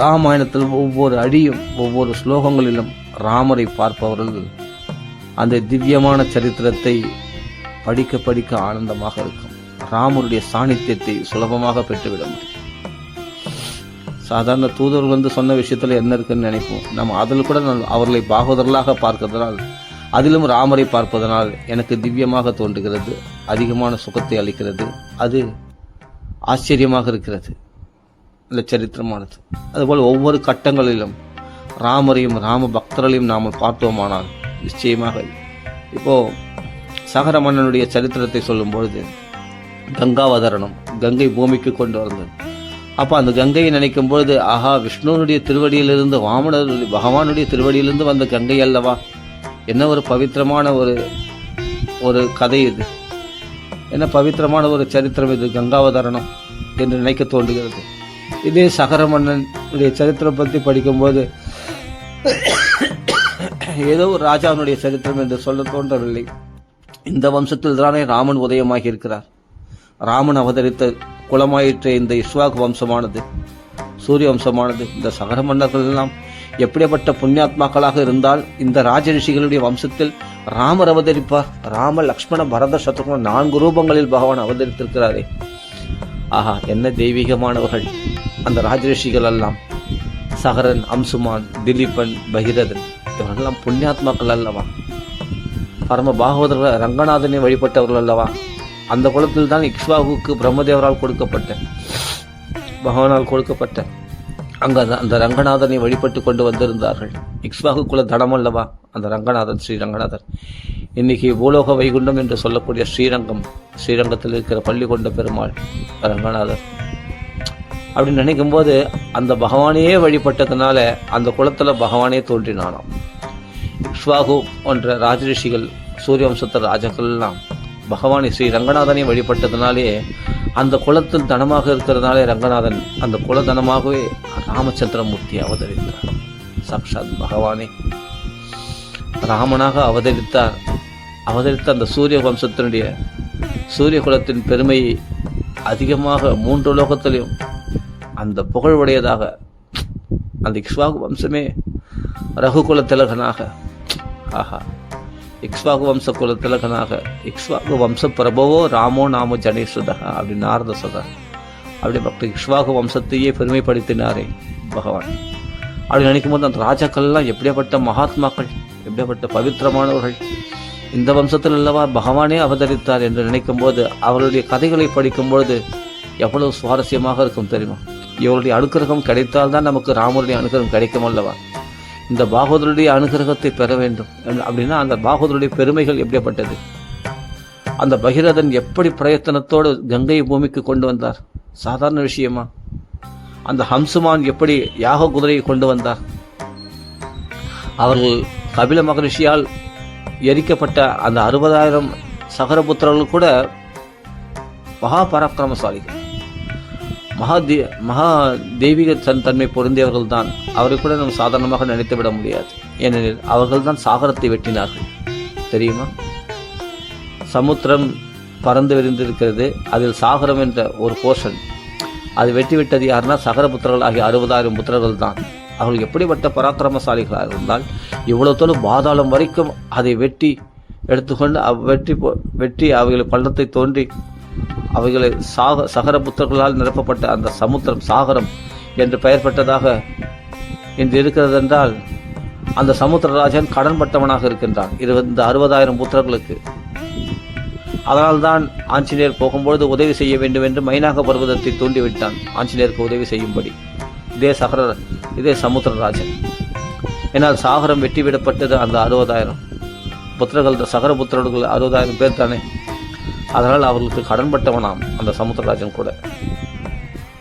ராமாயணத்தில் ஒவ்வொரு அடியும் ஒவ்வொரு ஸ்லோகங்களிலும் ராமரை பார்ப்பவர்கள் அந்த திவ்யமான சரித்திரத்தை படிக்க படிக்க ஆனந்தமாக இருக்கும். ராமருடைய சாநித்தியத்தை சுலபமாக பெற்றுவிட முடியும். சாதாரண தூதர்கள் சொன்ன விஷயத்துல என்ன இருக்குன்னு நினைப்போம். நம்ம அதில் கூட அவர்களை பாகவதர்களாக பார்க்கிறதுனால், அதிலும் ராமரை பார்ப்பதனால் எனக்கு திவ்யமாக தோன்றுகிறது, அதிகமான சுகத்தை அளிக்கிறது. அது ஆச்சரியமாக இருக்கிறது, இந்த சரித்திரமானது. அதுபோல் ஒவ்வொரு கட்டங்களிலும் ராமரையும் ராம பக்தர்களையும் நாம் பார்த்தோமானால் நிச்சயமாக, இப்போ சகர மன்னனுடைய சரித்திரத்தை சொல்லும் பொழுது கங்காவதரணம், கங்கை பூமிக்கு கொண்டு வந்தது. அப்போ அந்த கங்கையை நினைக்கும் பொழுது, ஆஹா, விஷ்ணுனுடைய திருவடியிலிருந்து, பகவானுடைய திருவடியிலிருந்து வந்த கங்கை அல்லவா, என்ன ஒரு பவித்திரமான ஒரு கதை இது, என்ன பவித்திரமான ஒரு சரித்திரம் இது கங்காவதரணம் என்று நினைக்க தோன்றுகிறது. இதே சகர மன்னனுடைய சரித்திரம் பற்றி படிக்கும்போது ஏதோ ஒரு ராஜாவினுடைய சரித்திரம் என்று சொல்ல தோன்றவில்லை. இந்த வம்சத்தில் தானே ராமன் உதயமாகி இருக்கிறார். ராமன் அவதரித்த குலமாயிற்ற இந்த இஸ்வாக் வம்சமானது, சூரிய வம்சமானது, இந்த சகர மன்னர்கள் எல்லாம் எப்படிப்பட்ட புண்ணியாத்மாக்களாக இருந்தால் இந்த ராஜரிஷிகளுடைய வம்சத்தில் ராமர் அவதரிப்பார். ராம லக்ஷ்மண பரத சத்ருகன் 4 ரூபங்களில் பகவான் அவதரித்திருக்கிறாரே. ஆஹா, என்ன தெய்வீகமானவர்கள் அந்த ராஜரிஷிகள் எல்லாம். சகரன், அம்சுமான், திலீபன், பகிரதன், இவர்களெல்லாம் புண்ணியாத்மாக்கள் அல்லவா, பரம பாகவதர்கள், ரங்கநாதனை வழிபட்டவர்கள் அல்லவா. அந்த குலத்தில் தான் இக்ஷ்வாகுக்கு பிரம்மதேவரால் கொடுக்கப்பட்ட, பகவானால் கொடுக்கப்பட்ட அங்க அந்த ரங்கநாதனை வழிபட்டு கொண்டு வந்திருந்தார்கள். இக்ஷ்வாகு குல தடம் அல்லவா அந்த ரங்கநாதன், ஸ்ரீ ரங்கநாதன். இன்னைக்கு பூலோக வைகுண்டம் என்று சொல்லக்கூடிய ஸ்ரீரங்கத்தில் இருக்கிற பள்ளி கொண்ட பெருமாள் ரங்கநாதர். அப்படின்னு நினைக்கும் போது அந்த பகவானையே வழிபட்டதுனால அந்த குலத்துல பகவானே தோன்றினானாம். இக்ஷ்வாகு போன்ற ராஜரிஷிகள், சூரிய வம்சத்த ராஜர்கள் எல்லாம் பகவானை ஸ்ரீ ரங்கநாதனை வழிபட்டதுனாலே அந்த குலத்தில் தனமாக இருக்கிறதுனாலே ரங்கநாதன் அந்த குல தனமாகவே ராமச்சந்திரமூர்த்தி அவதரித்தார். சாக்ஷாத் பகவானே ராமனாக அவதரித்த அந்த சூரிய வம்சத்தினுடைய சூரிய குலத்தின் பெருமையை அதிகமாக 3 லோகத்திலையும் அந்த புகழ்வுடையதாக அந்த இக்ஷ்வாகு வம்சமே ரகுகுல திலகனாக, ஆஹா, இக்ஷ்வாகு வம்ச குல திலகனாக, இக்ஷ்வாகு வம்ச பிரபவோ ராமோ நாமோ ஜனேஸ்வதா அப்படின்னு நாரத சொல்றார். அப்படி பக்த இக்ஷ்வாகு வம்சத்தையே பெருமைப்படுத்தினாரே பகவான். அப்படி நினைக்கும் போது அந்த ராஜாக்கள்லாம் எப்படியாப்பட்ட மகாத்மாக்கள், எப்படியாப்பட்ட பவித்திரமானவர்கள், இந்த வம்சத்தில் அல்லவா பகவானே அவதரித்தார் என்று நினைக்கும் போது அவருடைய கதைகளை படிக்கும்பொழுது எவ்வளவு சுவாரஸ்யமாக இருக்கும் தெரியுமா. இவருடைய அனுகிரகம் கிடைத்தால்தான் நமக்கு ராமருடைய அனுகிரகம் கிடைக்கும் அல்லவா. இந்த பாகவதருடைய அனுகிரகத்தை பெற வேண்டும் அப்படின்னா அந்த பாகவதருடைய பெருமைகள் எப்படிப்பட்டது. அந்த பகிரதன் எப்படி பிரயத்தனத்தோடு கங்கையை பூமிக்கு கொண்டு வந்தார், சாதாரண விஷயமா. அந்த ஹம்சுமான் எப்படி யாக குதிரையை கொண்டு வந்தார். அவர்கள் கபில மகரிஷியால் எரிக்கப்பட்ட அந்த 60,000 சகரபுத்திரர்கள் கூட மகா பராக்கிரமசாலிகள், மகா தெய்வீக தன்மை பொருந்தியவர்கள் தான். அவரை கூட நம்ம சாதாரணமாக நினைத்துவிட முடியாது. ஏனெனில் அவர்கள் தான் சாகரத்தை வெட்டினார்கள் தெரியுமா. சமுத்திரம் பறந்து விரிந்திருக்கிறது, அதில் சாகரம் என்ற ஒரு போர்ஷன், அது வெட்டிவிட்டது யாருன்னா சகரபுத்திரர்கள் ஆகிய 60,000 புத்திரர்கள் தான். அவர்கள் எப்படிப்பட்ட பராக்கிரமசாலிகளாக இருந்தால் இவ்வளவு தோறும் பாதாளம் வரைக்கும் அதை வெட்டி எடுத்துக்கொண்டு வெட்டி அவைகளை பள்ளத்தை தோன்றி அவைகளை சகரபுத்திரர்களால் நிரப்பப்பட்ட அந்த சமுத்திரம் சாகரம் என்று பெயர் பெற்றதாக இன்று இருக்கிறது என்றால் அந்த சமுத்திரராஜன் கடன்பட்டவனாக இருக்கின்றான் இந்த 60,000 புத்திரர்களுக்கு. அதனால்தான் ஆஞ்சநேயர் போகும்பொழுது உதவி செய்ய வேண்டும் என்று மைனாக பர்வதத்தை தூண்டிவிட்டான் ஆஞ்சநேயருக்கு உதவி செய்யும்படி. இதே சமுத்திரராஜன். ஏன்னால் சாகரம் வெட்டி விடப்பட்டது அந்த 60,000 புத்திரர்கள், சகரபுத்திரர்கள் 60,000 பேர் தானே. அதனால் அவர்களுக்கு கடன்பட்டவனாம் அந்த சமுத்திரராஜன் கூட.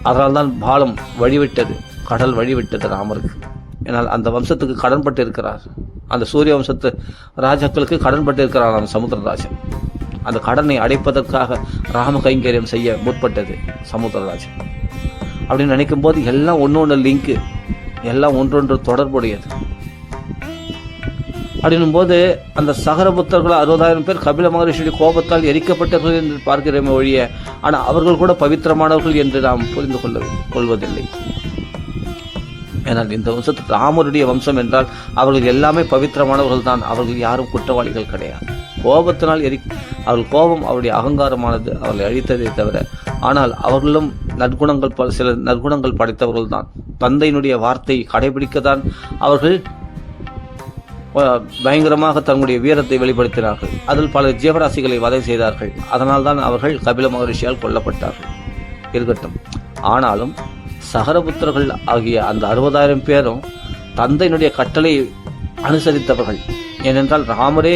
அதனால்தான் பாலம் வழிவிட்டது, கடல் வழிவிட்டது ராமருக்கு. ஏன்னால் அந்த வம்சத்துக்கு கடன்பட்டு இருக்கிறார், அந்த சூரிய வம்சத்து ராஜாக்களுக்கு கடன்பட்டு இருக்கிறார் அந்த சமுத்திரராஜன். அந்த கடனை அடைப்பதற்காக ராம கைங்கரியம் செய்ய முற்பட்டது சமுத்திரராஜன். அப்படின்னு நினைக்கும் போது எல்லாம் ஒன்று லிங்க்கு, எல்லாம் ஒன்றொன்று தொடர்புடையது. அப்படின்னும் போது அந்த சகரபுத்தர்கள் 60,000 பேர் கபில மகரிஷியுடைய கோபத்தால் எரிக்கப்பட்டவர்கள் என்று பார்க்கிறோமே ஒழிய, ஆனால் அவர்கள் கூட பவித்திரமானவர்கள் என்று நாம் புரிந்து கொள்வதில்லை. ஏனால் இந்த வம்சத்துக்கு ராமருடைய வம்சம் என்றால் அவர்கள் எல்லாமே பவித்திரமானவர்கள் தான். அவர்கள் யாரும் குற்றவாளிகள் கிடையாது. கோபத்தினால் அவர்கள் கோபம் அவருடைய அகங்காரமானது அவர்களை அழித்ததை தவிர, ஆனால் அவர்களும் சில நற்குணங்கள் படைத்தவர்கள் தான். தந்தையினுடைய வார்த்தையை கடைபிடிக்கத்தான் அவர்கள் பயங்கரமாக தன்னுடைய வீரத்தை வெளிப்படுத்தினார்கள். அதில் பல ஜீவராசிகளை வதை செய்தார்கள். அதனால் தான் அவர்கள் கபில மகரிஷியால் கொல்லப்பட்டார்கள். இருக்கட்டும், ஆனாலும் சகரபுத்திரர்கள் ஆகிய அந்த 60,000 பேரும் தந்தையினுடைய கட்டளை அனுசரித்தவர்கள். ஏனென்றால் ராமரே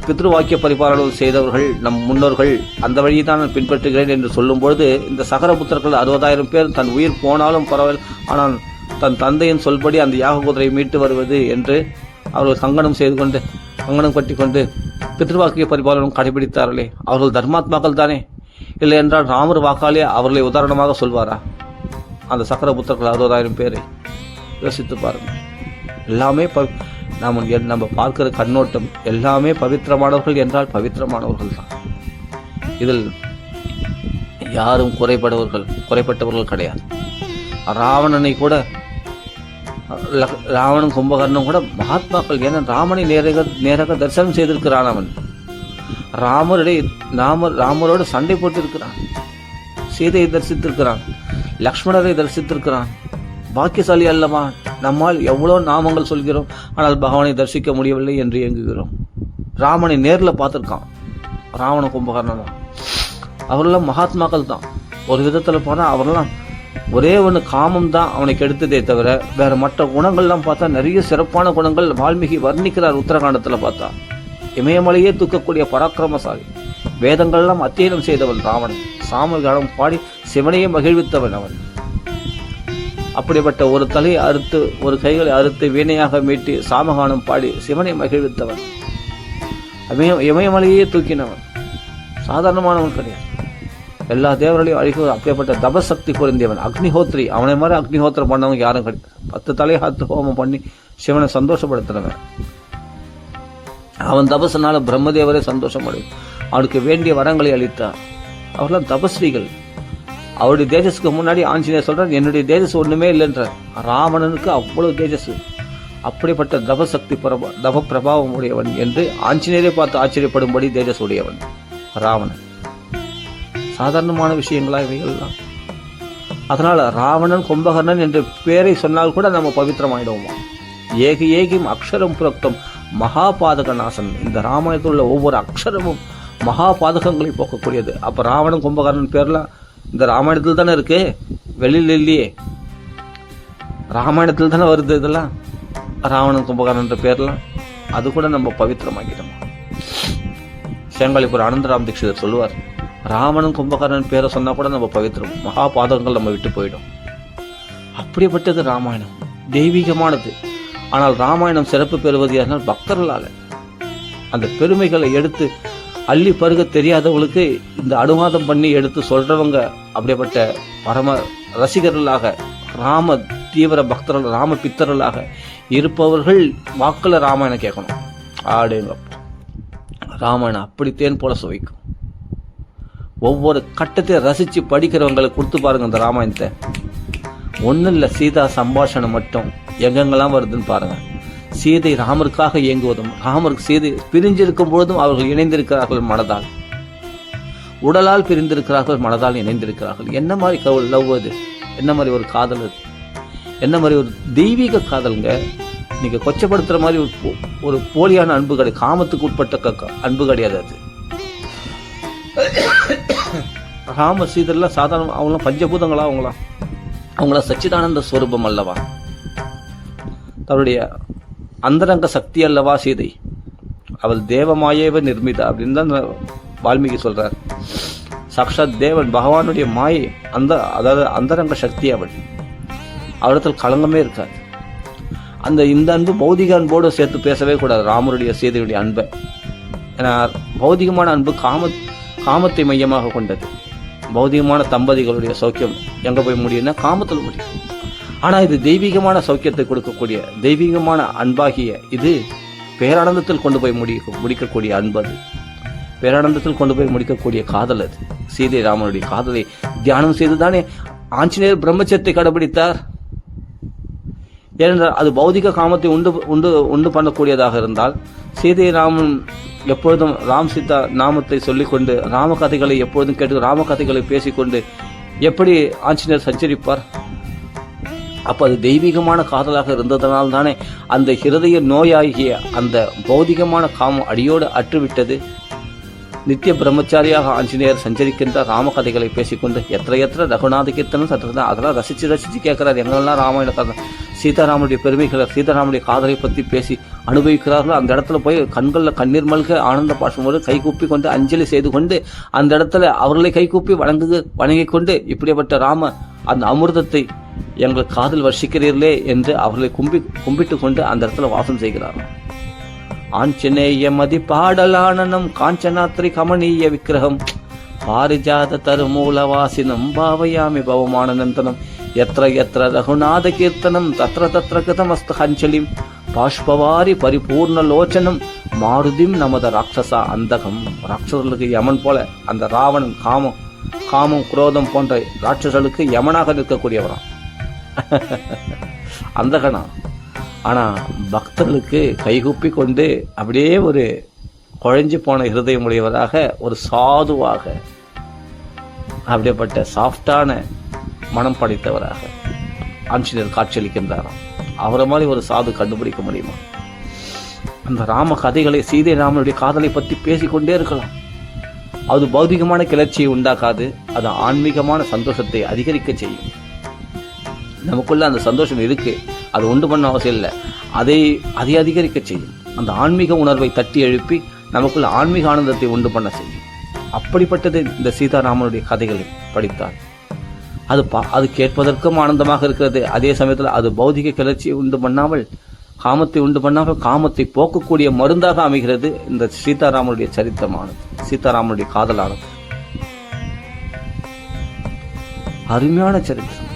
பித்ருவாக்கிய பரிபாலனம் செய்தவர்கள் நம் முன்னோர்கள். அந்த வழியை தான் நான் பின்பற்றுகிறேன் என்று சொல்லும்பொழுது, இந்த சகரபுத்திரர்கள் 60,000 பேர் தன் உயிர் போனாலும் பரவாயில்லை, ஆனால் தன் தந்தையின் சொல்படி அந்த யாக குதிரையை மீட்டு வருவது என்று அவர்கள் கங்கணம் கட்டி கொண்டு பித்ருவாக்கிய பரிபாலனம் கடைபிடித்தார்களே, அவர்கள் தர்மாத்மாக்கள் தானே. இல்லை என்றால் ராமர் வாக்காலே அவர்களை உதாரணமாக சொல்வாரா? அந்த சக்கரபுத்திரர்கள் 60,000 பேரை யோசித்து பாருங்கள். எல்லாமே நம்ம பார்க்கிற கண்ணோட்டம் எல்லாமே பவித்திரமானவர்கள் என்றால் பவித்திரமானவர்கள் தான். இதில் யாரும் குறைப்பட்டவர்கள் கிடையாது. ராவணனை கூட, ராவணன் கும்பகர்ணன் கூட மகாத்மாக்கள். ஏன்னா ராமனை நேராக தரிசனம் செய்திருக்கிறான். அவன் ராமரோடு சண்டை போட்டிருக்கிறான். சீதையை தரிசித்திருக்கிறான். லக்ஷ்மணரை தரிசித்திருக்கிறான். பாக்கியசாலி அல்லவா? நம்மால் எவ்வளோ நாமங்கள் சொல்கிறோம், ஆனால் பகவானை தரிசிக்க முடியவில்லை என்று இயங்குகிறோம். ராமனை நேரில் பார்த்துருக்கான் ராவண கும்பகர்ணன். அவரெல்லாம் மகாத்மாக்கள் தான். ஒரு விதத்தில் போனால் அவரெல்லாம் ஒரே ஒன்று காமம் தான் அவனை கெடுத்ததே தவிர வேற மற்ற குணங்கள்லாம் பார்த்தா நிறைய சிறப்பான குணங்கள் வால்மீகி வர்ணிக்கிறார். உத்தரகாண்டத்தில் பார்த்தா இமயமலையே தூக்கக்கூடிய பராக்கிரமசாலி, வேதங்கள்லாம் அத்தியனம் செய்தவன் ராவணன். சாமகானம் பாடி சிவனையே மகிழ்வித்தவன் அவன். அப்படிப்பட்ட ஒரு தலையை அறுத்து ஒரு கைகளை அறுத்து வீணையாக மீட்டி சாமகானம் பாடி சிவனை மகிழ்வித்தவன். இமயமலையே தூக்கினவன். சாதாரணமானவன் கிடையாது. எல்லா தேவர்களையும் அழிக்க அப்படிப்பட்ட தபசக்தி பொருந்தியவன். அக்னிஹோத்ரி, அவனை மாதிரி அக்னிஹோத்திரம் பண்ணவங்க யாரும் கிடையாது. 10 தலையை ஹோமம் பண்ணி சிவனை சந்தோஷப்படுத்தினவன். அவன் தபசனால பிரம்மதேவரே சந்தோஷம் அடையும். அவனுக்கு வேண்டிய வரங்களை அளித்தார். அவர்களாம் தபஸ்ரீகள். அவருடைய தேஜஸுக்கு முன்னாடி ஆஞ்சநேயர் சொல்றார், என்னுடைய தேஜஸ் ஒண்ணுமே இல்லைன்றார். ராவணனுக்கு அவ்வளவு தேஜஸ். அப்படிப்பட்ட தபசக்தி தப பிரபாவம் உடையவன் என்று ஆஞ்சநேயரை பார்த்து ஆச்சரியப்படும்படி தேஜஸ் உடையவன் ராவணன். சாதாரணமான விஷயங்களா இவைகள்லாம்? அதனால ராவணன் கும்பகர்ணன் என்ற பெயரை சொன்னால் கூட நம்ம பவித்திரமாயிடுவோமா? ஏகிம் அக்ஷரம் புரக்தம் மகாபாதக நாசன். இந்த ராமாயணத்தில் உள்ள ஒவ்வொரு அக்ஷரமும் மகாபாதகங்களை போக்கக்கூடியது. அப்ப ராவணன் கும்பகர்ணன் பேர்லாம் இந்த ராமாயணத்தில் தானே இருக்கு, வெளியில் இல்லையே. ராமாயணத்தில் தானே வருது இதெல்லாம், ராவணன் கும்பகர்ணன் பேர்லாம். அது கூட நம்ம பவித்திரமாக்கிட்டோம். சேங்காலிபுரம் அனந்தராம் தீட்சிதர் சொல்லுவார், ராவணன் கும்பகர்ணன் பேரை சொன்னா கூட நம்ம பவித்திரம், மகாபாதகங்கள் நம்ம விட்டு போயிடும். அப்படிப்பட்டது ராமாயணம், தெய்வீகமானது. ஆனால் ராமாயணம் சிறப்பு பெறுவது யாருனால் பக்தர்களால. அந்த பெருமைகளை எடுத்து அள்ளி பருக தெரியாதவங்களுக்கு இந்த அனுவாதம் பண்ணி எடுத்து சொல்றவங்க அப்படிப்பட்ட பரம ரசிகர்களாக, ராம தீவிர பக்தர்கள், ராம பித்தர்களாக இருப்பவர்கள் வாக்குல ராமாயணம் கேட்கணும். ஆடுங்கப்பா, ராமாயணம் அப்படி தேன் போல சுவைக்கும். ஒவ்வொரு கட்டத்தையும் ரசிச்சு படிக்கிறவங்களுக்கு கொடுத்து பாருங்க இந்த ராமாயணத்தை. ஒன்றும் இல்லை, சீதா சம்பாஷணம் மட்டும் எங்கெங்கெல்லாம் வருதுன்னு பாருங்க. சீதை ராமருக்காக இயங்குவதும், ராமருக்கு சீதை பிரிஞ்சிருக்கும் பொழுதும் அவர்கள் இணைந்திருக்கிறார்கள் மனதால். உடலால் பிரிந்திருக்கிறார்கள், மனதால் இணைந்திருக்கிறார்கள். என்ன மாதிரி லவ் அது? என்ன மாதிரி ஒரு காதல் அது? என்ன மாதிரி ஒரு தெய்வீக காதலுங்க? நீங்க கொச்சப்படுத்துற மாதிரி ஒரு போலியான அன்பு கிடையாது. காமத்துக்கு உட்பட்ட அன்பு கிடையாது அது. ராம சீதெல்லாம் சாதாரண, அவங்களாம் பஞ்சபூதங்களா? அவங்களாம் சச்சிதானந்த ஸ்வரூபம் அல்லவா? தன்னுடைய அந்தரங்க சக்தி அல்லவா சீதை? அவள் தேவமாயேவ நிர்மிதா அப்படின்னு தான் வால்மீகி சொல்றார். சாக்ஷாத் தேவன், பகவானுடைய மாயை, அதாவது அந்தரங்க சக்தி அவள். அவரிடத்தில் களங்கமே இருக்காது. இந்த அன்பு பௌதிக அன்போடு சேர்த்து பேசவே கூடாது. ராமருடைய சீதையுடைய அன்பை, ஏன்னா பௌதிகமான அன்பு காமத்தை மையமாக கொண்டது. பௌதிகமான தம்பதிகளுடைய சௌக்கியம் எங்க போய் முடியும்னா காமத்தில் முடியும். ஆனா இது தெய்வீகமான சௌக்கியத்தை கொடுக்கக்கூடிய தெய்வீகமான அன்பாகிய இது பேரானந்தத்தில் கொண்டு போய் முடிக்கக்கூடிய அன்பு. அது பேரானந்தத்தில் கொண்டு போய் முடிக்கக்கூடிய காதல். அது சீதை ராமனுடைய காதலை தியானம் செய்துதானே ஆஞ்சநேயர் பிரம்மச்சரியத்தை கடைபிடித்தார். ஏனென்றால் அது பௌதிக காமத்தை உண்டு பண்ணக்கூடியதாக இருந்தால் சீதை ராமன் எப்பொழுதும் ராம் சீதா நாமத்தை சொல்லிக்கொண்டு ராம கதைகளை எப்பொழுதும் கேட்டு ராம கதைகளை பேசிக்கொண்டு எப்படி ஆஞ்சநேயர் சஞ்சரிப்பார்? அப்ப அது தெய்வீகமான காதலாக இருந்ததனால் தானே அந்த ஹிருதய நோயாகிய அந்த பௌதிகமான காமம் அடியோடு அற்றுவிட்டது. நித்திய பிரம்மச்சாரியாக ஆஞ்சநேயர் சஞ்சரிக்கின்ற ராமகதைகளை பேசிக்கொண்டு எத்த ரகுநாத கீர்த்தனும் சற்று அதெல்லாம் ரசிச்சு கேட்கிறார். எங்கெல்லாம் ராமாயண கதை சீதாராமனுடைய பெருமைகளை சீதாராமனுடைய காதலை பற்றி பேசி அனுபவிக்கிறார்களோ அந்த இடத்துல போய் கண்களில் கண்ணீர் மல்க ஆனந்த பாசமோடு கைகூப்பி கொண்டு அஞ்சலி செய்து கொண்டு அந்த இடத்துல அவர்களை கைகூப்பி வணங்கி கொண்டு இப்படிப்பட்ட ராம அந்த அமிர்தத்தை எங்கள் காதல் வர்ஷிக்கிறீர்களே என்று அவர்களை கும்பிட்டு கொண்டு அந்த இடத்துல வாசம் செய்கிறார்கள். ஆஞ்சநேய மதி பாடலானனம் காஞ்சனாத்ரி கமனீய விக்கிரகம் பாரிஜாத தருமூலவாசினம் பாவயாமி பவமானந்தனம் எத்திர எத்திர ரகுநாத கீர்த்தனம் தத்ர தத்ர கிருதமஸ்து ஹஞ்சலிம் பாஷ்பவாரி பரிபூர்ண லோச்சனம் மாருதிம் நமது ராட்சசா அந்தகம். ராட்சசர்களுக்கு யமன் போல அந்த ராவணன் காமம் குரோதம் போன்ற ராட்சசர்களுக்கு யமனாக நிற்கக்கூடியவரான் அந்தகனா. ஆனா பக்தர்களுக்கு கைகூப்பி கொண்டு அப்படியே ஒரு குழஞ்சி போன இருதயம் உடையவராக ஒரு சாதுவாக அப்படிப்பட்ட சாஃப்டான மனம் படைத்தவராக ஆஞ்சநேயர் காட்சியளிக்கின்றாராம். அவரை மாதிரி ஒரு சாது கண்டுபிடிக்க முடியுமா? அந்த ராம கதைகளை சீதை ராமனுடைய காதலை பற்றி பேசிக்கொண்டே இருக்கலாம். அது பௌதிகமான கிளர்ச்சியை உண்டாக்காது, அது ஆன்மீகமான சந்தோஷத்தை அதிகரிக்க செய்யும். நமக்குள்ள அந்த சந்தோஷம் இருக்கு, அது உண்டு பண்ண அவசியம் இல்லை, அதை அதிகரிக்க செய்யும். அந்த ஆன்மீக உணர்வை தட்டி எழுப்பி நமக்குள்ள ஆன்மீக ஆனந்தத்தை உண்டு பண்ண செய்யும். அப்படிப்பட்டது இந்த சீதாராமனுடைய கதைகளை படித்தால் அது கேட்பதற்கும் ஆனந்தமாக இருக்கிறது. அதே சமயத்தில் அது பௌதிக கிளர்ச்சியை உண்டு பண்ணாமல் காமத்தை உண்டு பண்ணாமல் காமத்தை போக்கக்கூடிய மருந்தாக அமைகிறது. இந்த சீதாராமனுடைய சரித்திரமானது, சீதாராமனுடைய காதலானது அருமையான சரித்திரம்.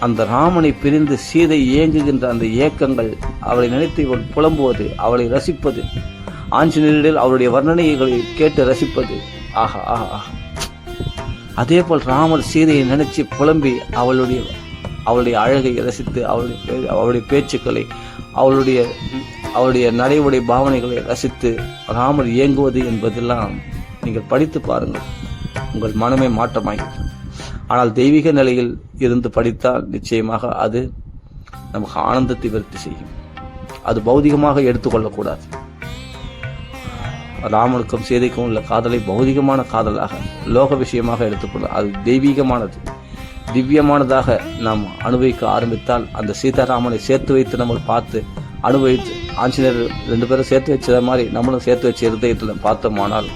அந்த ராமனை பிரிந்து சீதை ஏங்குகின்ற அந்த ஏக்கங்கள், அவளை நினைத்து இவள் புலம்புவது, அவளை ரசிப்பது, ஆஞ்சநேயரில் அவருடைய வர்ணனைகளை கேட்டு ரசிப்பது, ஆஹா ஆஹா ஆஹா. அதே போல் ராமர் சீதையை நினைச்சு புலம்பி அவளுடைய அழகை ரசித்து அவளுடைய பேச்சுக்களை அவளுடைய நடைமுறை பாவனைகளை ரசித்து ராமர் இயங்குவது என்பதெல்லாம் நீங்கள் படித்து பாருங்கள், உங்கள் மனமே மாற்றமாகிறது. ஆனால் தெய்வீக நிலையில் இருந்து படித்தால் நிச்சயமாக அது நமக்கு ஆனந்தத்தை விருத்தி செய்யும். அது பௌதிகமாக எடுத்துக்கொள்ளக்கூடாது. ராமனுக்கும் சீதைக்கும் உள்ள காதலை பௌதிகமான காதலாக லோக விஷயமாக எடுத்துக்கொள்ள, அது தெய்வீகமானது திவ்யமானதாக நாம் அனுபவிக்க ஆரம்பித்தால் அந்த சீதாராமனை சேர்த்து வைத்து நம்ம பார்த்து அனுபவித்து ஆஞ்சநேயர் 2 பேரும் சேர்த்து வச்சத மாதிரி நம்மளும் சேர்த்து வச்ச இருதயத்தில் பார்த்தோமானால்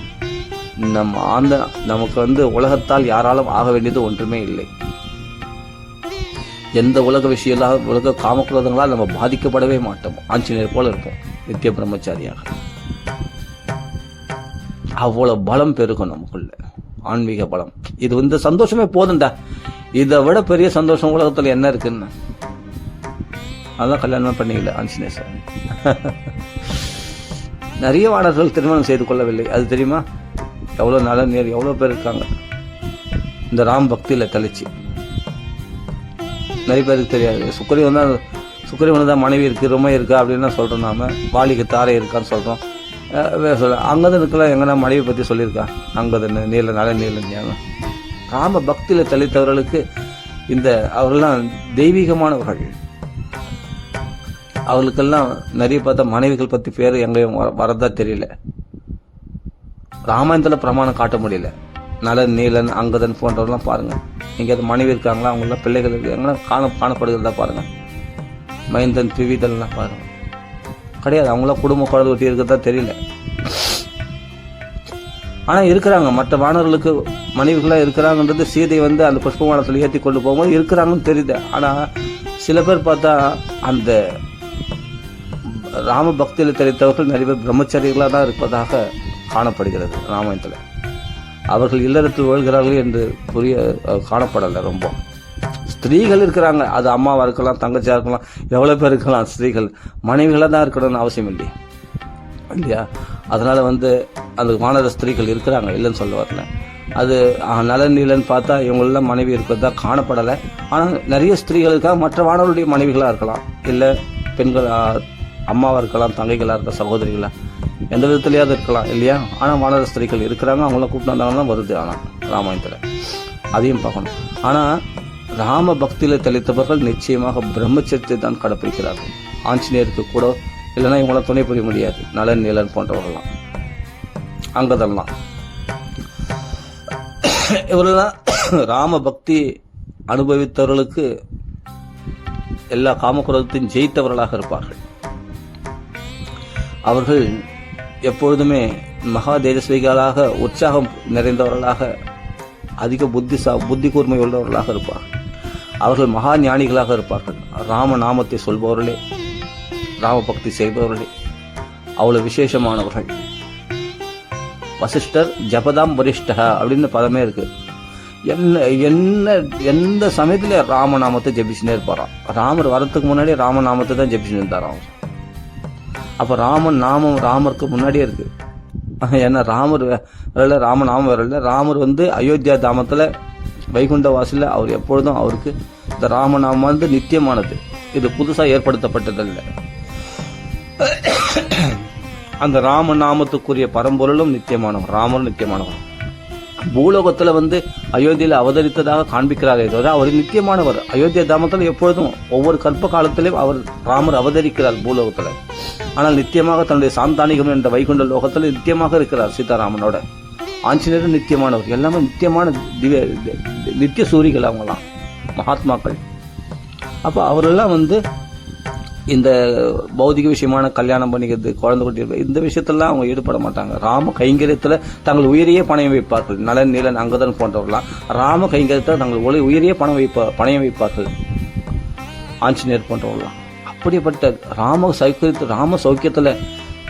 நமக்கு உலகத்தால் யாராலும் ஆக வேண்டியது ஒன்றுமே இல்லை. எந்த உலக விஷயம் உலக காமக்குரோதங்களால் நம்ம பாதிக்கப்படவே மாட்டோம். ஆஞ்சநேயர் போல இருப்போம் நித்திய பிரம்மச்சாரியாக. அவ்வளவு பலம் பெருகும் நமக்குள்ள, ஆன்மீக பலம். இது இந்த சந்தோஷமே போதும்டா, இதை விட பெரிய சந்தோஷம் உலகத்துல என்ன இருக்குன்னு. அதான் கல்யாணம் பண்ணிக்கல ஆஞ்சநேயர் சாமி. நிறைய வானர்கள் திருமணம் செய்து கொள்ளவில்லை, அது தெரியுமா? எவ்வளோ நல்ல நேர் எவ்வளோ பேர் இருக்காங்க இந்த ராம் பக்தியில் தெளிச்சு. நிறைய பேருக்கு தெரியாது. சுக்ரீவன் தான் மனைவி இருக்கு, ரொம்ப இருக்கா அப்படின்னு சொல்கிறோம். நாம வாலிக்கு தாரை இருக்கான்னு சொல்கிறோம். அங்கதனுக்கெல்லாம் எங்கன்னா மனைவி பற்றி சொல்லியிருக்கா? அங்கதன் நீல நல்ல நீல ராம பக்தியில் தெளித்தவர்களுக்கு அவர்கள்லாம் தெய்வீகமானவர்கள். அவர்களுக்கெல்லாம் நிறைய பார்த்தா மனைவிகள் பற்றி பேர் எங்கேயும் வரதா தெரியல. ராமாயணத்தில் பிரமாணம் காட்ட முடியல. நலன் நீலன் அங்கதன் போன்றவர்கள்லாம் பாருங்க, எங்கேயாவது மனைவி இருக்காங்களா, அவங்களாம் பிள்ளைகள் இருக்காங்கன்னா காணப்படுகிறதா பாருங்க. மைந்தன் திவிதல்லாம் பாருங்க, கிடையாது. அவங்களாம் குடும்ப குழந்தை ஒட்டி இருக்கிறதா தெரியல. ஆனால் இருக்கிறாங்க, மற்ற வானவர்களுக்கு மனைவிகளாக இருக்கிறாங்கன்றது சீதை அந்த புஷ்பமானத்தில் ஏற்றி கொண்டு போகும்போது இருக்கிறாங்கன்னு தெரியுது. ஆனால் சில பேர் பார்த்தா அந்த ராம பக்தியில் தெரிவித்தவர்கள் நிறைய பேர் பிரம்மச்சாரிகளாக தான் இருப்பதாக காணப்படுகிறது ராமாயணத்தில். அவர்கள் இல்லறத்தில் வாழ்கிறார்கள் என்று காணப்படலை. ரொம்ப ஸ்திரீகள் இருக்கிறாங்க, அது அம்மாவாக இருக்கலாம், தங்கச்சியாக இருக்கலாம், எவ்வளோ பேர் இருக்கலாம். ஸ்திரீகள் மனைவிகளாக தான் இருக்கணும்னு அவசியம் இல்லையா? அதனால் அந்த வானர ஸ்திரீகள் இருக்கிறாங்க, இல்லைன்னு சொல்ல வரல. அது நலன் நீலன்னு பார்த்தா இவங்களெல்லாம் மனைவி இருக்கிறதா காணப்படலை. ஆனால் நிறைய ஸ்திரீகளுக்காக மற்ற வானவருடைய மனைவிகளாக இருக்கலாம், இல்லை பெண்கள் அம்மாவாக இருக்கலாம், தங்கைகளாக இருக்க, சகோதரிகளாக எந்த விதத்துலையாவது இருக்கலாம் இல்லையா. ஆனால் வானர ஸ்திரீகள் இருக்கிறாங்க, அவங்களாம் கூப்பிட்டு வந்தாங்கன்னா வருது. ஆனால் ராமாயணத்தில் அதையும் பார்க்கணும். ஆனால் ராம பக்தியில் தெளித்தவர்கள் நிச்சயமாக பிரம்மச்சரியத்தை தான் கடைப்பிடிக்கிறார்கள். ஆஞ்சநேயருக்கு கூட இல்லைன்னா இவங்களாம் துணை புரிய முடியாது. நலன் நீலன் போன்றவர்கள்லாம் அங்கதெல்லாம் இவரெல்லாம் ராம பக்தி அனுபவித்தவர்களுக்கு எல்லா காமக்குரத்தையும் ஜெயித்தவர்களாக இருப்பார்கள். அவர்கள் எப்பொழுதுமே மகா தேஜஸ்விகளாக, உற்சாகம் நிறைந்தவர்களாக, அதிக புத்தி கூர்மை உள்ளவர்களாக இருப்பார்கள். அவர்கள் மகா ஞானிகளாக இருப்பார்கள். ராம நாமத்தை சொல்பவர்களே, ராம பக்தி செய்பவர்களே அவ்வளவு விசேஷமானவர்கள். வசிஷ்டர் ஜபதாம் வரிஷ்டா அப்படின்னு பதமே இருக்கு. எந்த சமயத்துல ராமநாமத்தை ஜபிச்சுனே இருப்பாராம். ராமர் வரத்துக்கு முன்னாடி ராமநாமத்தை தான் ஜபிச்சுன்னு இருந்தாராம். அப்ப ராமருக்கு முன்னாடியே இருக்கு. ஏன்னா ராமர் வரல, ராமநாமம் வரல. ராமர் அயோத்தியா தாமத்துல வைகுண்ட வாசல அவர் எப்பொழுதும் அவருக்கு இந்த ராமநாமம் நித்தியமானது. இது புதுசா ஏற்படுத்தப்பட்டதல்ல. அந்த ராமநாமத்துக்குரிய பரம்பொருளும் நித்தியமானவர், ராமரும் நித்தியமானவர். பூலோகத்துல அயோத்தியில அவதரித்ததாக காண்பிக்கிறாரே தவிர அவர் நித்தியமானவர். அயோத்தியா தாமத்தில் எப்பொழுதும் ஒவ்வொரு கல்ப காலத்திலும் ராமர் அவதரிக்கிறார் பூலோகத்துல. ஆனால் நித்தியமாக தன்னுடைய சாந்தானிகம் என்ற வைகுண்ட லோகத்தில் நித்தியமாக இருக்கிறார் சீதாராமனோட. ஆஞ்சநேயரும் நித்தியமானவர். எல்லாமே நித்தியமான நித்திய சூரிகள் அவங்களாம், மகாத்மாக்கள். அப்ப அவரெல்லாம் இந்த பௌதிக விஷயமான கல்யாணம் பண்ணிக்கிறது, குழந்தை குட்டி, இந்த விஷயத்தெல்லாம் அவங்க ஈடுபட மாட்டாங்க. ராம கைங்கரியத்துல தங்கள் உயிரையே பணயம் வைப்பார்கள். நலன் நீலன் அங்கதன் போன்றவர்களாம் ராம கைங்கரியத்தில் தங்கள் உயிரையே பணயம் வைப்பார்கள். ஆஞ்சநேயர் போன்றவர்களாம் அப்படிப்பட்ட ராம சௌக்கியத்துல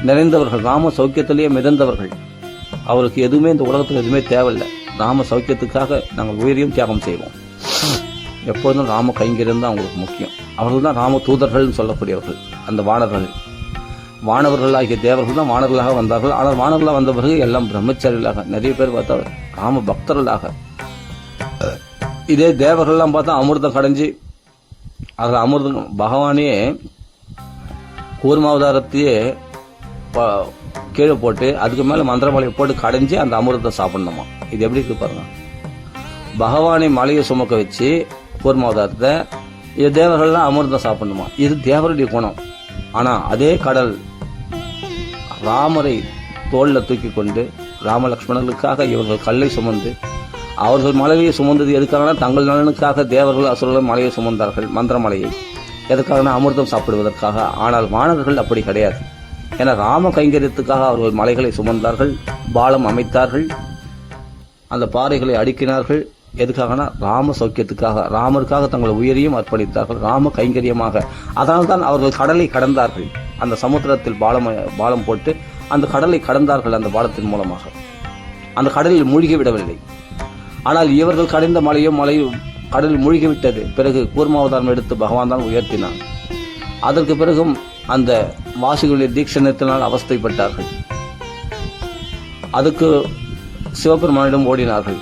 நிறைந்தவர்கள், ராம சௌக்கியத்திலேயே மிதந்தவர்கள். அவருக்கு எதுவுமே இந்த உலகத்தில் எதுவுமே தேவையில்லை. ராம சௌக்கியத்துக்காக நாங்கள் உயிரையும் தியாகம் செய்வோம். எப்பொழுதும் ராம கைங்கரியம் தான் அவங்களுக்கு முக்கியம். அவர்கள் தான் ராம தூதர்கள் சொல்லக்கூடியவர்கள். அந்த வானவர்கள் ஆகிய தேவர்கள் தான் வானர்களாக வந்தார்கள். ஆனால் வானர்களாக வந்த பிறகு எல்லாம் பிரம்மச்சாரிகளாக, நிறைய பேர் பார்த்தா ராம பக்தர்களாக. இதே தேவர்கள்லாம் பார்த்தா அமிர்தம் கடைஞ்சி, அதில் அமிர்தம் பகவானே கூர்மாவதாரத்தையே கீழே போட்டு அதுக்கு மேலே மந்திரமலையை போட்டு கடைஞ்சி அந்த அமிர்தத்தை சாப்பிடணுமா. இது எப்படி இருக்கு பாருங்க. பகவானை மலையை சுமக்க வச்சு கூர்மாவதாரத்தை, இது தேவர்கள்லாம் அமிர்தம் சாப்பிடணுமா. இது தேவருடைய குணம். ஆனா அதே கடல் ராமரை தோளில் தூக்கி கொண்டு ராமலக்ஷ்மணர்களுக்காக இவர்கள் கல்லை சுமந்து, அவர்கள் மலையை சுமந்தது எதுக்காக? தங்கள் நலனுக்காக தேவர்கள் அசுரர்கள் மலையை சுமந்தார்கள், மந்திரமலையை. எதுக்காக? அமிர்தம் சாப்பிடுவதற்காக. ஆனால் வானவர்கள் அப்படி கிடையாது. ஏன்னா ராம கைங்கரியத்துக்காக அவர்கள் மலைகளை சுமந்தார்கள், பாலம் அமைத்தார்கள், அந்த பாறைகளை அடுக்கினார்கள். எதுக்காகனா ராம சௌக்கியத்துக்காக, ராமருக்காக தங்கள் உயிரையும் அர்ப்பணித்தார்கள், ராம கைங்கரியமாக. அதனால்தான் அவர்கள் கடலை கடந்தார்கள். அந்த சமுத்திரத்தில் பாலம் போட்டு அந்த கடலை கடந்தார்கள். அந்த பாலத்தின் மூலமாக அந்த கடலில் மூழ்கிவிடவில்லை. ஆனால் இவர்கள் கடைந்த மலையும் கடலில் மூழ்கிவிட்டது. பிறகு கூர்மாவதாரம் எடுத்து பகவான் தான் உயர்த்தினான். அதற்கு பிறகும் அந்த வாசிகளுடைய தீட்சணத்தினால் அவஸ்தைப்பட்டார்கள். அதுக்கு சிவபெருமானிடம் ஓடினார்கள்.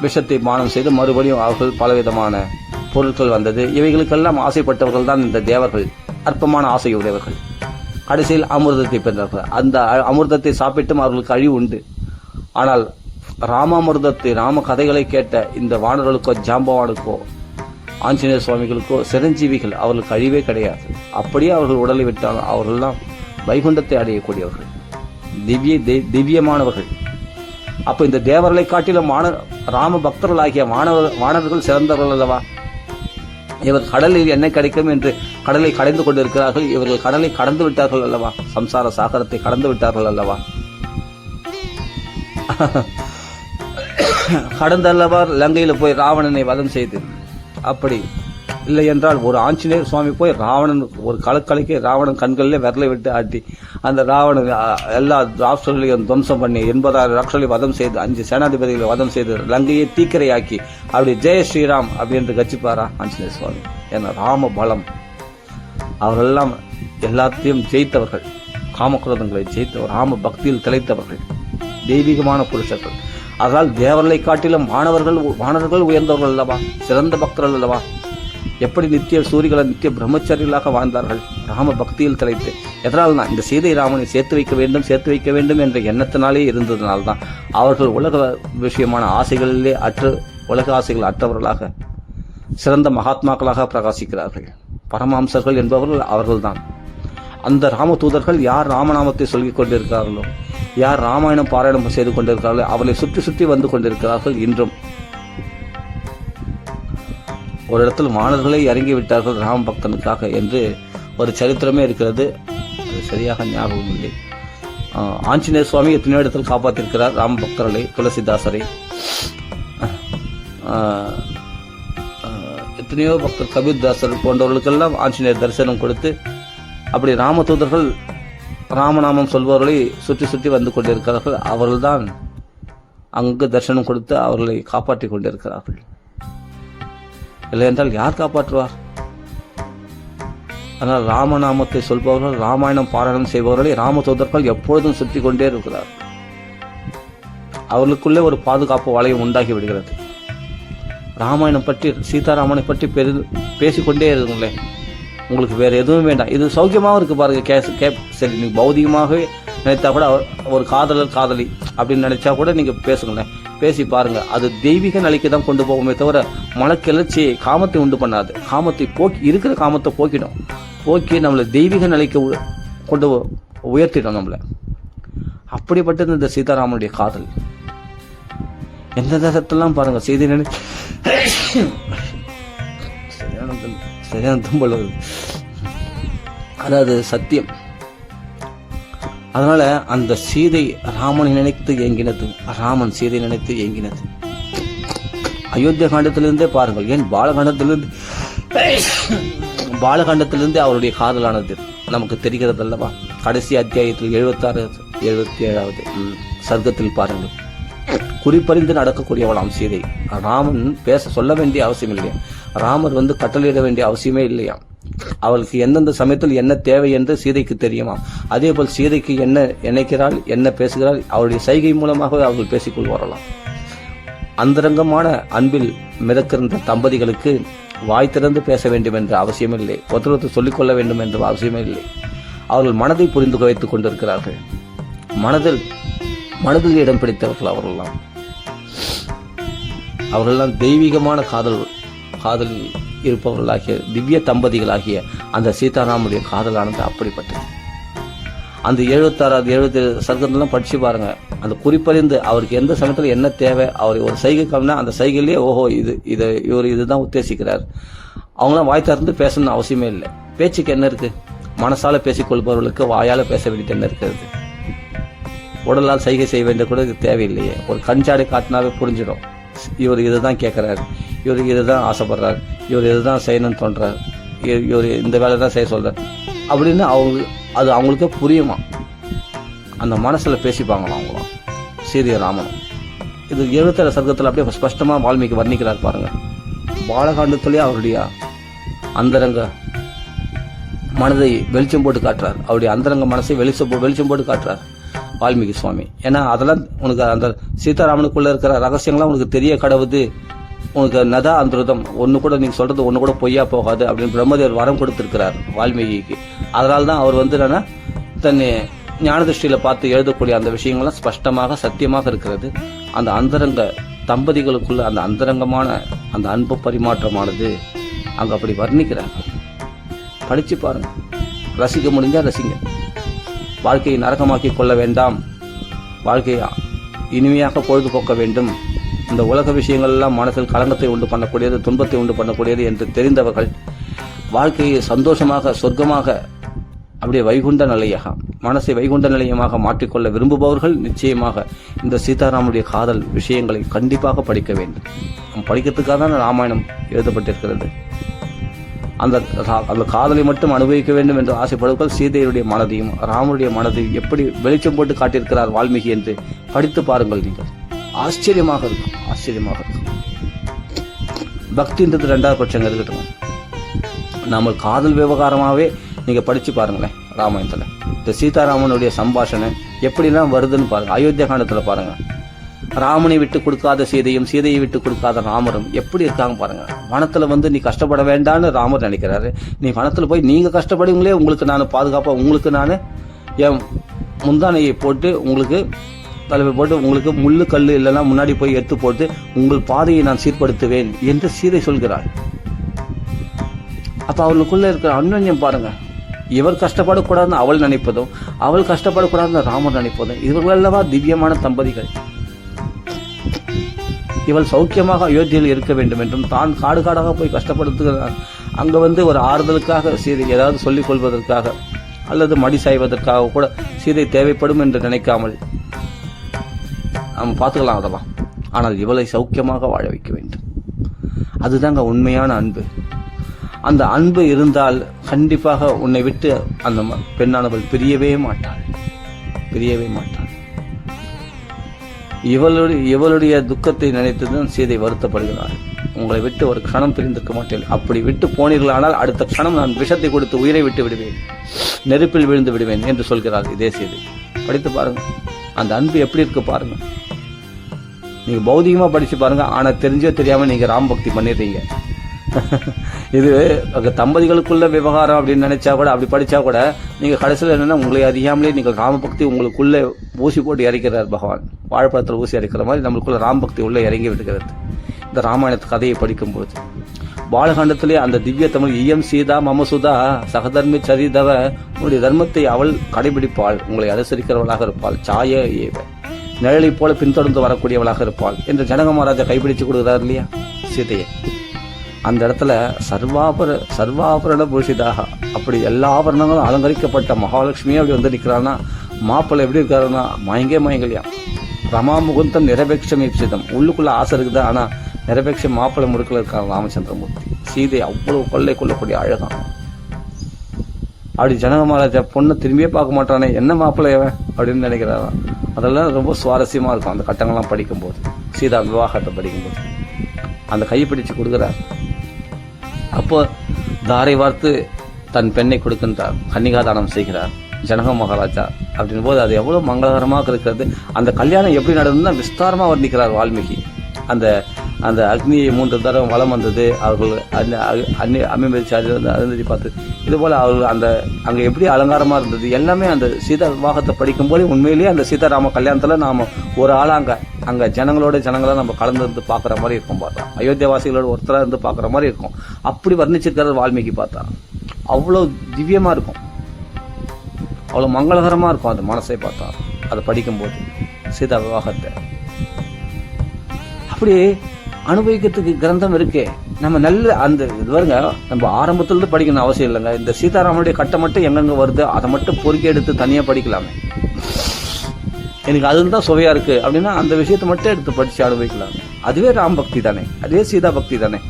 விஷத்தை பானம் செய்து மறுபடியும் அவர்கள் பலவிதமான பொருட்கள் வந்தது. இவைகளுக்கெல்லாம் ஆசைப்பட்டவர்கள் தான் இந்த தேவர்கள், அற்பமான ஆசையுடையவர்கள். கடைசியில் அமிர்தத்தை பெற்றார்கள். அந்த அமிர்தத்தை சாப்பிட்டும் அவர்களுக்கு அழிவு உண்டு. ஆனால் ராமாமிர்தத்தை, ராம கதைகளை கேட்ட இந்த வானர்களுக்கோ, ஜாம்பவானுக்கோ, ஆஞ்சநேய சுவாமிகளுக்கோ சிரஞ்சீவிகள், அவர்களுக்கு அழிவே கிடையாது. அப்படியே அவர்கள் உடலை விட்டாலும் அவர்கள்லாம் வைகுண்டத்தை அடையக்கூடியவர்கள், திவ்யமானவர்கள். அப்ப இந்த தேவர்களை காட்டிலும் ராம பக்தர்களாகிய வானவர்கள் சிறந்தவர்கள் அல்லவா? இவர் கடலில் என்ன கிடைக்கும் என்று கடலை கடைந்து கொண்டிருக்கிறார்கள். இவர்கள் கடலை கடந்து விட்டார்கள் அல்லவா? சம்சார சாகரத்தை கடந்து விட்டார்கள் அல்லவா? கடந்தல்லவா லங்கையில போய் ராவணனை வதம் செய்து. அப்படி இல்லை என்றால் ஒரு ஆஞ்சநேயர் சுவாமி போய் ராவணன் ஒரு கலக்கலைக்கு ராவணன் கண்களிலே விரலை விட்டு ஆட்டி அந்த ராவணன் எல்லா ராஷ்டிரங்களையும் துவம்சம் பண்ணி 80,000 ராஷ்டிரங்களை வதம் செய்து 5 சேனாதிபதிகளை வதம் செய்து லங்கையை தீக்கிரையாக்கி அப்படி ஜெய ஸ்ரீராம் அப்படி என்று கட்சிப்பாரா ஆஞ்சநேயர் சுவாமி? ஏன்னா ராம பலம். அவர்களெல்லாம் எல்லாத்தையும் ஜெயித்தவர்கள், காமக்ரோதங்களை ஜெயித்தவர், ராம பக்தியில் திளைத்தவர்கள், தெய்வீகமான புருஷர்கள். அதனால் தேவர்களை காட்டிலும் வானவர்கள் உயர்ந்தவர்கள் அல்லவா? சிறந்த பக்தர்கள் அல்லவா? எப்படி நித்திய சூரிகளை நித்திய பிரம்மச்சரியர்களாக வாழ்ந்தார்கள் ராம பக்தியில் திளைத்து. எதனால்னா இந்த சீதை ராமனை சேர்த்து வைக்க வேண்டும் என்ற எண்ணத்தினாலே இருந்ததுனால்தான் அவர்கள் உலக விஷயமான ஆசைகளிலே உலக ஆசைகள் அற்றவர்களாக சிறந்த மகாத்மாக்களாக பிரகாசிக்கிறார்கள். பரமாம்சர்கள் என்பவர்கள் அவர்கள்தான். அந்த ராம தூதர்கள் யார் ராமநாமத்தை சொல்லிக் கொண்டிருக்கிறார்களோ, யார் ராமாயணம் பாராயணம் செய்து கொண்டிருக்கிறார்களோ அவர்களை சுற்றி சுற்றி வந்து கொண்டிருக்கிறார்கள். இன்றும் ஒரு இடத்தில் வானர்களே இறங்கி விட்டார்கள் ராம பக்தனுக்காக என்று ஒரு சரித்திரமே இருக்கிறது. அது சரியாக ஞாபகம் இல்லை. ஆஞ்சநேய சுவாமி எத்தனையோ இடத்தில் காப்பாற்றிருக்கிறார் ராம பக்தர்களை, துளசிதாசரை, எத்தனையோ பக்தர் கபீர்தாசர் போன்றவர்களுக்கெல்லாம் ஆஞ்சநேயர் தரிசனம் கொடுத்து அப்படி ராம தூதர்கள் ராமநாமம் சொல்பவர்களை சுற்றி சுற்றி வந்து கொண்டிருக்கிறார்கள். அவர்கள்தான் அங்கு தரிசனம் கொடுத்து அவர்களை காப்பாற்றி கொண்டிருக்கிறார்கள். இல்லை என்றால் யார் காப்பாற்றுவார்? ஆனால் ராமநாமத்தை சொல்பவர்கள், ராமாயணம் பாராயணம் செய்பவர்களை ராம தூதர்கள் எப்பொழுதும் சுற்றி கொண்டே இருக்கிறார். அவர்களுக்குள்ளே ஒரு பாதுகாப்பு வளையம் உண்டாகி விடுகிறது. ராமாயணம் பற்றி, சீதாராமனை பற்றி பேசிக்கொண்டே இருக்குங்களே, உங்களுக்கு வேற எதுவும் வேண்டாம். இது சௌக்கியமாகவும் இருக்கு பாருங்க. சரி, நீங்க பௌதிகமாகவே நினைத்தா கூட, ஒரு காதலர் காதலி அப்படின்னு நினைச்சா கூட நீங்க பேசுங்களேன், பேசி பாருங்க. அது தெய்வீக நிலைக்கு தான் கொண்டு போகுமே தவிர மனக்கிளர்ச்சியை, காமத்தை உண்டு பண்ணாது. காமத்தை இருக்கிற காமத்தை போக்கி நம்மளை தெய்வீக நிலைக்கு கொண்டு உயர்த்திடும் நம்மளை. அப்படிப்பட்டது இந்த சீதாராமனுடைய காதல். எந்த தேசத்தெல்லாம் பாருங்க, செய்தி சரியான தும்பல், அதாவது சத்தியம். அதனால அந்த சீதை ராமனை நினைத்து ஏங்கினது, ராமன் சீதை நினைத்து ஏங்கினது. அயோத்தியா காண்டத்திலிருந்தே பாருங்கள், ஏன் பாலகாண்டத்திலிருந்தே அவருடைய காதலானது நமக்கு தெரிகிறது அல்லவா? கடைசி அத்தியாயத்தில் 76, 77வது சர்க்கத்தில் பாருங்கள், குறிப்பறிந்து நடக்கக்கூடியவளாம் சீதை. ராமன் சொல்ல வேண்டிய அவசியம் இல்லையா, ராமர் கட்டளையிட வேண்டிய அவசியமே இல்லையா. அவளுக்கு எந்தெந்த சமயத்தில் என்ன தேவை என்று சீதைக்கு தெரியுமா. அதே போல் சீதைக்கு என்ன நினைக்கிறாள், என்ன பேசுகிறாள், அவருடைய சைகை மூலமாக அவர்கள் பேசிக்கொள் வரலாம். அந்தரங்கமான அன்பில் மிதக்கின்ற தம்பதிகளுக்கு வாய் திறந்து பேச வேண்டும் என்ற அவசியமில்லை, ஒருத்தர் சொல்லிக்கொள்ள வேண்டும் என்ற அவசியமே இல்லை. அவர்கள் மனதை புரிந்து வைத்துக் கொண்டிருக்கிறார்கள். மனதில் இடம் பிடித்தவர்கள் அவர்கள்லாம் தெய்வீகமான காதலில் இருப்பவர்களாகிய திவ்ய தம்பதிகளாகிய அந்த சீதாராமுடைய காதலானது அப்படிப்பட்டது. அந்த 76, 77 சர்க்கத்தெல்லாம் படிச்சு பாருங்க. அந்த குறிப்பறிந்து அவருக்கு எந்த சமயத்தில் என்ன தேவை, அவர் ஒரு சைகை காமினா அந்த சைகையிலேயே ஓஹோ இவர் இதுதான் உத்தேசிக்கிறார். அவங்களாம் வாய் திறந்து பேசணும்னு அவசியமே இல்லை. பேச்சுக்கு என்ன இருக்கு? மனசால பேசிக்கொள்பவர்களுக்கு வாயால பேச வேண்டியது என்ன இருக்கிறது? உடலால் சைகை செய்ய வேண்டிய கூட தேவையில்லையே. ஒரு கஞ்சாடை காட்டினாவே புரிஞ்சிடும், இவர் இதுதான் கேட்கிறாரு, இவருக்கு இதுதான் ஆசைப்படுறாரு, இவர் இதுதான் செய்யணும்னு தோன்றார், இவர் இந்த வேலை தான் செய்ய சொல்றார் அப்படின்னு அது அவங்களுக்கே புரியுமா. அந்த மனசுல பேசிப்பாங்களாம் அவங்களாம் சீரிய ராமனும். இது 77 சர்க்கத்தில் அப்படியே ஸ்பஷ்டமா வால்மீகி வர்ணிக்கிறார் பாருங்க. பாலகாண்டத்திலேயே அவருடைய அந்தரங்க மனதை வெளிச்சம் போட்டு காட்டுறார், அவருடைய அந்தரங்க மனசை வெளிச்சம் போட்டு காட்டுறார் வால்மீகி சுவாமி. ஏன்னா அதெல்லாம் உனக்கு அந்த சீதாராமனுக்குள்ள இருக்கிற ரகசியங்கள்லாம் உனக்கு தெரிய கடவுது, உனக்கு நதா அந்தருதம் ஒன்று கூட நீங்க சொல்றது ஒன்று கூட பொய்யா போகாது அப்படின்னு பிரம்மதேவர் வரம் கொடுத்திருக்கிறார் வால்மீகிக்கு. அதனால தான் அவர் தன்னை ஞான திருஷ்டியில பார்த்து எழுதக்கூடிய அந்த விஷயங்கள்லாம் ஸ்பஷ்டமாக சத்தியமாக இருக்கிறது. அந்த அந்தரங்க தம்பதிகளுக்குள்ள அந்த அந்தரங்கமான அந்த அன்பு பரிமாற்றமானது அங்க அப்படி வர்ணிக்கிறார். படிச்சு பாருங்க, ரசிக்க முடிஞ்சா ரசிங்க. வாழ்க்கையை நரகமாக்கி கொள்ள வேண்டாம், வாழ்க்கையை இனிமையாக பொழுதுபோக்க வேண்டும். இந்த உலக விஷயங்கள் எல்லாம் மனசில் கலங்கத்தை உண்டு பண்ணக்கூடியது, துன்பத்தை உண்டு பண்ணக்கூடியது என்று தெரிந்தவர்கள் வாழ்க்கையை சந்தோஷமாக, சொர்க்கமாக, அப்படியே வைகுண்ட நிலையாக, மனசை வைகுண்ட நிலையமாக மாற்றிக்கொள்ள விரும்புபவர்கள் நிச்சயமாக இந்த சீதாராமனுடைய காதல் விஷயங்களை கண்டிப்பாக படிக்க வேண்டும். படிக்கிறதுக்காக தான் ராமாயணம் எழுதப்பட்டிருக்கிறது. அந்த காதலை மட்டும் அனுபவிக்க வேண்டும் என்று ஆசைப்படுவர்கள் சீதையுடைய மனதையும் ராமனுடைய மனதையும் எப்படி வெளிச்சம் போட்டு காட்டியிருக்கிறார் வால்மீகி என்று படித்து பாருங்கள். நீங்கள் ஆச்சரியமாக இருக்கும். பக்தின்றது 2வது பட்சங்க இருக்கட்டும், நம்ம காதல் விவகாரமாகவே நீங்க படிச்சு பாருங்களேன். ராமாயணத்துல இந்த சீதாராமனுடைய சம்பாஷணை எப்படிலாம் வருதுன்னு பாருங்க. அயோத்தியா காண்டத்துல பாருங்க, ராமனை விட்டு கொடுக்காத சீதையும், சீதையை விட்டு கொடுக்காத ராமரும் எப்படி இருக்காங்க பாருங்க. வனத்துல நீ கஷ்டப்பட வேண்டான்னு ராமர் நினைக்கிறாரு. நீ வனத்துல போய் நீங்க கஷ்டப்படுங்களே, உங்களுக்கு நான் பாதுகாப்பா, உங்களுக்கு நான் என் முந்தானையை போட்டு, உங்களுக்கு தலைவை போட்டு, உங்களுக்கு முள்ளு கல்லு இல்லைன்னா முன்னாடி போய் எடுத்து போட்டு உங்கள் பாதையை நான் சீர்படுத்துவேன் என்று சீதை சொல்கிறாள். அப்ப அவர்களுக்குள்ள இருக்கிற அன்யோன்யம் பாருங்க. இவர் கஷ்டப்படக்கூடாதுன்னு அவள் நினைப்பதும், அவள் கஷ்டப்படக்கூடாதுன்னு ராமர் நினைப்பதும். இவர்கள் அல்லவா திவ்யமான தம்பதிகள். இவள் சௌக்கியமாக அயோத்தியில் இருக்க வேண்டும் என்றும், தான் காடு காடாக போய் கஷ்டப்படுத்துகிறார். அங்க ஒரு ஆறுதலுக்காக சீதை ஏதாவது சொல்லிக் கொள்வதற்காக அல்லது மடி சாய்வதற்காக கூட சீதை தேவைப்படும் என்று நினைக்காமல் நம்ம பார்த்துக்கலாம் அதெல்லாம். ஆனால் இவளை சௌக்கியமாக வாழ வைக்க வேண்டும். அதுதாங்க உண்மையான அன்பு. அந்த அன்பு இருந்தால் கண்டிப்பாக உன்னை விட்டு அந்த பெண்ணானவள் பிரியவே மாட்டாள். இவளுடைய துக்கத்தை நினைத்துதான் சீதை வருத்தப்படுகிறாள். உங்களை விட்டு ஒரு க்ஷணம் பிரிந்திருக்க மாட்டேன். அப்படி விட்டு போனீர்களானால் அடுத்த க்ஷணம் நான் விஷத்தை கொடுத்து உயிரை விட்டு விடுவேன், நெருப்பில் விழுந்து விடுவேன் என்று சொல்கிறாள் இதே சீதை. படித்து பாருங்க, அந்த அன்பு எப்படி இருக்கு பாருங்க. நீங்க பௌதிகமா படிச்சு பாருங்க. ஆனா தெரிஞ்சோ தெரியாம நீங்க ராம் பக்தி பண்ணிடுறீங்க. இது தம்பதிகளுக்குள்ள விவகாரம் அப்படின்னு நினைச்சா கூட, அப்படி படிச்சா கூட நீங்க கடைசியில் என்னன்னா உங்களை அறியாமலே நீங்கள் ராமபக்தி உங்களுக்குள்ள ஊசி போட்டு இறக்கிறார் பகவான். வாழைப்பழத்தில் ஊசி இறக்கிற மாதிரி நம்மளுக்குள்ள ராமபக்தி உள்ள இறங்கி விடுகிறது. இந்த ராமாயணத்து கதையை படிக்கும்போது பாலகாண்டத்திலே அந்த திவ்ய தமிழ் இயம் சீதா மமசுதா சகதர்மி சரிதவ, உங்களுடைய தர்மத்தை அவள் கடைபிடிப்பாள், உங்களை அனுசரிக்கிறவளாக இருப்பாள், சாய ஏவ நிழலை போல பின்தொடர்ந்து வரக்கூடியவளாக இருப்பாள் என்று ஜனக மகாராஜா கைப்பிடிச்சு கொடுக்குறாரு இல்லையா சீதையை. அந்த இடத்துல சர்வாபரண பூஷிதாக, அப்படி எல்லா ஆபரணங்களும் அலங்கரிக்கப்பட்ட மகாலட்சுமியே அப்படி நிற்கிறான்னா, மாப்பிள்ளை எப்படி இருக்காருன்னா மயங்கலையா. ரமா முகுந்தம் நிரபேட்சம் ஈப்சிதம், உள்ளுக்குள்ள ஆசை இருக்குதா, ஆனா நிரபேட்சம் மாப்பிள்ளை முறுக்கில் இருக்காங்க ராமச்சந்திரமூர்த்தி. சீதை அவ்வளவு கொள்ளை கொள்ளக்கூடிய அழகான். அப்படி ஜனக மகாராஜா பொண்ணை திரும்பியே பார்க்க மாட்டானே, என்ன மாப்பிள்ளையவன் அப்படின்னு நினைக்கிறாராம். அதெல்லாம் ரொம்ப சுவாரஸ்யமா இருக்கும் அந்த கட்டங்கள்லாம் படிக்கும்போது. சீதா விவாகத்தை படிக்கும்போது அந்த கையை பிடிச்சு கொடுக்கிறார். அப்போ தாரை வார்த்து தன் பெண்ணை கொடுக்கின்றார், கன்னிகாதானம் செய்கிறார் ஜனக மகாராஜா. அப்படின் போது அது எவ்வளவு மங்களகரமாக இருக்கிறது. அந்த கல்யாணம் எப்படி நடந்ததுன்னா விஸ்தாரமா வர்ணிக்கிறார் வால்மீகி. அந்த அந்த அக்னியை 3 தடவை வளம் வந்தது, அவர்கள் அருந்ததி பார்த்து, இது போல அவர்கள் அந்த அங்க எப்படி அலங்காரமா இருந்தது எல்லாமே அந்த சீதா விவாகத்தை படிக்கும் போது உண்மையிலேயே அந்த சீதாராம கல்யாணத்துல நாம ஒரு ஆளாங்க அங்க ஜனங்களா நம்ம கலந்து இருந்து பாக்குற மாதிரி இருக்கும். பார்த்தா அயோத்தியாவாசிகளோட ஒருத்தரா இருந்து பாக்குற மாதிரி இருக்கும். அப்படி வர்ணிச்சிருக்கிறது வால்மீகி. பார்த்தா அவ்வளவு திவ்யமா இருக்கும், அவ்வளவு மங்களகரமா இருக்கும் அந்த மனசை பார்த்தா அதை படிக்கும்போது சீதா விவாகத்தை. அப்படி அனுபவிக்கிறதுக்கு கிரந்தம் இருக்கே. நம்ம நல்ல அந்த இது வருங்க, நம்ம ஆரம்பத்திலிருந்து படிக்கணும் அவசியம் இல்லைங்க. இந்த சீதாராமனுடைய கட்டம் மட்டும் எங்கெங்க வருது அதை மட்டும் பொறுக்கி எடுத்து தனியா படிக்கலாமே. எனக்கு அதுதான் சுவையா இருக்கு அப்படின்னா அந்த விஷயத்தை மட்டும் எடுத்து படிச்சு அனுபவிக்கலாமே. அதுவே ராம் பக்தி தானே, அதுவே சீதா பக்தி தானே.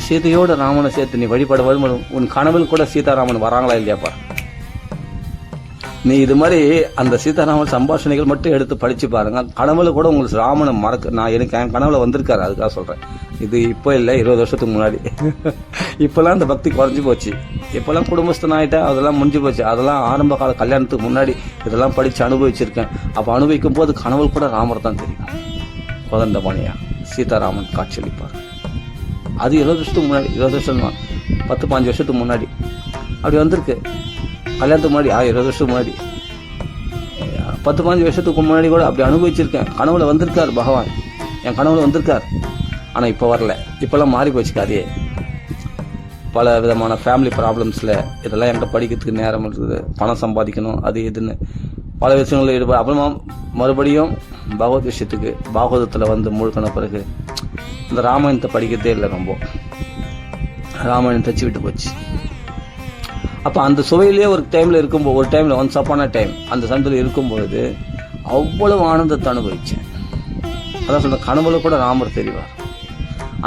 சீதையோட ராமனை சேர்த்து நீ வழிபட வரும். உன் கனவில் கூட சீதாராமன் வராங்களா இல்லையாப்பா? நீ இது மாதிரி அந்த சீதாராமன் சம்பாஷணைகள் மட்டும் எடுத்து படிச்சு பாருங்க. கனவுல கூட உங்களுக்கு ராமனை நான் எனக்கு என் கனவுல வந்திருக்காரு, அதுக்காக சொல்றேன். இது இப்போ இல்லை, 20 வருஷத்துக்கு முன்னாடி. இப்பெல்லாம் அந்த பக்தி குறைஞ்சி போச்சு. இப்பெல்லாம் குடும்பஸ்தன் ஆயிட்டா அதெல்லாம் முடிஞ்சு போச்சு. அதெல்லாம் ஆரம்ப கால கல்யாணத்துக்கு முன்னாடி இதெல்லாம் படிச்சு அனுபவிச்சிருக்கேன். அப்ப அனுபவிக்கும் போது கனவுல கூட ராமர் தான் தெரியும். கோதண்டபாணியா சீதாராமன் காட்சியளிப்பார். அது 20 வருஷத்துக்கு முன்னாடி, 20 வருஷம் 10-15 வருஷத்துக்கு முன்னாடி அப்படி வந்திருக்கு. கல்யாணத்துக்கு முன்னாடி 20 வருஷத்துக்கு முன்னாடி 10-15 வருஷத்துக்கு முன்னாடி கூட அப்படி அனுபவிச்சிருக்கேன். கனவுல வந்திருக்கார் பகவான், என் கனவுல வந்திருக்கார். ஆனா இப்ப வரல. இப்பெல்லாம் மாறி போச்சு கதையே. பல விதமான ஃபேமிலி ப்ராப்ளம்ஸ்ல இதெல்லாம் எங்க படிக்கிறதுக்கு நேரம் இருக்குது, பணம் சம்பாதிக்கணும், அது இதுன்னு பல விஷயங்களில் ஈடுபாடு. அப்புறமா மறுபடியும் பகவத் விஷயத்துக்கு பாகவதத்துல முழுக்கின பிறகு இந்த ராமாயணத்தை படிக்கிறதே இல்லை. ரொம்ப ராமாயணம் தச்சு விட்டு போச்சு. அப்ப அந்த சுவையிலேயே ஒரு டைம்ல ஒன்ஸ் அப்பான டைம் அந்த சமயத்தில் இருக்கும்பொழுது அவ்வளவு ஆனந்தத்தை அனுபவிச்சேன். அதான் சொல்ற கனவுல கூட ராமர் தெரிவார்.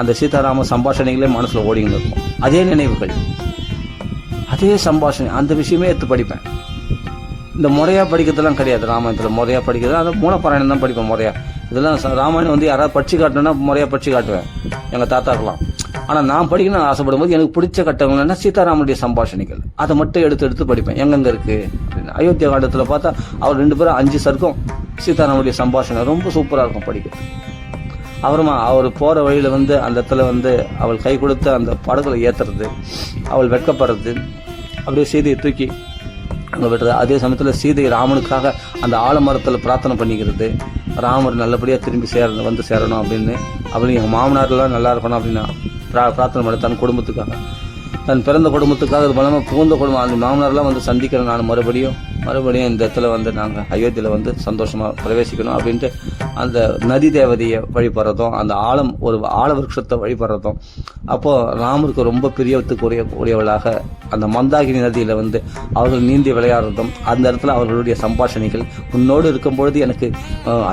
அந்த சீதாராம சம்பாஷணைகளே மனசுல ஓடிங்க இருக்கும். அதே நினைவுகள், அதே சம்பாஷணை, அந்த விஷயமே எடுத்து படிப்பேன். இந்த முறையா படிக்கிறதுலாம் கிடையாது. ராமாயணத்துல முறையா படிக்கிறது அந்த மூலப்பாராயணம் தான் படிப்பேன் முறையா. இதெல்லாம் ராமாயணம் யாராவது படிச்சு காட்டணும்னா முறையா படிச்சு காட்டுவேன் எங்க தாத்தாக்கெல்லாம். ஆனா நான் படிக்கணும்னு ஆசைப்படும் போது எனக்கு பிடிச்ச கட்டங்கள்னா சீதாராமனுடைய சம்பாஷணைகள், அதை மட்டும் எடுத்து படிப்பேன். எங்கெங்க இருக்கு அயோத்தியா காண்டத்துல பார்த்தா அவர் 2 பேரும் 5 சர்க்கம் சீதாராமுடைய சம்பாஷணை ரொம்ப சூப்பராக இருக்கும் படிக்கிறது. அப்புறமா அவர் போகிற வழியில் வந்து அந்த இடத்துல வந்து அவள் கை கொடுத்து அந்த படகுல ஏற்றுறது, அவள் வெட்கப்படுறது, அப்படியே சீதையை தூக்கி அங்கே விடுறது. அதே சமயத்தில் சீதை ராமனுக்காக அந்த ஆலமரத்தில் பிரார்த்தனை பண்ணிக்கிறது, ராமர் நல்லபடியாக திரும்பி வந்து சேரணும் அப்படின்னு. அப்படின்னு எங்கள் மாமனார்லாம் நல்லா இருக்கணும் அப்படின்னு பிரார்த்தனை பண்ண தன் குடும்பத்துக்காக, தன் பிறந்த குடும்பத்துக்காக அது பலமாக புகுந்த குடும்பம் அந்த மாமனார்லாம் வந்து சந்திக்கிறேன் நான் மறுபடியும் இந்த இடத்துல வந்து நாங்கள் அயோத்தியில் வந்து சந்தோஷமாக பிரவேசிக்கணும் அப்படின்ட்டு அந்த நதி தேவதையை வழிபடுறதும், அந்த ஒரு ஆல விருட்சத்தை வழிபடுறதும். அப்போது ராமருக்கு ரொம்ப பிரியத்துக்குரியவளாக அந்த மந்தாகினி நதியில் வந்து அவர்கள் நீந்தி விளையாடுறதும், அந்த இடத்துல அவர்களுடைய சம்பாஷணைகள். உன்னோடு இருக்கும் பொழுது எனக்கு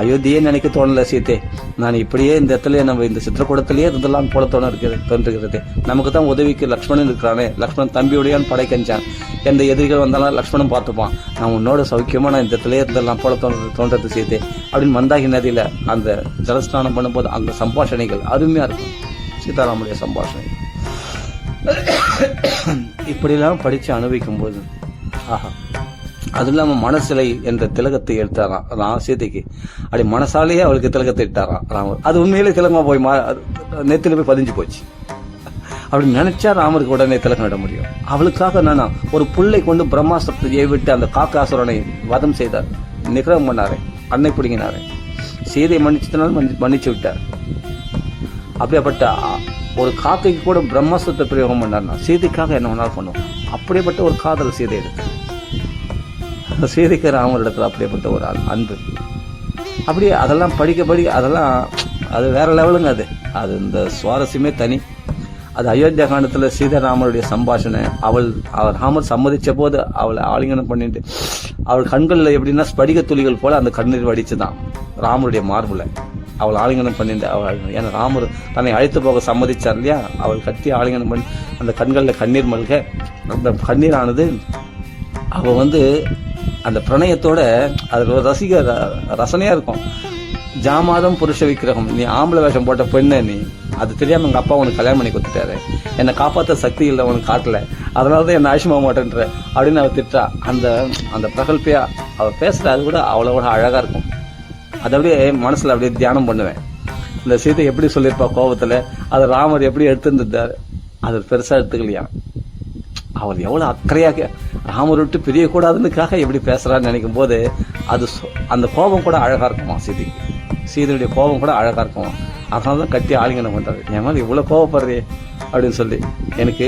அயோத்தியே நினைக்க தோணலை சீத்தே, நான் இப்படியே இந்த இடத்துல நம்ம இந்த சித்திரக்கூடத்திலேயே இருந்தெல்லாம் போல தோன்றுகிறது. நமக்கு தான் உதவிக்கு லக்ஷ்மணன் இருக்கிறானே, லக்ஷ்மணன் தம்பியுடையான் படை கஞ்சான், எந்த எதிரிகள் வந்தாலும் லக்ஷ்மணன் பார்த்துப்பான், நான் உன்னோட சௌக்கியமா நான் இந்த இடத்துல இருந்தெல்லாம் போல தோன்றது செய்தே அப்படின்னு மந்தாகி நதியில அந்த ஜலஸ்நானம் பண்ணும்போது அந்த சம்பாஷணைகள் அருமையா இருக்கும். சீதாராமுடைய சம்பாஷணைகள் இப்படிலாம் படிச்சு அனுபவிக்கும் போது ஆஹா. அது இல்லாம மனசிலை என்ற திலகத்தை எடுத்தாராம் சீதைக்கு. அப்படி மனசாலேயே அவளுக்கு திலகத்தை இட்டாராம் ராமர். அது உண்மையிலே திலகமா போய் நெத்தில போய் பதிஞ்சு போச்சு. அப்படி நினைச்சா ராமருக்கு உடனே திலகம் இட முடியும். அவளுக்காக நானா ஒரு புல்லை கொண்டு பிரம்மாஸ்திரத்தை ஏவிட்டு அந்த காக்காசுரனை வதம் செய்தார், நிகரம் பண்ணாரு, அன்னை பிடிங்கினாரு, சீதை மன்னிச்சதுனால மன்னிச்சு விட்டார். அப்படியேப்பட்ட ஒரு காக்கைக்கு கூட பிரம்மாஸ்திரத்தை பிரயோகம் பண்ணார்னா சீதைக்காக என்ன வேணாலும் பண்ணுவோம். அப்படியேப்பட்ட ஒரு காதல் சீதை எடுத்து அந்த சீதைக்கு ராமர் இடத்துல அப்படியேப்பட்ட ஒரு அன்பு. அப்படியே அதெல்லாம் படிக்க அதெல்லாம் அது வேற லெவலுங்க. அது இந்த சுவாரஸ்யமே தனி. அது அயோத்தியா காண்டத்துல சீதாராமருடைய சம்பாஷணை. அவர் ராமர் சம்மதிச்ச போது அவளை ஆலிங்கனம் பண்ணிட்டு அவள் கண்கள்ல எப்படின்னா ஸ்படிக துளிகள் போல அந்த கண்ணீர் வடிச்சுதான் ராமருடைய மார்புல அவள் ஆலிங்கனம் பண்ணிட்டு அவள். ஏன்னா ராமர் தன்னை அழைத்து போக சம்மதிச்சார் இல்லையா, அவள் கட்டி ஆலிங்கனம் பண்ணி அந்த கண்கள்ல கண்ணீர் மல்க. அந்த கண்ணீரானது அவ வந்து அந்த பிரணயத்தோட அது ரசனையா இருக்கும். ஜாமாதம் புருஷ விக்கிரகம், நீ ஆம்பளை வேஷம் போட்ட பெண்ணு, நீ அது தெரியாம எங்க அப்பா உனக்கு கல்யாணம் பண்ணி கொடுத்துட்டாரு, என்னை காப்பாற்ற சக்தி இல்லை உனக்கு காட்டல, அதனாலதான் என்ன ஆயுஷமா மாட்டேன்ற அப்படின்னு அவ திட்டா. அந்த பிரகல்பையா அவ பேசுற அது கூட அவ்வளோ அழகா இருக்கும். அதை அப்படியே மனசுல அப்படியே தியானம் பண்ணுவேன். இந்த சீதை எப்படி சொல்லியிருப்பா கோபத்துல, அதை ராமர் எப்படி எடுத்துருந்தாரு, அது பெருசா எடுத்துக்கலையா. அவர் எவ்வளவு அக்கறையாக ராமர் விட்டு பிரியக்கூடாதுன்னுக்காக எப்படி பேசுறான்னு நினைக்கும் போது அது அந்த கோபம் கூட அழகா இருக்குமா சீதையுடைய கோபம் கூட அழகா இருக்குமா. அதனாலதான் கட்டி ஆலிங்கனம் பண்றாரு, என் மாதிரி இவ்வளவு கோபப்படுறே அப்படின்னு சொல்லி. எனக்கு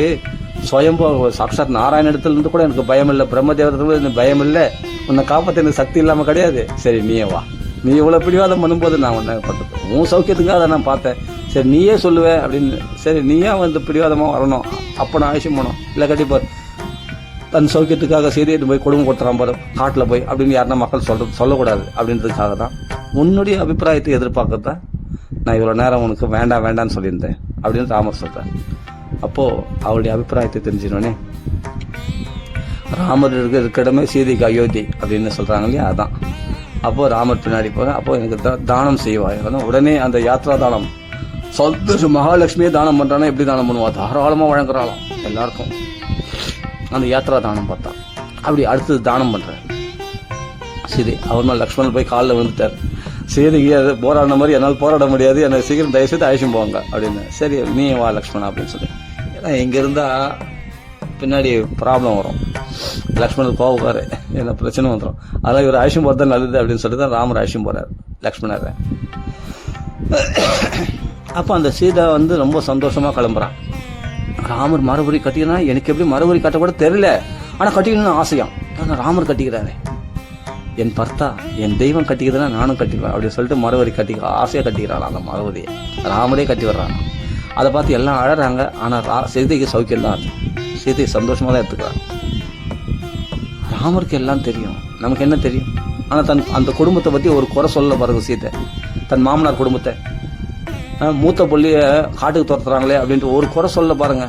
சுயம்போ சாட்சாத் நாராயண இடத்துல இருந்து கூட எனக்கு பயம் இல்லை, பிரம்மதேவத்துல எனக்கு பயம் இல்லை, உன்னை காப்பாற்ற எனக்கு சக்தி இல்லாம கிடையாது. சரி நீயே வா, நீ இவ்வளவு பிடிவாதம் பண்ணும்போது நான் உன்னை பண்றது உன் சௌக்கியத்துக்காக அதை நான் பார்த்தேன், சரி நீயே சொல்லுவேன் அப்படின்னு. சரி நீயே வந்து பிடிவாதமா வரணும், அப்ப நான் ஆயுஷம் போனோம் இல்லை கண்டிப்பார் தன் சௌக்கியத்துக்காக சீதையிட்டு போய் குடும்பம் கொடுத்துறான் பாரு காட்டில் போய் அப்படின்னு யாருன்னா மக்கள் சொல்லக்கூடாது அப்படின்றதுக்காக தான். உன்னுடைய அபிப்பிராயத்தை எதிர்பார்க்கறத நான் இவ்வளோ நேரம் உனக்கு வேண்டான்னு சொல்லியிருந்தேன் அப்படின்னு ராமர் சொல்றேன். அப்போ அவளுடைய அபிப்பிராயத்தை தெரிஞ்சினோடனே ராமர் இருக்க இடமே சீதைக்கு அயோத்தி அப்படின்னு சொல்றாங்க இல்லையா, அதான். அப்போ ராமர் பின்னாடி போறேன். அப்போ எனக்கு தானம் செய்வாய். உடனே அந்த யாத்ரா தானம் சந்தோஷம். மகாலட்சுமியே தானம் பண்றானா எப்படி தானம் பண்ணுவா, தாராளமா வழங்குறாளாம் எல்லாருக்கும். அந்த யாத்ரா தானம் பார்த்தா அப்படி அடுத்தது தானம் பண்றாரு சீதை. அவர் மேல் லக்ஷ்மணன் போய் காலில் விழுந்துட்டார். சீதைக்கு அது போராடின மாதிரி என்னால் போராட முடியாது, என்னை சீக்கிரம் தயவுசெய்து அழைச்சும் போவாங்க அப்படின்னு. சரி நீ வா லக்ஷ்மணா அப்படின்னு சொல்லி. ஏன்னா இங்க இருந்தா பின்னாடி ப்ராப்ளம் வரும், லக்ஷ்மணன் கோவக்காரு, என்ன பிரச்சனை வந்துடும், அதெல்லாம் இவர் அழைச்சும் போறது நல்லது அப்படின்னு சொல்லிட்டு தான் ராமர் அழைச்சும் போறாரு லக்ஷ்மணரை. அப்போ அந்த சீதா வந்து ரொம்ப சந்தோஷமா கிளம்புறான். ராமர் மறுபடி கட்டினா எனக்கு எப்படி மறுபடி கட்ட கூட தெரியல, ஆனா கட்டிக்கணும்னு ஆசையாம். ஆனா ராமர் கட்டிக்கிறாரு, என் பர்த்தா என் தெய்வம் கட்டிக்கிறதுனா நானும் கட்டிக்குவேன் அப்படின்னு சொல்லிட்டு மறுபடி ஆசையா கட்டிக்கிறான். அந்த மறுபடியை ராமரே கட்டி வர்றாங்க. அதை பார்த்து எல்லாம் அழறாங்க. ஆனா சீதைக்கு சௌக்கியம் தான், சீதை சந்தோஷமா தான் எடுத்துக்கிறான். ராமருக்கு எல்லாம் தெரியும், நமக்கு என்ன தெரியும். ஆனா அந்த குடும்பத்தை பத்தி ஒரு குறை சொல்ல பாருங்க சீதை. தன் மாமனார் குடும்பத்தை மூத்த புள்ளிய காட்டுக்கு துரத்துறாங்களே அப்படின்ட்டு ஒரு குறை சொல்ல பாருங்க.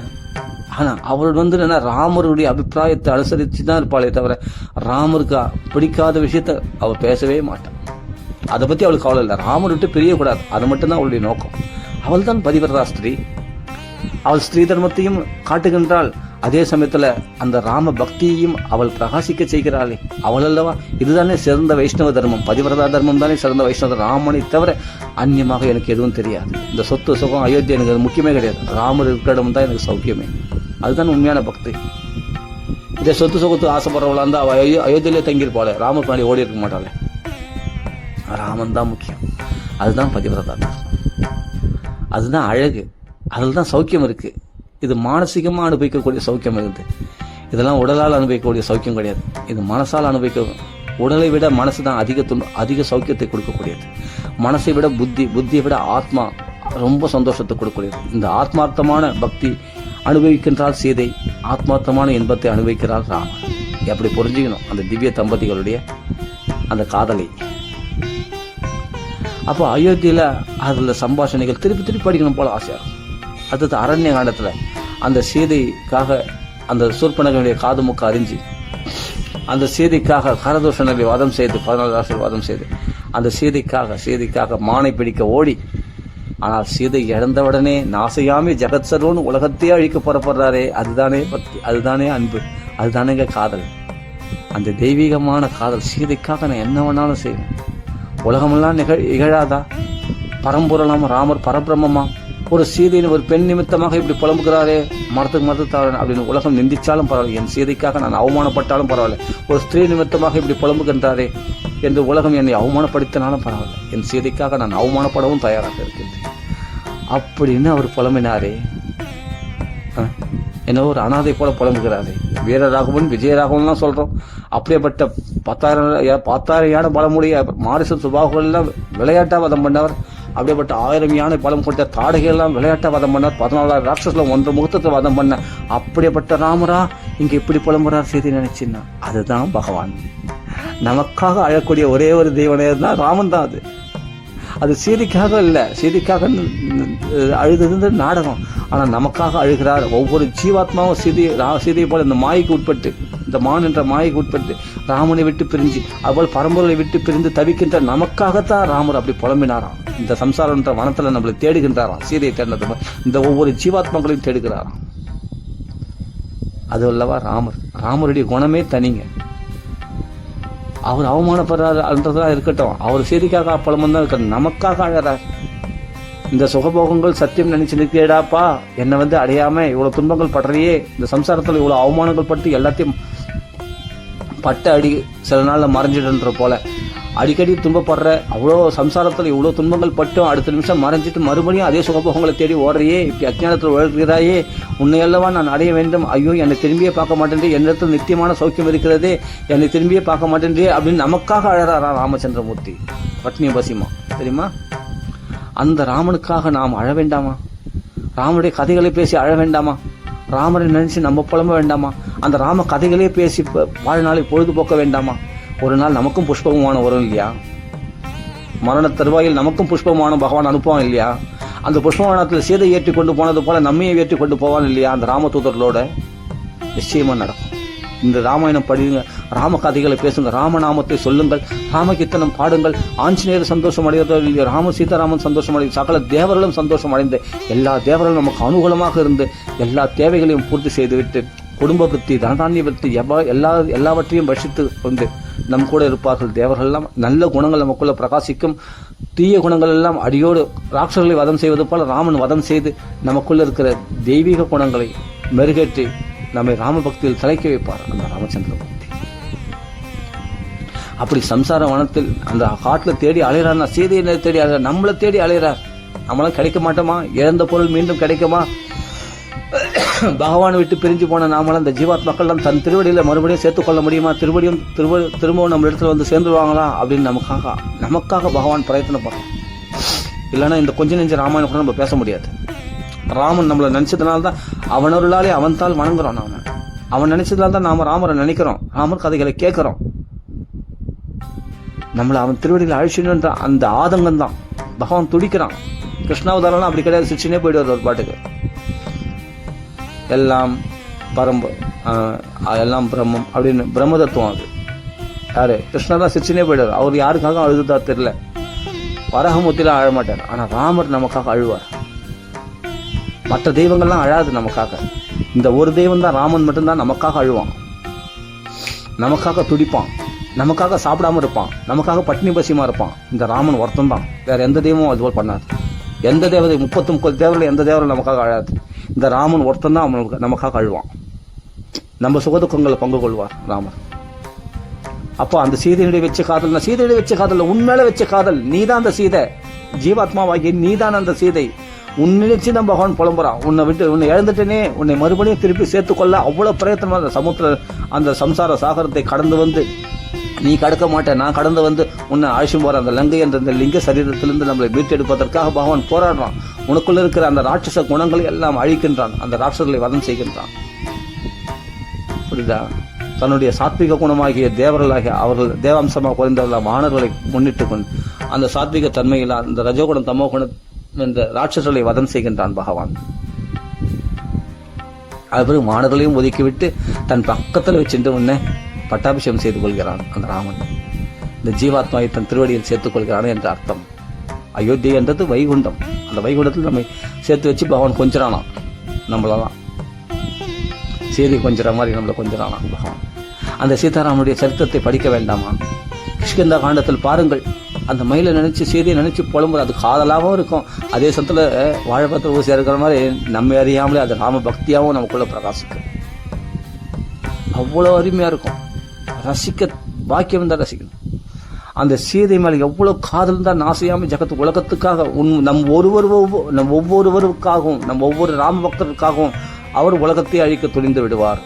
ஆனா அவள் வந்து என்ன ராமருடைய அபிப்பிராயத்தை அனுசரிச்சு தான் இருப்பாளே தவிர ராமருக்கு பிடிக்காத விஷயத்த அவள் பேசவே மாட்டான். அதை பத்தி அவளுக்கு கவலை இல்லை. ராமர் விட்டு பிரியக்கூடாது, அது மட்டும்தான் அவளுடைய நோக்கம். அவள் தான் பதிவிரதா ஸ்திரீ. அவள் ஸ்திரீ தர்மத்தையும் காட்டுகின்றாள், அதே சமயத்துல அந்த ராம பக்தியையும் அவள் பிரகாசிக்க செய்கிறாளே, அவள் அல்லவா. இதுதானே சிறந்த வைஷ்ணவ தர்மம், பதிவிரதா தர்மம் தானே சிறந்த வைஷ்ணவ. ராமனை தவிர அந்நியமாக எனக்கு எதுவும் தெரியாது. இந்த சொத்து சுகம் அயோத்தி எனக்கு அது முக்கியமே கிடையாது. ராமர் இருக்கிற இடம் தான் எனக்கு சௌக்கியமே. அதுதான் உண்மையான பக்தி. இந்த சொத்து சுகத்துக்கு ஆசைப்படுறவளா இருந்தா அவ அயோத்தியிலே தங்கியிருப்பாளே, ராமர் பின்னாடி ஓடி இருக்க மாட்டாளே. ராமன் தான் முக்கியம். அதுதான் பதிவிரதா தர்மம். அதுதான் அழகு. அதில் தான் சௌக்கியம் இருக்கு. இது மானசீகமா அனுபவிக்கக்கூடிய சௌக்கியம் இருக்குது. இதெல்லாம் உடலால் அனுபவிக்கக்கூடிய சௌக்கியம் கிடையாது. இது மனசால் அனுபவிக்க. உடலை விட மனசு தான் அதிக சௌக்கியத்தை கொடுக்கக்கூடியது. மனசை விட புத்தியை விட ஆத்மா ரொம்ப சந்தோஷத்தை கொடுக்கக்கூடியது. இந்த ஆத்மார்த்தமான பக்தி அனுபவிக்கின்றால் சீதை, ஆத்மார்த்தமான இன்பத்தை அனுபவிக்கிறாள் ராமர். எப்படி புரிஞ்சுக்கணும் அந்த திவ்ய தம்பதிகளுடைய அந்த காதலை. அப்போ அயோத்தியில அதுல சம்பாஷணைகள் திருப்பி படிக்கணும் போல ஆசையா இருக்கும். அடுத்தது அரண்ய காண்டத்துல அந்த சீதைக்காக அந்த சூர்பனகனுடைய காது மூக்க அறிஞ்சு அந்த சீதைக்காக கரதூஷணனை வாதம் செய்து 14 ராஷ்டிர வாதம் செய்து அந்த சீதைக்காக மானை பிடிக்க ஓடி, ஆனால் சீதை இழந்தவுடனே நாசையாமி ஜெகத் சர்வன் உலகத்தையே அழிக்க புறப்படுறாரே, அதுதானே பக்தி, அதுதானே அன்பு, அதுதானேங்க காதல். அந்த தெய்வீகமான காதல். சீதைக்காக நான் என்ன வேணாலும் செய்வேன். உலகமெல்லாம் இகழாதா? பரம்பொருளாம ராமர் பரபிரம்மமா? ஒரு சீதையின் ஒரு பெண் நிமித்தமாக இப்படி புலம்புகிறாரே, மரத்துக்கு தாழன் அப்படின்னு உலகம் நிந்திச்சாலும் பரவாயில்ல, என் சீதைக்காக நான் அவமானப்பட்டாலும் பரவாயில்ல. ஒரு ஸ்திரீ நிமித்தமாக இப்படி புலம்புகின்றாரே என்று உலகம் என்னை அவமானப்படுத்தினாலும் பரவாயில்ல, என் சீதைக்காக நான் அவமானப்படவும் தயாராக இருக்கின்றேன் அப்படின்னு அவர் புலம்பினாரே. என்ன ஒரு அனாதை போல புலம்புகிறாரே. வீரராகவன் விஜயராகவன்லாம் சொல்றோம். அப்படியேப்பட்ட 10,000 யானை பலமுடைய மாரிசன் சுபாகுகள் எல்லாம் விளையாட்டா வதம் பண்ணவர். அப்படியேப்பட்ட 1000 யானை பலம் கொண்ட தாடகை எல்லாம் விளையாட்டா வதம் பண்ணார். 14,000 ராட்சஸ்ல 1 முகூர்த்தத்தை வதம் பண்ண அப்படியேப்பட்ட ராமரா இங்க எப்படி புலம்புறார் செய்தி நினைச்சுன்னா, அதுதான் பகவான். நமக்காக அழக்கூடிய ஒரே ஒரு தெய்வனே தான் ராமன் தான். அது சீதைக்காக இல்லை, சீதைக்காக அழுது நாடகம். ஆனால் நமக்காக அழுகிறார். ஒவ்வொரு ஜீவாத்மாவும் சீதையை போல இந்த மாய்க்கு உட்பட்டு, இந்த மான் என்ற மாய்க்கு உட்பட்டு ராமனை விட்டு பிரிஞ்சு அவள் பரம்பொருளை விட்டு பிரிந்து தவிக்கின்ற நமக்காகத்தான் ராமர் அப்படி புலம்பினாராம். இந்த சம்சாரம் என்ற வனத்துல நம்மளை தேடுகின்றாராம். சீதையை தேடினது இந்த ஒவ்வொரு ஜீவாத்மாக்களையும் தேடுகிறாராம். அது அல்லவா ராமர். ராமருடைய குணமே தனிங்க. அவர் அவமானப்படுறதா இருக்கட்டும், அவர் சீதைக்காக புலம்பம் தான் இருக்கட்டும், நமக்காக அழறார். இந்த சுகபோகங்கள் சத்தியம் நினைச்சு நிற்கேடாப்பா, என்னை அடையாம இவ்வளவு துன்பங்கள் படுறையே, இந்த சம்சாரத்துல இவ்வளவு அவமானங்கள் பட்டு எல்லாத்தையும் பட்ட அடி சில நாள்ல மறைஞ்சிடுன்ற போல அடிக்கடி துன்பப்படுற, அவ்வளோ சம்சாரத்துல இவ்வளவு துன்பங்கள் பட்டும் அடுத்த நிமிஷம் மறைஞ்சிட்டு மறுபடியும் அதே சுகபோகங்களை தேடி ஓடுறையே, இப்படி அஜ்ஞானத்தில் உழல்கிறாயே, உன்னையல்லவா நான் அடைய வேண்டும், ஐயோ என்னை திரும்பியே பார்க்க மாட்டேன்றே, என்னிடத்தில் நித்தியமான சௌக்கியம் இருக்கிறதே, என்னை திரும்பியே பார்க்க மாட்டேன்றே அப்படின்னு நமக்காக அழறாரா ராமச்சந்திரமூர்த்தி. பட்னி பசிமா தெரியுமா? அந்த ராமனுக்காக நாம் அழ வேண்டாமா? ராமனுடைய கதைகளை பேசி அழ வேண்டாமா? ராமரை நினைச்சு நம்ம புலம்ப வேண்டாமா? அந்த ராம கதைகளே பேசி வாழ்நாளை பொழுதுபோக்க வேண்டாமா? ஒரு நாள் நமக்கும் புஷ்பமான வரும் இல்லையா? மரண தருவாயில் நமக்கும் புஷ்பமான பகவான் அனுப்புவான் இல்லையா? அந்த புஷ்பவானத்தில் சீதை ஏற்றி கொண்டு போனது போல நம்மையை ஏற்றி கொண்டு போவான் இல்லையா? அந்த ராமதூதர்களோட நிச்சயமா நடக்கும். இந்த ராமாயணம் படிங்க, ராம கதைகளை பேசுங்க, ராமநாமத்தை சொல்லுங்கள், ராமகீர்த்தனம் பாடுங்கள். ஆஞ்சநேயர் சந்தோஷம் அடைவதோ இல்லையோ, ராமன் சந்தோஷம் அடைந்து சகல தேவர்களும் சந்தோஷம் அடைந்து எல்லா தேவர்களும் நமக்கு அனுகூலமாக இருந்து எல்லா தேவைகளையும் பூர்த்தி செய்துவிட்டு குடும்ப விருத்தி, தனதானிய விருத்தி எல்லாவற்றையும் வசித்து கொண்டு நம் கூட இருப்பார்கள். தேவர்கள் எல்லாம் நல்ல குணங்கள் நமக்குள்ள பிரகாசிக்கும். தீய குணங்கள் எல்லாம் அடியோடு ராட்சர்களை வதம் செய்வது போல ராமன் வதம் செய்து நமக்குள்ள இருக்கிற தெய்வீக குணங்களை மெருகேற்றி நம்மை ராம பக்தியில் தலைக்க வைப்பார் அந்த ராமச்சந்திரமூர்த்தி. அப்படி சம்சார வனத்தில் அந்த காட்டுல தேடி அலைகிறார். சீதையை தேடி அலைகிறார், நம்மளை தேடி அலைகிறார். நம்மளாம் கிடைக்க மாட்டோமா? இழந்த பொருள் மீண்டும் கிடைக்குமா? பகவான் விட்டு பிரிஞ்சு போன நாமளும் அந்த ஜீவாத்மாக்கள் தன் திருவடியில மறுபடியும் சேர்த்துக்கொள்ள முடியுமா? திரும்பவும் நம்ம இடத்துல சேர்ந்துருவாங்களா அப்படின்னு நமக்காக பகவான் பிரயத்தனம் பண்ணணும். இல்லைன்னா இந்த கொஞ்ச நெஞ்ச ராமாயணம் கூட நம்ம பேச முடியாது. ராமன் நம்மளை நினைச்சதுனால்தான் அவனொருளாலே அவன்தால் வணங்குறோம். அவன் நினைச்சதுனால்தான் நாம ராமரை நினைக்கிறோம், ராமர் கதைகளை கேட்கிறோம். நம்மளை அவன் திருவடியில் அழிச்சுன்ற அந்த ஆதங்கம் தான் பகவான் துடிக்கிறான். கிருஷ்ணாவதாரம் அப்படி கிடையாது, சிரிச்சுனே போயிடுவார் ஒரு பாட்டுக்கு. எல்லாம் எல்லாம் பிரம்மம் அப்படின்னு பிரம்ம தத்துவம். அது யாரு? கிருஷ்ணா தான் சிரிச்சுனே போயிடுவார். அவர் யாருக்காக அழுதுதா தெரியல, வரகமூர்த்தியில அழமாட்டார். ஆனா ராமர் நமக்காக அழுவார். மற்ற தெய்வங்கள்லாம் அழாது நமக்காக. இந்த ஒரு தெய்வம் தான், ராமன் மட்டும்தான் நமக்காக அழுவான், நமக்காக துடிப்பான், நமக்காக சாப்பிடாம இருப்பான், நமக்காக பட்டினி பசியமா இருப்பான். இந்த ராமன் ஒருத்தன் தான், வேற எந்த தெய்வமும் அது போல் பண்ணாது. எந்த தேவதை 30 தேவர்கள் எந்த தேவரும் நமக்காக அழாது. இந்த ராமன் ஒருத்தன் தான் நமக்காக அழுவான். நம்ம சுகதுக்கங்களை பங்கு கொள்வார் ராமர். அப்போ அந்த சீதையுடைய வச்ச காதல், சீதையுடைய வச்ச காதல் உண்மையில வச்ச காதல். நீதான் அந்த சீதை, ஜீவாத்மாவாகி நீதான் அந்த சீதை. உன்னிச்சு தான் பகவான் புலம்புறான். உன்னை இழந்துட்டேனே, உன்னை மறுபடியும் திருப்பி சேர்த்துக்கொள்ள அவ்வளவு பிரயத்தனமா அந்த அந்த சம்சார சாகரத்தை கடந்து வந்து, நீ கடக்க மாட்டேன், நான் கடந்து வந்து உன்னை அழைச்சும் போற அந்த லங்கை என்ற இந்த லிங்க சரீரத்திலிருந்து நம்மளை மீட்டெடுப்பதற்காக பகவான் போராடுறான். உனக்குள்ள இருக்கிற அந்த ராட்சச குணங்களை எல்லாம் அழிக்கின்றான், அந்த ராட்சசர்களை வதம் செய்கின்றான். புரியுதா? தன்னுடைய சாத்விக குணமாகிய தேவர்களாகிய அவர்கள் தேவாம்சமாக குறைந்தவர்கள மாணவர்களை முன்னிட்டு கொண்டு அந்த சாத்விக தன்மையில் அந்த ரஜோகுணம் தமோ குணம் என்ற ராட்சசர்களை வதம் செய்கின்றான் பகவான். அது மாணவர்களையும் ஒதுக்கிவிட்டு தன் பக்கத்தில் வச்சுட்டு உன்னை பட்டாபிஷேகம் செய்து கொள்கிறான் அந்த ராமன். இந்த ஜீவாத்மாவை தன் திருவடியில் சேர்த்துக் கொள்கிறான் என்ற அர்த்தம். அயோத்தி என்றது வைகுண்டம். அந்த வைகுண்டத்தில் நம்மை சேர்த்து வச்சு பகவான் கொஞ்சிறானாம். நம்மளெல்லாம் சீதை கொஞ்சிற மாதிரி நம்மளை கொஞ்சிறானாம் பகவான். அந்த சீதாராமனுடைய சரித்திரத்தை படிக்க வேண்டாமா? கிஷ்கிந்தா காண்டத்தில் பாருங்கள், அந்த மயிலை நினைச்சு சீதையை நினைச்சு புலம்புற, அது காதலாகவும் இருக்கும், அதே சமயத்தில் வாழைப்பத்தில் ஊசியா இருக்கிற மாதிரி நம்ம அறியாமலே அது ராம பக்தியாகவும் நமக்குள்ள பிரகாசிக்கும். அவ்வளோ அருமையா இருக்கும். ரசிக்க பாக்கியம் தான் ரசிக்கணும். அந்த சீதை மேலே எவ்வளவு காதல் தான் நாசையாம ஜகத்து உலகத்துக்காக நம் ஒவ்வொருவருக்காகவும் நம் ஒவ்வொரு ராம பக்தருக்காகவும் அவர் உலகத்தை அழிக்க துணிந்து விடுவார்.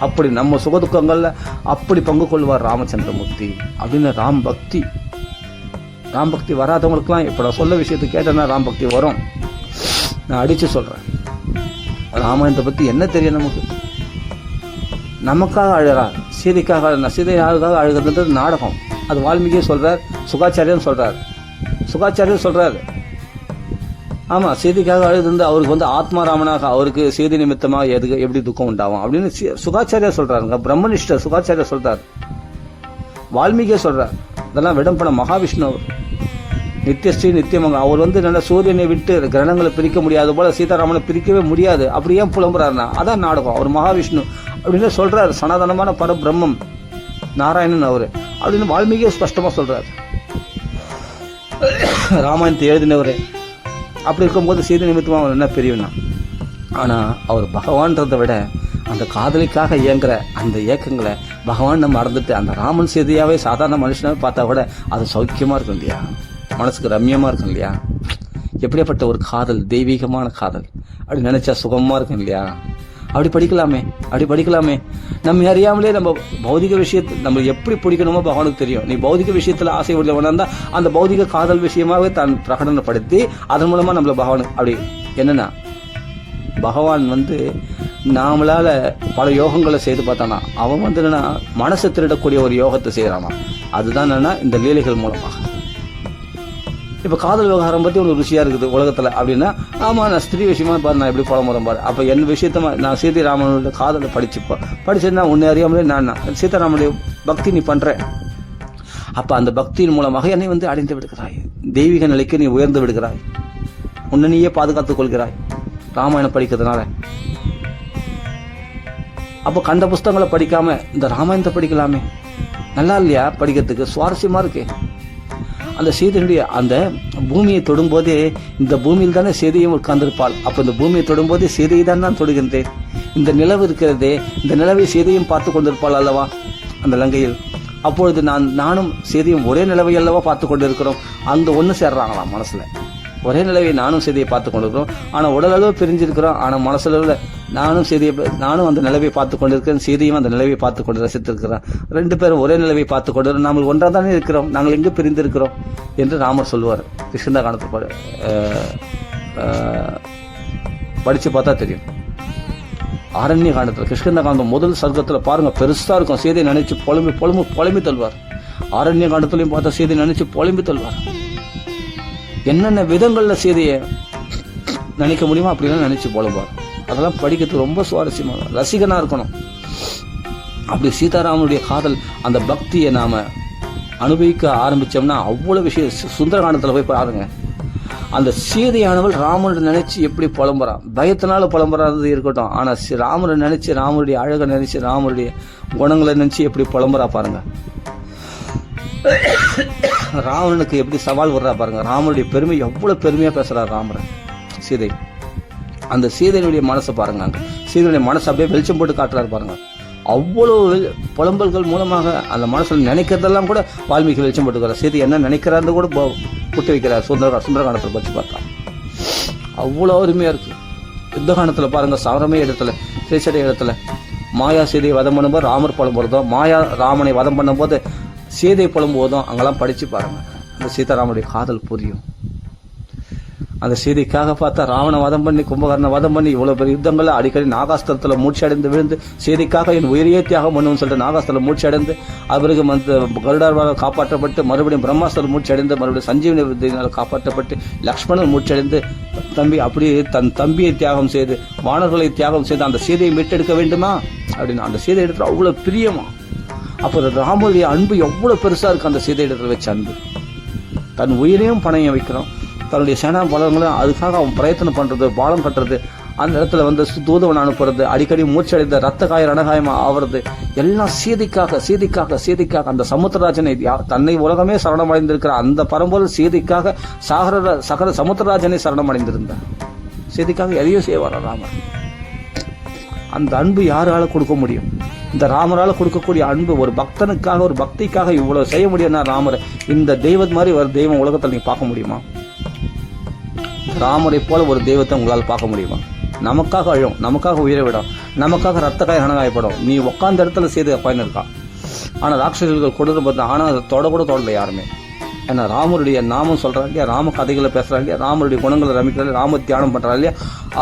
அப்படி நம்ம சுகதுக்கங்கள்ல அப்படி பங்கு கொள்வார் ராமச்சந்திரமூர்த்தி அப்படின்னு. ராம் பக்தி வராதவங்களுக்குலாம் இப்ப நான் சொல்ல விஷயத்தை கேட்டேன்னா ராம் பக்தி வரும். நான் அடிச்சு சொல்றேன். ராமாயணத்தை பத்தி என்ன தெரியும் நமக்கு? நமக்காக அழுறார், சீதைக்காக சீதைக்காக அழுகிறது நாடகம். அது வால்மீகியே சொல்றார், சுகாச்சாரியன் சொல்றாரு. ஆமா, சீதைக்காக அழுது அவருக்கு ஆத்மாராமனாக அவருக்கு சீதை நிமித்தமாக எப்படி துக்கம் உண்டாகும் அப்படின்னு சுகாச்சாரியா சொல்றாருங்க. பிரம்மனிஷ்டர் சுகாச்சாரியா சொல்றாரு, வால்மீகியே சொல்றார். இதெல்லாம் விடம்பன மகாவிஷ்ணு அவர், நித்தியஸ்ரீ நித்தியமங்க. அவர் நல்ல சூரியனை விட்டு கிரகணங்களை பிரிக்க முடியாது போல சீதாராமனை பிரிக்கவே முடியாது. அப்படி ஏன் புலம்புறாருன்னா அதான் நாடகம். அவர் மகாவிஷ்ணு அப்படின்னு சொல்றாரு, சனாதனமான பரபிரம்மம் நாராயணன் அவரு அப்படின்னு வால்மீகியே ஸ்பஷ்டமா சொல்றாரு. ராமாயணத்தை எழுதினவரே. அப்படி இருக்கும்போது சீதை நிமித்தமா அவர் என்ன பெரியவனா? ஆனா அவர் பகவான்றதை விட அந்த காதலிக்காக இயங்குற அந்த இயக்கங்களை பகவான் நம்ம மறந்துட்டு அந்த ராமன் சீதையாவே சாதாரண மனுஷனாவே பார்த்தா கூட அது சௌக்கியமா இருக்கும் இல்லையா? மனசுக்கு ரம்யமா இருக்கும் இல்லையா? எப்படியாப்பட்ட ஒரு காதல், தெய்வீகமான காதல். அப்படி நினைச்சா சுகமா இருக்கும் இல்லையா? அப்படி படிக்கலாமே. நம்ம அறியாமலே நம்ம பௌதிக விஷயத்தை நம்ம எப்படி பிடிக்கணுமோ பகவானுக்கு தெரியும். நீ பௌதிக விஷயத்துல ஆசை உள்ளவனா இருந்தா அந்த பௌதிக காதல் விஷயமாவே தான் பிரகடனப்படுத்தி அதன் மூலமா நம்மள பகவான் அப்படி என்னன்னா பகவான் நாமளால பல யோகங்களை செய்து பார்த்தானா அவன் என்னன்னா மனசை திருடக்கூடிய ஒரு யோகத்தை செய்யறானா. அதுதான் என்னன்னா இந்த லீலைகள் மூலமாக. இப்ப காதல் விவகாரம் பத்தி ஒரு ருசியா இருக்குது உலகத்துல அப்படின்னா, ஆமா நான் ஸ்திரீ விஷயமா பாரு, நான் எப்படி புலம்புறேன் பாரு. அப்ப என் விஷயத்த நான் சீதாராமனுடைய காதலை படிச்சிருந்தா உன்னை அறியாமலே நான் சீதாராமனுடைய பக்தி நீ பண்ற. அப்ப அந்த பக்தியின் மூலமாக என்னை அடைந்து விடுகிறாய், தெய்வீக நிலைக்கு நீ உயர்ந்து விடுகிறாய், உன்னை நீயே பாதுகாத்துக் கொள்கிறாய் ராமாயணம் படிக்கிறதுனால. அப்ப கண்ட புஸ்தகங்களை படிக்காம இந்த ராமாயணத்தை படிக்கலாமே, நல்லா இல்லையா? படிக்கிறதுக்கு சுவாரஸ்யமா இருக்கு. அந்த சீதையுடைய அந்த பூமியை தொடும்போதே இந்த பூமியில் தானே சீதையும் உட்கார்ந்திருப்பாள். அப்ப இந்த பூமியை தொடும்போதே சீதையை தான் நான் தொடுகின்றேன். இந்த நிலவு இருக்கிறதே, இந்த நிலவை சீதையும் பார்த்து கொண்டிருப்பாள் அல்லவா அந்த லங்கையில். அப்பொழுது நானும் சீதையும் ஒரே நிலவை அல்லவா பார்த்து கொண்டிருக்கிறோம். அந்த ஒண்ணு சேர்றாங்களாம் மனசுல. ஒரே நிலவை நானும் சீதையை பார்த்து கொண்டிருக்கிறோம். ஆனா உடல் அளவு பிரிஞ்சிருக்கிறோம். ஆனா மனசுல நானும் அந்த நிலவை பார்த்து கொண்டிருக்கிறேன், சீதையும் அந்த நிலவை பார்த்து கொண்டு ரசித்திருக்கிறேன். 2 பேரும் ஒரே நிலவை பார்த்து கொண்டு நாங்கள் ஒன்றா தானே இருக்கிறோம், நாங்கள் எங்கு பிரிந்திருக்கிறோம் என்று ராமர் சொல்லுவார். கிருஷ்ண காண்டத்தை படிச்சு பார்த்தா தெரியும். ஆரண்ய காண்டத்துல கிருஷ்ண காண்டம் முதல் சர்க்கத்துல பாருங்க, பெருசா இருக்கும். சீதை நினைச்சு புலம்பி தள்ளுவார். ஆரண்ய காண்டத்திலையும் பார்த்தா சீதை நினைச்சு புலம்பி தள்ளுவார். என்னென்ன விதங்கள்ல சீதையை நினைக்க முடியுமோ அப்படிலாம் நினைச்சு புலம்புவார். அதெல்லாம் படிக்கிறதுக்கு ரொம்ப சுவாரஸ்யமா, ரசிகனா இருக்கணும். அப்படி சீதாராமனுடைய காதல் அந்த பக்தியை நாம அனுபவிக்க ஆரம்பிச்சோம்னா அவ்வளவு விஷயம். சுந்தரகாண்டத்துல போய் பாருங்க, அந்த சீதையானவள் ராமனை நினைச்சு எப்படி புலம்புறான், பயத்தினால புலம்புறாது இருக்கட்டும், ஆனா ராமரை நினைச்சு, ராமருடைய அழகை நினைச்சு, ராமருடைய குணங்களை நினைச்சு எப்படி புலம்புறா பாருங்க. ராவணனுக்கு எப்படி சவால் வர்றா பாருங்க. ராமருடைய பெருமை எவ்வளவு பெருமையா பேசுறாரு ராமரை சீதை. அந்த சீதையினுடைய மனசை பாருங்க, அங்க சீதையுடைய மனசை அப்படியே வெளிச்சம் போட்டு காட்டுறாரு பாருங்க. அவ்வளவு புலம்பல்கள் மூலமாக அந்த மனசுல நினைக்கிறதெல்லாம் கூட வால்மீகி வெளிச்சம் போட்டுக்கிறார். சீதை என்ன நினைக்கிறாரு கூட புட்டு வைக்கிறார். சுந்தரகாண்டத்தை பற்றி பார்த்தா அவ்வளோ அருமையா இருக்கு. யுத்த காண்டத்துல பாருங்க, சவரமே இடத்துல, சேசடை இடத்துல மாயா சீதையை வதம் பண்ணும்போது ராமர் புலம்புறதும், மாயா ராமனை வதம் பண்ணும் போது சீதை புலம்புவதும் அங்கெல்லாம் படிச்சு பாருங்க. அந்த சீதாராமனுடைய காதல் புரியும். அந்த சீதைக்காக பார்த்தா ராவண வதம் பண்ணி, கும்பகர்ண வதம் பண்ணி, இவ்வளவு பெரிய யுத்தங்கள்ல அடிக்கடி நாகாஸ்திரத்துல மூச்சு அடைந்து விழுந்து, சீதைக்காக என் உயிரையே தியாகம் பண்ணுன்னு சொல்லிட்டு நாகாஸ்திரத்துல மூச்சு அடைந்து, அவருக்கு கருடார்வால் காப்பாற்றப்பட்டு, மறுபடியும் பிரம்மாஸ்திரம் மூச்சு அடைந்து, மறுபடியும் சஞ்சீவனி வித்தியினால் காப்பாற்றப்பட்டு, லக்ஷ்மணன் மூச்சடைந்து, தம்பி அப்படியே தன் தம்பியை தியாகம் செய்து, வானர்களை தியாகம் செய்து அந்த சீதையை மீட்டெடுக்க வேண்டுமா அப்படின்னு அந்த சீதை இடத்துல அவ்வளவு பிரியமா. அப்போ ராமருடைய அன்பு எவ்வளவு பெருசா இருக்கு. அந்த சீதை இடத்துல வச்ச அன்பு, தன் உயிரையும் பணையம் வைக்கிறோம், தன்னுடைய சேனா பலங்களும் அதுக்காக அவன் பிரயத்தனம் பண்றது, பாலம் கட்டுறது, அந்த இடத்துல தூதுவன் அனுப்புறது, அடிக்கடி மூச்சடைந்த ரத்த காய ரணகாயமா ஆவறது, எல்லாம் சீதைக்காக சீதைக்காக சீதைக்காக. அந்த சமுத்திரராஜனை, தன்னை உலகமே சரணமடைந்திருக்கிற அந்த பரம்போல் சீதைக்காக சகல சமுத்திரராஜனை சரணமடைந்திருந்தார். சீதைக்காக எதையும் செய்வார் ராமர். அந்த அன்பு யாரால கொடுக்க முடியும்? இந்த ராமரால கொடுக்கக்கூடிய அன்பு, ஒரு பக்தனுக்காக, ஒரு பக்திக்காக இவ்வளவு செய்ய முடியும்னா ராமர். இந்த தெய்வம் மாதிரி ஒரு தெய்வம் உலகத்தில் நீங்க பார்க்க முடியுமா? ராமரை போல ஒரு தெய்வத்தை உங்களால் பார்க்க முடியுமா? நமக்காக அழும், நமக்காக உயிரை விடும், நமக்காக ரத்த காய ரணகாயப்படும். நீ உட்கார்ந்த இடத்துல செய்து பயன் இருக்கா. ஆனா ராட்சசர்கள் கொடுத்து பார்த்தா, ஆனா அதை கூட தொடல யாருமே. ஏன்னா ராமருடைய நாமம் சொல்றாங்க இல்லையா, ராம கதைகளை பேசுறாங்க இல்லையா, ராமருடைய குணங்களை ரமிக்கிறாங்க, ராம தியானம் பண்றாங்க இல்லையா.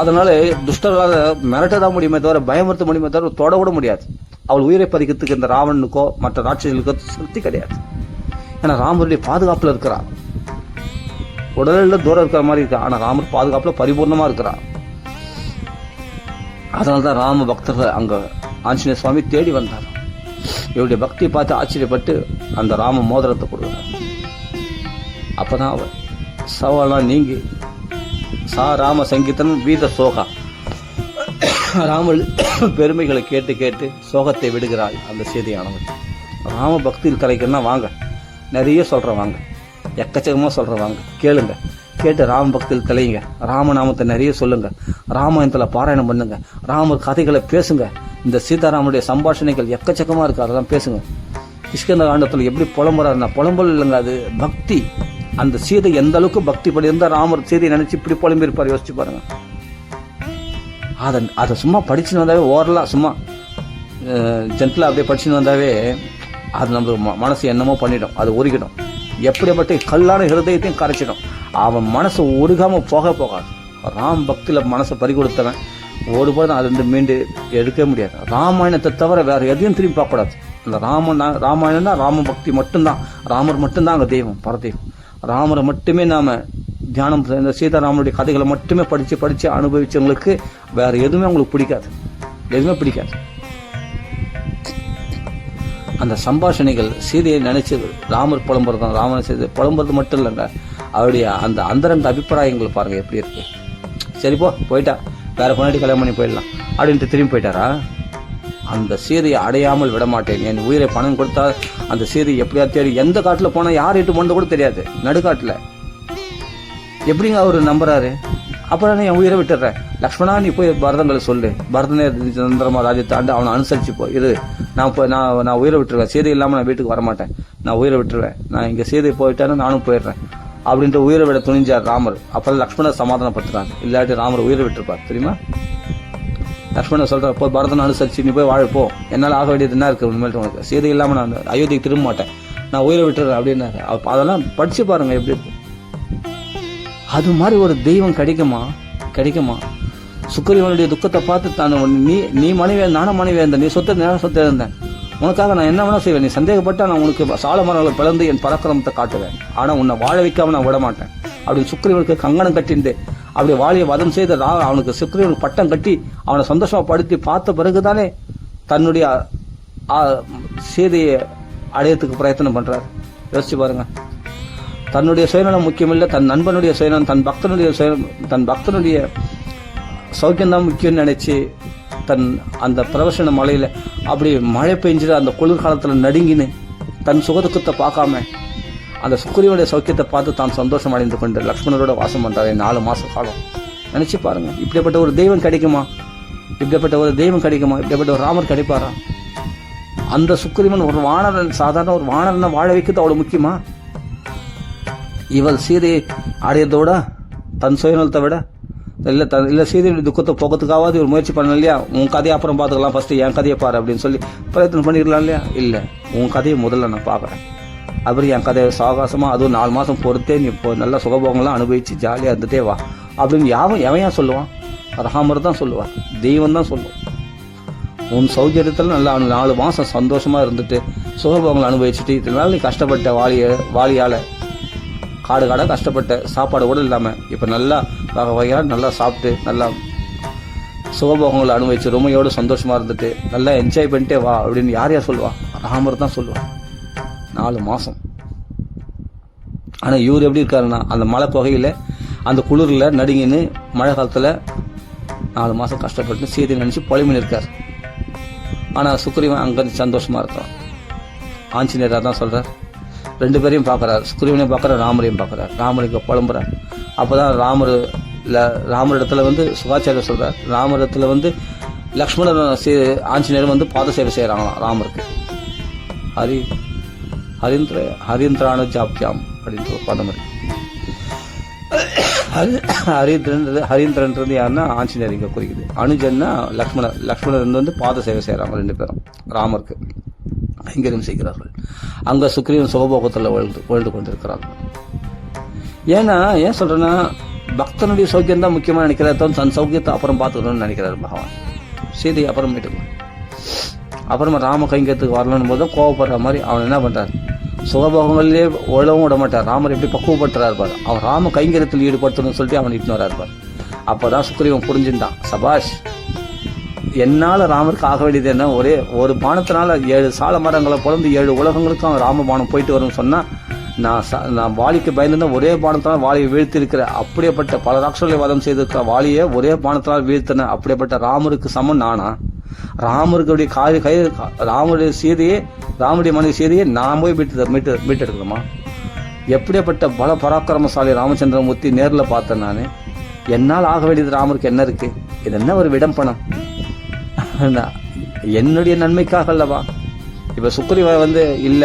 அதனால துஷ்டர்களால் மிரட்டதான் முடியுமே தவிர, பயமுறுத்த முடியுமே தவிர தொட கூட முடியாது. அவள் உயிரை பதிக்கிறதுக்கு இந்த ராவணனுக்கோ மற்ற ராட்சசர்களுக்கோ சக்தி கிடையாது. ஏன்னா ராமருடைய பாதுகாப்புல இருக்கிறார். உடலில் தூரம் இருக்கிற மாதிரி இருக்கு, ஆனா ராமர் பாதுகாப்புல பரிபூர்ணமா இருக்கிறார். அதனால்தான் ராம பக்தர்கள் அங்க ஆஞ்சநேய சுவாமி தேடி வந்தார். இவருடைய பக்தியை பார்த்து ஆச்சரியப்பட்டு அந்த ராம மோதிரத்தை கொடுக்கிறார். அப்பதான் அவர் சவாலாம் நீங்கி ராம சங்கீதன் வீத சோகா, ராமர் பெருமைகளை கேட்டு கேட்டு சோகத்தை விடுகிறாள் அந்த சீதையானவள். ராம பக்தியில் கலைக்கிறனா வாங்க, நிறைய சொல்றேன் வாங்க, எக்கச்சக்கமா சொல்றேன் வாங்க, கேளுங்க, கேட்டு ராம பக்தியில் கலையுங்க, ராமநாமத்தை நிறைய சொல்லுங்க, ராமாயணத்துல பாராயணம் பண்ணுங்க, ராமர் கதைகளை பேசுங்க. இந்த சீதாராமனுடைய சம்பாஷணைகள் எக்கச்சக்கமா இருக்கு, அதெல்லாம் பேசுங்க. கிஷ்கிந்த காண்டத்துல எப்படி புலம்புறாருன்னா, புலம்பல் இல்லைங்க, அது பக்தி. அந்த சீதை எந்த அளவுக்கு பக்தி படி இருந்தா ராமர் சீதையை நினைச்சு இப்படி புலம்பி இருப்பார், யோசிச்சு பாருங்க. அதை சும்மா படிச்சுன்னு வந்தாவே ஓரலாம், சும்மா ஜென்டலா அப்படியே படிச்சுன்னு வந்தாவே அது நம்மளுக்கு மனசு என்னமோ பண்ணிடும், அது உருகிடும். எப்படிப்பட்ட கல்லான ஹிருதயத்தையும் கரைச்சிடும். அவன் மனசு உருகாம போகாது. ராம் பக்தியில மனசை பறி கொடுத்தவன் ஒருபோதும் அது மீண்டு எடுக்கவே முடியாது. ராமாயணத்தை தவிர வேற எதையும் திரும்பி பார்க்கக்கூடாது. அந்த ராமாயணம்னா ராம பக்தி மட்டும்தான், ராமர் மட்டும்தான் அங்க தெய்வம், பரதெய்வம். ராமரை மட்டுமே நாம தியானம், இந்த சீதாராமனுடைய கதைகளை மட்டுமே படிச்சு அனுபவிச்சவங்களுக்கு வேற எதுவுமே அவங்களுக்கு பிடிக்காது, எதுவுமே பிடிக்காது. அந்த சம்பாஷணைகள் சீதையை நினைச்சு ராமர் புலம்புறதும், ராமனை செய்து புலம்புறது மட்டும் இல்லைங்க, அவருடைய அந்த அந்தரங்க அபிப்பிராயங்கள் பாருங்க எப்படி இருக்கு. சரி போயிட்டா, வேற பொண்ணாடி கல்யாணம் பண்ணி போயிடலாம் அப்படின்ட்டு திரும்பி போயிட்டாரா? அந்த சீதையை அடையாமல் விட மாட்டேன், என் உயிரை பணம் கொடுத்தா அந்த சீதை எப்படியா தேடி, எந்த காட்டுல போனா யார் இட்டு போனது கூட தெரியாது, நடுக்காட்டுல எப்படிங்க அவரு நம்புறாரு? அப்புறம் என் உயிரை விட்டுறேன், லக்ஷ்மணா நீ போய் பரதங்களை சொல்லு, பரதனே சந்திரமா ராஜ்யத்தை ஆண்டு அவனை அனுசரிச்சு போய் இரு, நான் உயிரை விட்டுருவேன், சீதை இல்லாம நான் வீட்டுக்கு வரமாட்டேன், நான் உயிரை விட்டுருவேன், நான் இங்க சீதை போயிட்டான்னு நானும் போயிடுறேன் அப்படின்ட்டு உயிரை விட துணிஞ்சார் ராமர். அப்பதான் லக்ஷ்மணர் சமாதானப்படுத்துறாரு, இல்லாட்டி ராமர் உயிரை விட்டுருப்பார் தெரியுமா. லக்ஷ்மணன் சொல்ற, போ பரதனை அனுசரிச்சு நீ போய் வாழப்போ, என்னால் ஆக வேண்டியது என்ன இருக்கு உண்மையில உனக்கு, சீதை இல்லாம நான் அயோத்திக்கு திரும்ப மாட்டேன், நான் உயிரை விட்டுறேன் அப்படின்னாரு. அதெல்லாம் படிச்சு பாருங்க எப்படி இருக்கு. அது மாதிரி ஒரு தெய்வம் கிடைக்குமா? சுக்கிரீவனுடைய துக்கத்தை பார்த்து நீ மனைவியா, நானும் மனைவியா இருந்தேன், நீ சொத்தை இருந்தேன், உனக்காக நான் என்ன வேணா செய்வேன், நீ சந்தேகப்பட்டா நான் உனக்கு சால மரங்களை பிளந்து என் பராக்கிரமத்தை காட்டுவேன், ஆனா உன்னை வாழ வைக்காம நான் விட மாட்டேன் அப்படின்னு சுக்கிரீவனுக்கு கங்கணம் கட்டிண்டு அப்படி வாழியை வதம் செய்து அவனுக்கு சுக்கிரீவனுக்கு பட்டம் கட்டி அவனை சந்தோஷமா படுத்தி பார்த்த பிறகுதானே தன்னுடைய சீதையை அடையத்துக்கு பிரயத்தனம் பண்றாரு. யோசிச்சு பாருங்க. தன்னுடைய சுயநலம் முக்கியமில்லை, தன் நண்பனுடைய சுயநலம், தன் பக்தனுடைய சௌக்கியம்தான் முக்கியம்னு நினைச்சு அந்த பிரவசன மலையில அப்படி மழை பெஞ்சிட்டு அந்த குளிர்காலத்துல நடுங்கின்னு தன் சுகதுக்கத்தை பார்க்காம அந்த சுக்ரீவனுடைய சௌக்கியத்தை பார்த்து தான் சந்தோஷம் அடைந்து கொண்டு லக்ஷ்மணரோட வாசம் பண்றாரு 4 மாச காலம். நினைச்சு பாருங்க, இப்படிப்பட்ட ஒரு தெய்வம் கிடைக்குமா? இப்படிப்பட்ட ஒரு ராமர் கிடைப்பாரா? அந்த சுக்ரீவன் ஒரு வானரன், சாதாரண ஒரு வானரனை வாழ வைக்கிறது அவ்வளவு முக்கியமா? இவள் சீதையை அடையதோட தன் சுயநலத்தை விட இல்ல சீதையுடைய துக்கத்தை போகிறதுக்காவது ஒரு முயற்சி பண்ண இல்லையா? உன் கதையை அப்புறம் பார்த்துக்கலாம், ஃபர்ஸ்ட் என் கதையை பாரு அப்படின்னு சொல்லி பிரயத்தனம் பண்ணிடலாம் இல்லையா? இல்ல, உன் கதையை முதல்ல நான் பார்க்குறேன், அப்புறம் என் கதையை சாகாசமா அதுவும் 4 மாசம் பொறுத்தே நீ நல்ல சுகபோகங்கள்லாம் அனுபவிச்சு ஜாலியா இருந்துட்டே வா அப்படின்னு எவன் சொல்லுவான்? ராமர் தான் சொல்லுவார், தெய்வம் தான் சொல்லுவான். உன் சௌகரியத்துல நல்லா 4 மாசம் சந்தோஷமா இருந்துட்டு சுகபோகங்களை அனுபவிச்சுட்டு இதனால நீ கஷ்டப்பட்ட வாலியால காடாக கஷ்டப்பட்ட சாப்பாடு கூட இல்லாம இப்ப நல்லா வகையாக நல்லா சாப்பிட்டு நல்லா சுகபோகங்களை அனுபவிச்சு ரொமையோடு சந்தோஷமா இருந்துட்டு நல்லா என்ஜாய் பண்ணிட்டே வா அப்படின்னு யார் சொல்லுவா? ராமர் தான் சொல்லுவான். 4 மாசம். ஆனா இவர் எப்படி இருக்காருன்னா அந்த மழை புகையில அந்த குளிர்ல நடுங்கின்னு மழை காலத்துல 4 மாசம் கஷ்டப்பட்டு சீதை நினைச்சு பொலிமின் இருக்காரு. ஆனா சுக்ரீவன் அங்க சந்தோஷமா இருக்கான். ஆஞ்சநேயரா தான் சொல்றார், 2 பேரையும் பார்க்கறாரு, சுக்ரீவனையும் பார்க்கறாரு, ராமரையும் பார்க்கறாரு. ராமருக்கு புலம்புறார். அப்பதான் ராமரிடத்துல சுகாச்சாரியர் சொல்றார், ராமரிடத்துல லக்ஷ்மணர் ஆஞ்சநேயர் பாத சேவை செய்யறாங்களாம் ராமருக்கு. ஹரிந்திரானு ஜாப்யாம் அப்படின்ற ஒரு பதம் இருக்கு. ஹரீந்திரன்றது யாருன்னா ஆஞ்சநேயர் இங்க குறிக்குது. அனுஜன்னா லக்ஷ்மணர் பாத சேவை செய்யறாங்க 2 பேரும் ராமருக்கு கைங்கரியம் செய்கிறார்கள். அங்க சுக்ரீவன் சுகபோகத்துல வாழ்ந்து கொண்டிருக்கிறார்கள். ஏன் சொல்றேன்னா பக்தனுடைய சௌக்கியம் தான் முக்கியமா நினைக்கிறார், தன் சௌக்கியத்தை அப்புறம் பார்த்துக்கணும்னு நினைக்கிறார் பகவான். சீதையை அப்புறம் மீட்டுக்கலாம், அப்புறமா ராம கைங்கத்துக்கு வரணும் போது கோவப்படுற மாதிரி அவன் என்ன பண்றாரு? சுகபோகங்களிலே உழவும் விட மாட்டார். ராமர் எப்படி பக்குவப்பட்டுறாரு பாரு, அவன் ராம கைங்கரியத்தில் ஈடுபடுத்தணும்னு சொல்லிட்டு அவன் இட்டுன்னு வராரு பாரு. அப்பதான் சுக்ரீவன் புரிஞ்சுட்டான், சபாஷ், என்னால ராமருக்கு ஆக வேண்டியது என்ன? ஒரு பானத்தினால 7 சால மரங்களை பிறந்து 7 உலகங்களுக்கும் அவன் ராம பானம் போயிட்டு வரும்னு சொன்னா, நான் வாலிக்கு பயந்துன்னா ஒரே பானத்தினால் வாலியை வீழ்த்தி இருக்கிற, அப்படியேப்பட்ட பல ராட்சசர்களை வதம் செய்திருக்கிற வாலியை ஒரே பானத்தினால் வீழ்த்தின அப்படியேப்பட்ட ராமருக்கு சமம் நானா? ராமருக்கு ராமருடைய மனைவி சீதையை நான் போய் மீட்டெடுக்கணுமா? எப்படியாப்பட்ட பல பராக்கிரமசாலி ராமச்சந்திரமூர்த்தி நேரில் பார்த்தேன் நான். என்னால் ஆக வேண்டியது ராமருக்கு என்ன இருக்கு? இது என்ன ஒரு விடம்பணம்? என்னுடைய நன்மைக்காக அல்லவா? இப்ப சுக்ரீவ இல்ல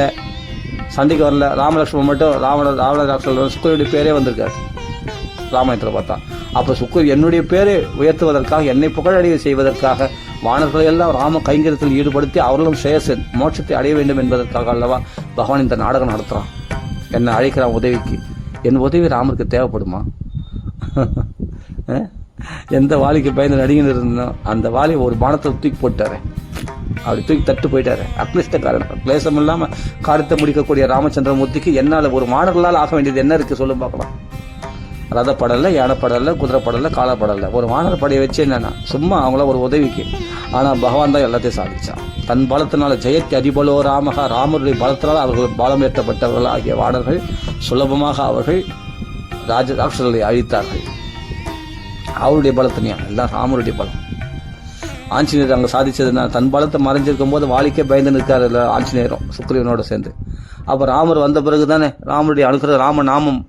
சண்டைக்கு வரல, ராமலட்சுமணன் மட்டும் ராவண சுக்ரீவனுடைய பேரே வந்திருக்காரு ராமாயணத்துல பார்த்தா. அப்ப என்னுடைய பேரை உயர்த்துவதற்காக, என்னை புகழடைய செய்வதற்காக வானர்களை எல்லாம் ராம கைங்கரியத்தில் ஈடுபடுத்தி அவர்களும் சேசன் மோட்சத்தை அடைய வேண்டும் என்பதற்காக அல்லவா பகவான் இந்த நாடகம் நடத்துறான். என்னை அழைக்கிறான் உதவிக்கு. என் உதவி ராமருக்கு தேவைப்படுமா? எந்த வாலிக்கு பயந்து நடிகன் இருந்தோம் அந்த வாலி ஒரு பானத்தை தூக்கி போட்டாரு, அப்படி தூக்கி தட்டு போயிட்டாரு. அக்லிஷ்டக்காரன், கிளேசம் இல்லாம காரியத்தை முடிக்கக்கூடிய ராமச்சந்திரமூர்த்திக்கு என்னால ஒரு மாணவர்களால் ஆக வேண்டியது என்ன இருக்கு சொல்லும் பார்க்கலாம். ரத படல, யானை படல, குதிரை படல, கால படல, ஒரு வானர படையை வச்சு என்னன்னா சும்மா அவங்கள ஒரு உதவிக்கு. ஆனா பகவான் தான் எல்லாத்தையும் சாதிச்சான். தன் பலத்தினால ஜெயத்தி அதிபலோ ராமகா, ராமருடைய பலத்தினால் அவர்கள் பலம் ஏற்றப்பட்டவர்கள் ஆகிய வானர்கள் சுலபமாக அவர்கள் ராட்சசர்களை அழித்தார்கள். அவருடைய பலத்தினியா எல்லாம் ராமருடைய பலம். ஆஞ்சநேயர் அங்க சாதிச்சதுன்னா தன் பலத்தை மறைஞ்சிருக்கும் போது வாலிக்கே பயந்து நிற்காரு ஆஞ்சநேயரும் சுக்ரீவனோட சேர்ந்து. அப்ப ராமர் வந்த பிறகுதானே ராமருடைய அனுகிரக ராம நாமம்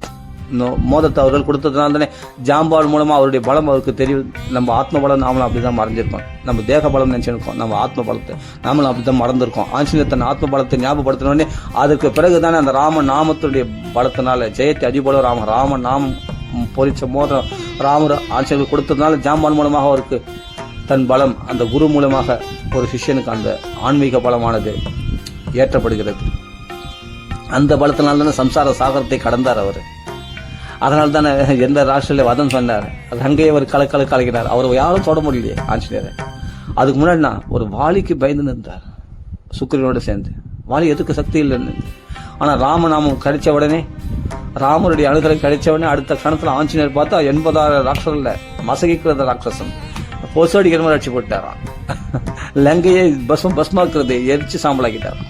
மோதத்தை அவர்கள் கொடுத்ததுனால தானே ஜாம்பால் மூலமா அவருடைய பலம் அவருக்கு தெரியும். நம்ம ஆத்ம பலம் நாமளும் அப்படிதான் மறைஞ்சிருக்கோம். நம்ம தேக பலம் நினைச்சிருக்கோம், நம்ம ஆத்ம பலத்தை நாமளும் அப்படிதான் மறந்துருக்கோம். ஆஞ்சநேயர் தன் ஆத்ம பலத்தை ஞாபகப்படுத்தினோடனே அதற்கு பிறகுதானே அந்த ராம நாமத்துடைய பலத்தினால ஜெயத்தை அதிபலம் ராம நாமம் பொறிச்ச மோதிரம் ராமர் ஆஞ்சநேயர் கொடுத்ததுனால ஜாம்பால் மூலமாக அவருக்கு தன் பலம் அந்த குரு மூலமாக ஒரு சிஷ்யனுக்கு அந்த ஆன்மீக பலமானது ஏற்றப்படுகிறது. அந்த பலத்தினால தானே சம்சார சாகரத்தை கடந்தார் அவர். அதனால தானே எந்த ராஷ்டிரில வதம் சொன்னார், அங்கேயே அவர் கலக்கிறார். அவர் யாரும் தொட முடியலையே ஆஞ்சநேயரை. அதுக்கு முன்னாடி ஒரு வாலிக்கு பயந்து நின்றார் சுக்ரீவனோட சேர்ந்து. வாலி எதுக்கு சக்தி இல்லைன்னு. ஆனா ராமநாமம் கிடைச்ச உடனே, ராமருடைய அனுகிரகம் கிடைச்ச உடனே அடுத்த கணத்துல ஆஞ்சநேயர் பார்த்தா 80,000 ராட்சசர்ல மசகிக்கிறத ராட்சசன் பொசடிக்கிற மாதிரி அடிச்சு போட்டாராம். லங்கையை பஸ்மாக்குறது எரிச்சு சாம்பலாக்கிட்டாராம்.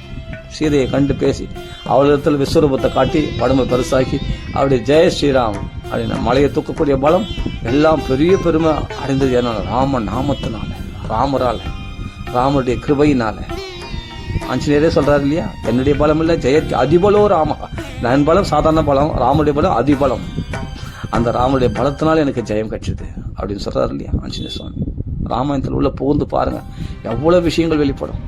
சீதையை கண்டு பேசி அவளிடத்தில் விஸ்வரூபத்தை காட்டி உடம்பை பெருசாக்கி அப்படி ஜெய ஸ்ரீராம் அப்படின்னா மலையை தூக்கக்கூடிய பலம் எல்லாம் பெரிய பெருமை அடைந்தது. ஏன்னா ராம நாமத்தினால, ராமரால, ராமருடைய கிருபையினால. ஆஞ்சநேயரே சொல்றாரு இல்லையா, என்னுடைய பலம் இல்லை ஜெயத் அதிபலோ ராம, நன் பலம் சாதாரண பலம், ராமருடைய பலம் அதிபலம். அந்த ராமருடைய பலத்தினால எனக்கு ஜெயம் கிடைச்சது அப்படின்னு சொல்றாரு இல்லையா ஆஞ்சநேய சுவாமி. ராமாயணத்தில் உள்ள புகுந்து பாருங்க, எவ்வளவு விஷயங்கள் வெளிப்படும்.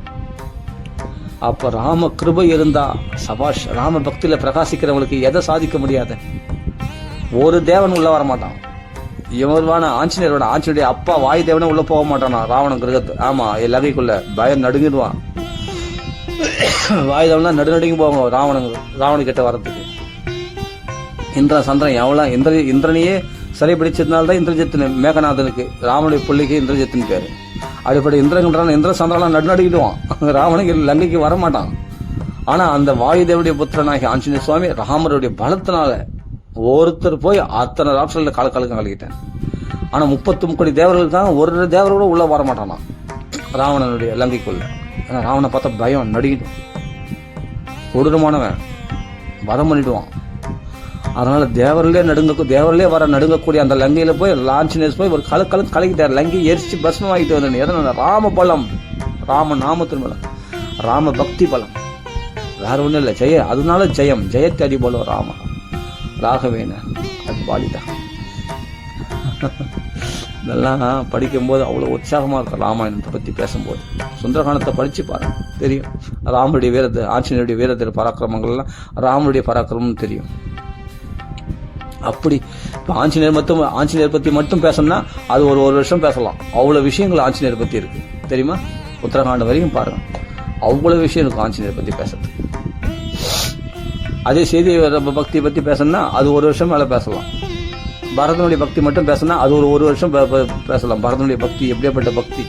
அப்ப ராம கிருபை இருந்தா சபாஷ். ராம பக்தியில பிரகாசிக்கிறவங்களுக்கு எதை சாதிக்க முடியாது. ஒரு தேவன் உள்ள வர மாட்டான். இவருவான ஆஞ்சநேயருடைய அப்பா வாயு தேவனே உள்ள போக மாட்டானா ராவணன் கிரகத்து. ஆமா, லங்கைக்குள்ள பயம் நடுங்கிடுவான். வாயு தேவனா நடுநடுங்கி போவாங்க ராவணன் கிட்ட வர்றதுக்கு. இந்திரன் சந்திரன் எவ்வளவு இந்திரனையே சிறை பிடிச்சதுனால்தான் இந்திரஜித்து மேகநாதனுக்கு, ராவனுடைய பிள்ளைக்கு இந்திரஜித்துன்னு பேரு. அப்படிப்பட்ட இந்திர சந்திரன் நடுநடுங்கிடுவான். ராவனுக்கு லங்கைக்கு வரமாட்டான். ஆனா அந்த வாயுதேவனுடைய புத்திரனாகி ஆஞ்சநேய சுவாமி ராமருடைய பலத்தினால ஒருத்தர் போய் அத்தனை ராட்சல கலக்கம் கலக்கிட்டேன். ஆனா 33 தேவர்கள் தான், ஒரு தேவரோட உள்ள வரமாட்டானா ராவணனுடைய லங்கைக்குள்ள. ஏன்னா ராவனை பார்த்தா பயம் நடுங்கிடும். கொடூரமானவன், வதம் பண்ணிடுவான். அதனால தேவர்களே வர நடுங்கக்கூடிய அந்த லங்கையில போய் ஆஞ்சநேயர் போய் ஒரு கலக்கிட்டார். லங்கை எரிச்சு பஸ்மம் ஆகிட்டு வந்தேன். எதனால? ராம பலம், ராம நாமத்தின் பலம், ராம பக்தி பலம், வேற ஒண்ணும் இல்லை. அதனால ஜெயம், ஜெயத்தடி போல ராம ராகவேன அது பாலிதா. இதெல்லாம் படிக்கும்போது அவ்வளவு உற்சாகமா இருக்கும். ராமாயணத்தை பத்தி பேசும்போது சுந்தரகாண்டத்தை படிச்சு பாருங்க, தெரியும் ராமனுடைய வீரத்தை, ஆஞ்சநேயருடைய வீரத்தின் பராக்கிரமங்கள்லாம் ராமனுடைய பராக்கிரமம் தெரியும். அப்படி இப்போ ஆஞ்சநேயர் பத்தி மட்டும் பேசணும்னா அது ஒரு வருஷம் பேசலாம். அவ்வளவு விஷயங்கள் ஆஞ்சநேயர் பத்தி இருக்கு தெரியுமா. உத்தரகாண்டம் வரைக்கும் பாருங்க, அவ்வளவு விஷயம் இருக்கும் ஆஞ்சநேயர் பத்தி பேசுறதுக்கு. அதே செய்தி பக்தியை பத்தி பேசணும்னா அது ஒரு வருஷம் மேல பேசலாம். பரதனுடைய பக்தி மட்டும் பேசணும்னா அது ஒரு வருஷம் பேசலாம். பரதனுடைய பக்தி எப்படியாப்பட்ட பக்தி,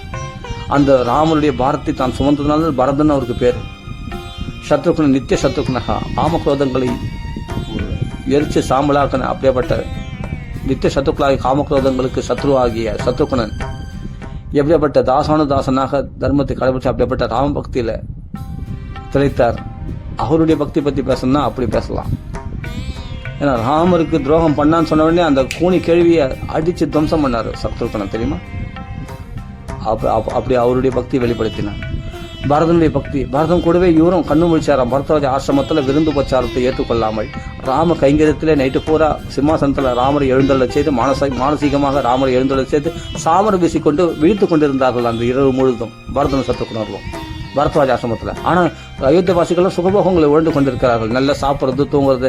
அந்த ராமனுடைய பாரத்தை தான் சுமந்ததுனால பரதன் அவருக்கு பேரு. சத்ருகுணன் நித்திய சத்ருகுணகா, காமக்ரோதங்களை எரிச்சு சாம்பலாக்கன அப்படியேப்பட்ட நித்திய சத்ருக்களாகி காமக்ரோதங்களுக்கு சத்ருவாகிய சத்ருகுணன் எப்படியாப்பட்ட தாசனாக தர்மத்தை கடைபிடிச்சு அப்படியேப்பட்ட ராம பக்தியில திளைத்தார். அவருடைய பக்தி பத்தி பேசணும்னா அப்படி பேசலாம். ஏன்னா ராமருக்கு துரோகம் பண்ணான்னு சொன்ன உடனே அந்த கூனி கேள்வியை அடிச்சு துவம்சம் பண்ணாரு சத்ருகுணன் தெரியுமா. அப்படி அவருடைய பக்தியை வெளிப்படுத்தினார். பரதனுடைய பக்தி, பரதம் கூடவே இவரும் கண்ணு முழிச்சாராம். பரதராஜ ஆசிரமத்தில் விருந்து உபச்சாரத்தை ஏற்றுக்கொள்ளாமல் ராம கைங்கரியத்திலே நைட்டு பூரா சிம்மாசனத்தில் ராமரை எழுந்தருள செய்து மானசீகமாக ராமரை எழுந்தருள செய்து சாமரம் வீசிக்கொண்டு விழித்து கொண்டிருந்தார்கள் அந்த இரவு முழுதும் பரதனும் சத்ருகுணர்களும் பரத்வாஜ ஆசிரமத்தில். ஆனால் அயோத்தியவாசிகளும் சுகபோகங்களை உழந்து கொண்டிருக்கிறார்கள். நல்லா சாப்பிட்றது, தூங்குறது,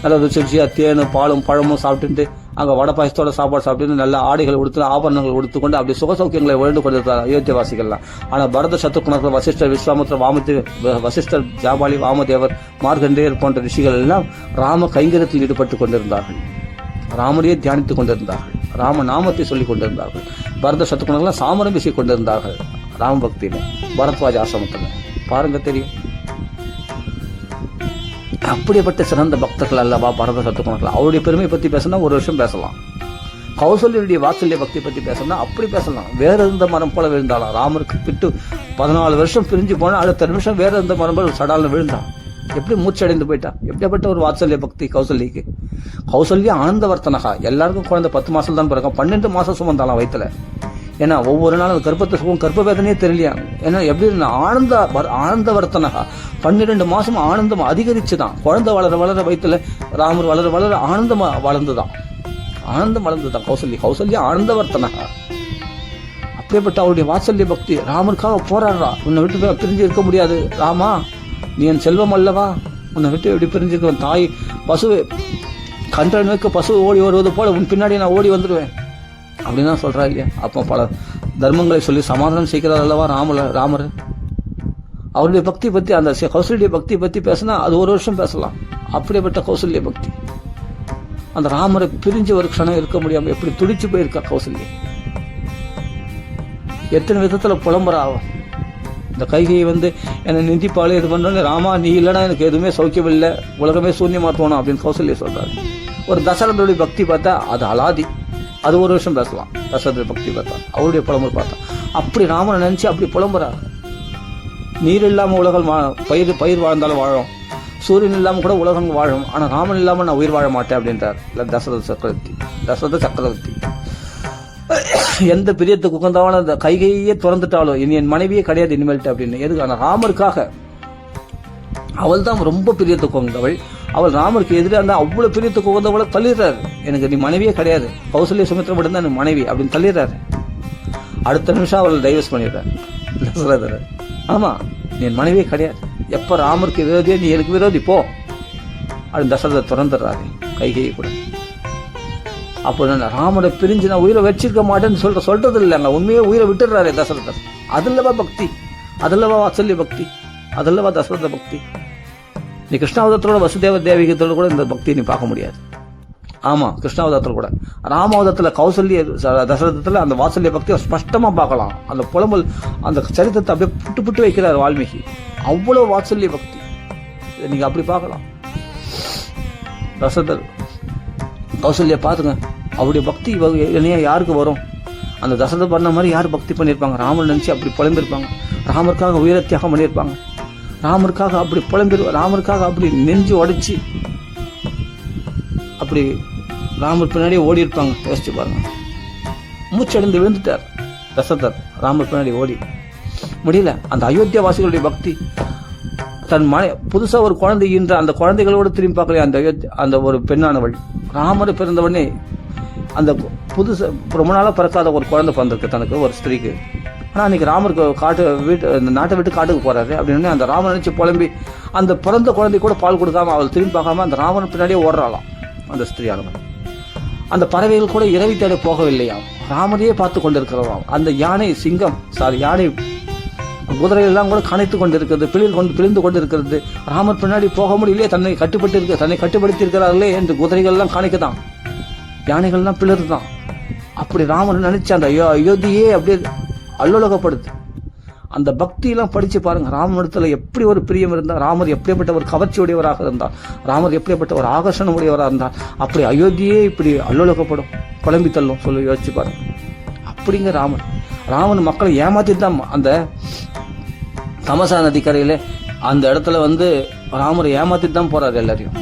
நல்ல ருச்சியா தேனு பாலும் பழமும் சாப்பிட்டு அங்கே வடை பாயசத்தோட சாப்பாடு சாப்பிட்டு நல்ல ஆடைகள் உடுத்து ஆபரணங்கள் உடுத்துக்கொண்டு அப்படி சுக சௌக்கியங்களை உழந்து கொண்டிருக்கிறார் அயோத்தியவாசிகள்லாம். ஆனால் பரத சத்ருகுணர்கள் வசிஷ்டர், விஸ்வாமித்திர, வசிஷ்டர், ஜாபாலி, வாமதேவர், மார்கண்டேயர் போன்ற ரிஷிகள் எல்லாம் ராம கைங்கரியத்தில் ஈடுபட்டு கொண்டிருந்தார்கள். ராமரையே தியானித்துக் கொண்டிருந்தார்கள். ராம நாமத்தை சொல்லிக் கொண்டிருந்தார்கள். பரத சத்ருகுணர்கள் சாமரம் வீசிக் கொண்டிருந்தார்கள் ராம பக்தியில பரத்வாஜ ஆசிரமத்தில். பாருங்க தெரியும். அப்படிப்பட்ட சிறந்த பக்தர்கள் அல்லவா பரத சத்ருகுணர்கள். அவருடைய பெருமை பத்தி பேசணும் ஒரு வருஷம் பேசலாம். கௌசல்யனுடைய வாத்சல்ய பக்தி பத்தி பேசணும்னா அப்படி பேசலாம். வேற எந்த மரம் போல விழுந்தாலும் ராமருக்கு பிட்டு 14 வருஷம் பிரிஞ்சு போனா அடுத்த நிமிஷம் வேற எந்த மரம் போல சடால்னு விழுந்தான். எப்படி மூச்சடைந்து போயிட்டா. எப்படிப்பட்ட ஒரு வாத்சல்ய பக்தி கௌசல்யக்கு. கௌசல்யா ஆனந்தவர்த்தனகா. எல்லாருக்கும் குழந்தை 10 மாசம் தான் பிறக்கும். 12 மாசம் சுமந்தாலாம் வயிற்றுல. ஏன்னா ஒவ்வொரு நாளும் கர்ப்பத்தை சுகம் கர்ப்ப வேதனையே தெரியலையா. ஏன்னா எப்படி ஆனந்தவர்த்தனகா 12 மாசம் ஆனந்தம் அதிகரிச்சுதான். குழந்தை வளர வயிற்றுல ராமர் வளர ஆனந்தமா வளர்ந்துதான். ஆனந்தம் வளர்ந்துதான் கௌசல்யா ஆனந்தவர்த்தனகா. அப்படிப்பட்ட அவருடைய வாத்சல்ய பக்தி. ராமருக்காக போராடுறா. உன்னை விட்டு பிரிஞ்சு இருக்க முடியாது ராமா, நீ என் செல்வம் அல்லவா, உன்னை விட்டு எப்படி பிரிஞ்சிருக்க. தாய் பசுவை கன்றன் வைக்க பசு ஓடி வருவது போல உன் பின்னாடி நான் ஓடி வந்துடுவேன் அப்படின்னு தான் சொல்றா இல்லையா. அப்போ பல தர்மங்களை சொல்லி சமாதானம் செய்கிறார் அல்லவா ராமர். அவருடைய பக்தி பத்தி, அந்த கௌசல்ய பக்தி பத்தி பேசினா அது ஒரு வருஷம் பேசலாம். அப்படிப்பட்ட கௌசல்ய பக்தி. அந்த ராமரை பிரிஞ்சு ஒரு க்ஷணம் இருக்க முடியாம எப்படி துடிச்சு போயிருக்கா கௌசல்யா. எத்தனை விதத்துல புலம்புறாவும். இந்த கைகையை என்னை நிந்திப்பாலே இது பண்றாங்க. ராமா நீ இல்லைன்னா எனக்கு எதுவுமே சௌக்கியம் இல்லை, உலகமே சூன்யமா தோணும் அப்படின்னு கௌசல்யா சொல்றாரு. ஒரு தசரதனுடைய பக்தி பார்த்தா அது அலாதி. அது ஒரு வருஷம் பேசலாம். தசரத பக்தி பார்த்தா அவருடைய புலம்பல் பார்த்தா அப்படி ராமனை நினைச்சு அப்படி புலம்புறாரு. நீர் இல்லாமல் உலகம் பயிர் வாழ்ந்தாலும் வாழும், சூரியன் இல்லாமல் கூட உலகம் வாழும், ஆனால் ராமன் இல்லாமல் நான் உயிர் வாழ மாட்டேன் அப்படின்றார் தசரத சக்கரவர்த்தி. எந்த பிரியத்துக்கு உகந்தவன அந்த கைகையே திறந்துட்டாலும் இனி என் மனைவியே கிடையாது இனிமேல்ட்டு அப்படின்னு. எதுக்கு? ஆனால் ராமருக்காக. அவள் தான் ரொம்ப பிரியத்துக்கு உகந்தவள். அவள் ராமருக்கு எதிராக இருந்தால் அவ்வளவு பிரியத்துக்கு உகந்தவளை தள்ளிடுறாரு. எனக்கு நீ மனைவியே கிடையாது, கௌசல்யா சுமித்ரா மட்டும் தான் மனைவி அப்படின்னு தள்ளிடுறாரு. அடுத்த நிமிஷம் அவள் டைவர்ஸ் பண்ணிடுறாரு தசரதர். ஆமா, நீ என் மனைவியே கிடையாது, எப்ப ராமருக்கு விரோதியோ நீ எனக்கு விரோதி போ அப்படின்னு தசரதர் திறந்துடுறாரு கைகையை கூட. அப்போ ராமரை பிரிஞ்சு நான் உயிரை வச்சிருக்க மாட்டேன்னு சொல்றது இல்லைங்க, உண்மையே உயிரை விட்டுடுறாரு தசரதர். அதுல்லவா பக்தி, அதுல்லவா வாத்சல்ய பக்தி, அதுல்லவா தசரத பக்தி. நீ கிருஷ்ணாவதத்தோட வசுதேவ தேவிகத்தோட கூட இந்த பக்தியை நீ பார்க்க முடியாது. ஆமா, கிருஷ்ணாவதத்தில் கூட. ராமாவதத்தில் கௌசல்ய தசரதத்தில் அந்த வாத்சல்ய பக்தியை ஸ்பஷ்டமா பார்க்கலாம். அந்த புலம்பல் அந்த சரித்திரத்தை அப்படியே புட்டு புட்டு வைக்கிறார் வால்மீகி. அவ்வளவு வாத்சல்ய பக்தி நீங்க அப்படி பார்க்கலாம். தசரதர் கௌசல்யா பாத்துங்க, அவருடைய பக்தி யாருக்கு வரும்? அந்த தசரதர் பண்ண மாதிரி யார் பக்தி பண்ணியிருப்பாங்க? ராமர் நினைச்சு அப்படி புலம்பிருப்பாங்க, ராமருக்காக உயிரை தியாகம் பண்ணியிருப்பாங்க, ராமருக்காக அப்படி ராமருக்காக அப்படி நெஞ்சு உடைச்சு அப்படி ராமர் பின்னாடியே ஓடி இருப்பாங்க. யோசிச்சு பாருங்க. மூச்சடைந்து விழுந்துட்டார் தசரதர் ராமர் பின்னாடி ஓடி. முடியல. அந்த அயோத்தியா வாசிகளுடைய பக்தி, தன் புதுசா ஒரு குழந்தை ஈன்ற அந்த குழந்தைகளோடு திரும்பி பார்க்கல அந்த ஒரு பெண்ணானவள். ராமர் பிறந்தவனே அந்த புதுசு ரொம்ப நாளா பிறக்காத ஒரு குழந்தை பிறந்திருக்கு தனக்கு, ஒரு ஸ்திரீக்கு. ஆனா அன்னைக்கு ராமருக்கு நாட்டை விட்டு காட்டுக்கு போறாரு அப்படின்னு அந்த ராமன் நினைச்சு புலம்பி அந்த பிறந்த குழந்தை கூட பால் கொடுக்காம அவள் திரும்பி பார்க்காம அந்த ராமன் பின்னாடியே ஓடுறாளாம் அந்த ஸ்திரீயானவன். அந்த பறவைகள் கூட இரவி தேட போகவில்லையாம், ராமரையே பார்த்து கொண்டிருக்கிறதாம். அந்த யானை குதிரைகள் எல்லாம் கூட கணைத்து கொண்டிருக்கிறது, பிழிந்து கொண்டிருக்கிறது. ராமர் பின்னாடி போக முடியலையே, தன்னை கட்டுப்படுத்தி இருக்கிறார்களே என்று குதிரைகள் எல்லாம் காணிக்கதான், யானைகள் எல்லாம் பிளருதான். அப்படி ராமர் நினைச்சு அந்த அயோத்தியே அப்படியே அல்லோலகப்படுது. அந்த பக்தி எல்லாம் படிச்சு பாருங்க. ராமனிடத்துல எப்படி ஒரு பிரியம் இருந்தார், ராமர் எப்படிப்பட்ட ஒரு கவர்ச்சி உடையவராக இருந்தார், ராமர் எப்படிப்பட்ட ஒரு ஆகர்ஷணம் உடையவராக இருந்தார். அப்படி அயோத்தியே இப்படி அல்லோலகப்படும், குழம்பி தள்ளும். சொல்லி யோசிச்சு பாருங்க. அப்படிங்க ராமன் மக்களை ஏமாத்திட்டு தான் அந்த தமசா நதிக்கரையில அந்த இடத்துல ராமரை ஏமாத்திட்டு தான் போறாரு. எல்லாரையும்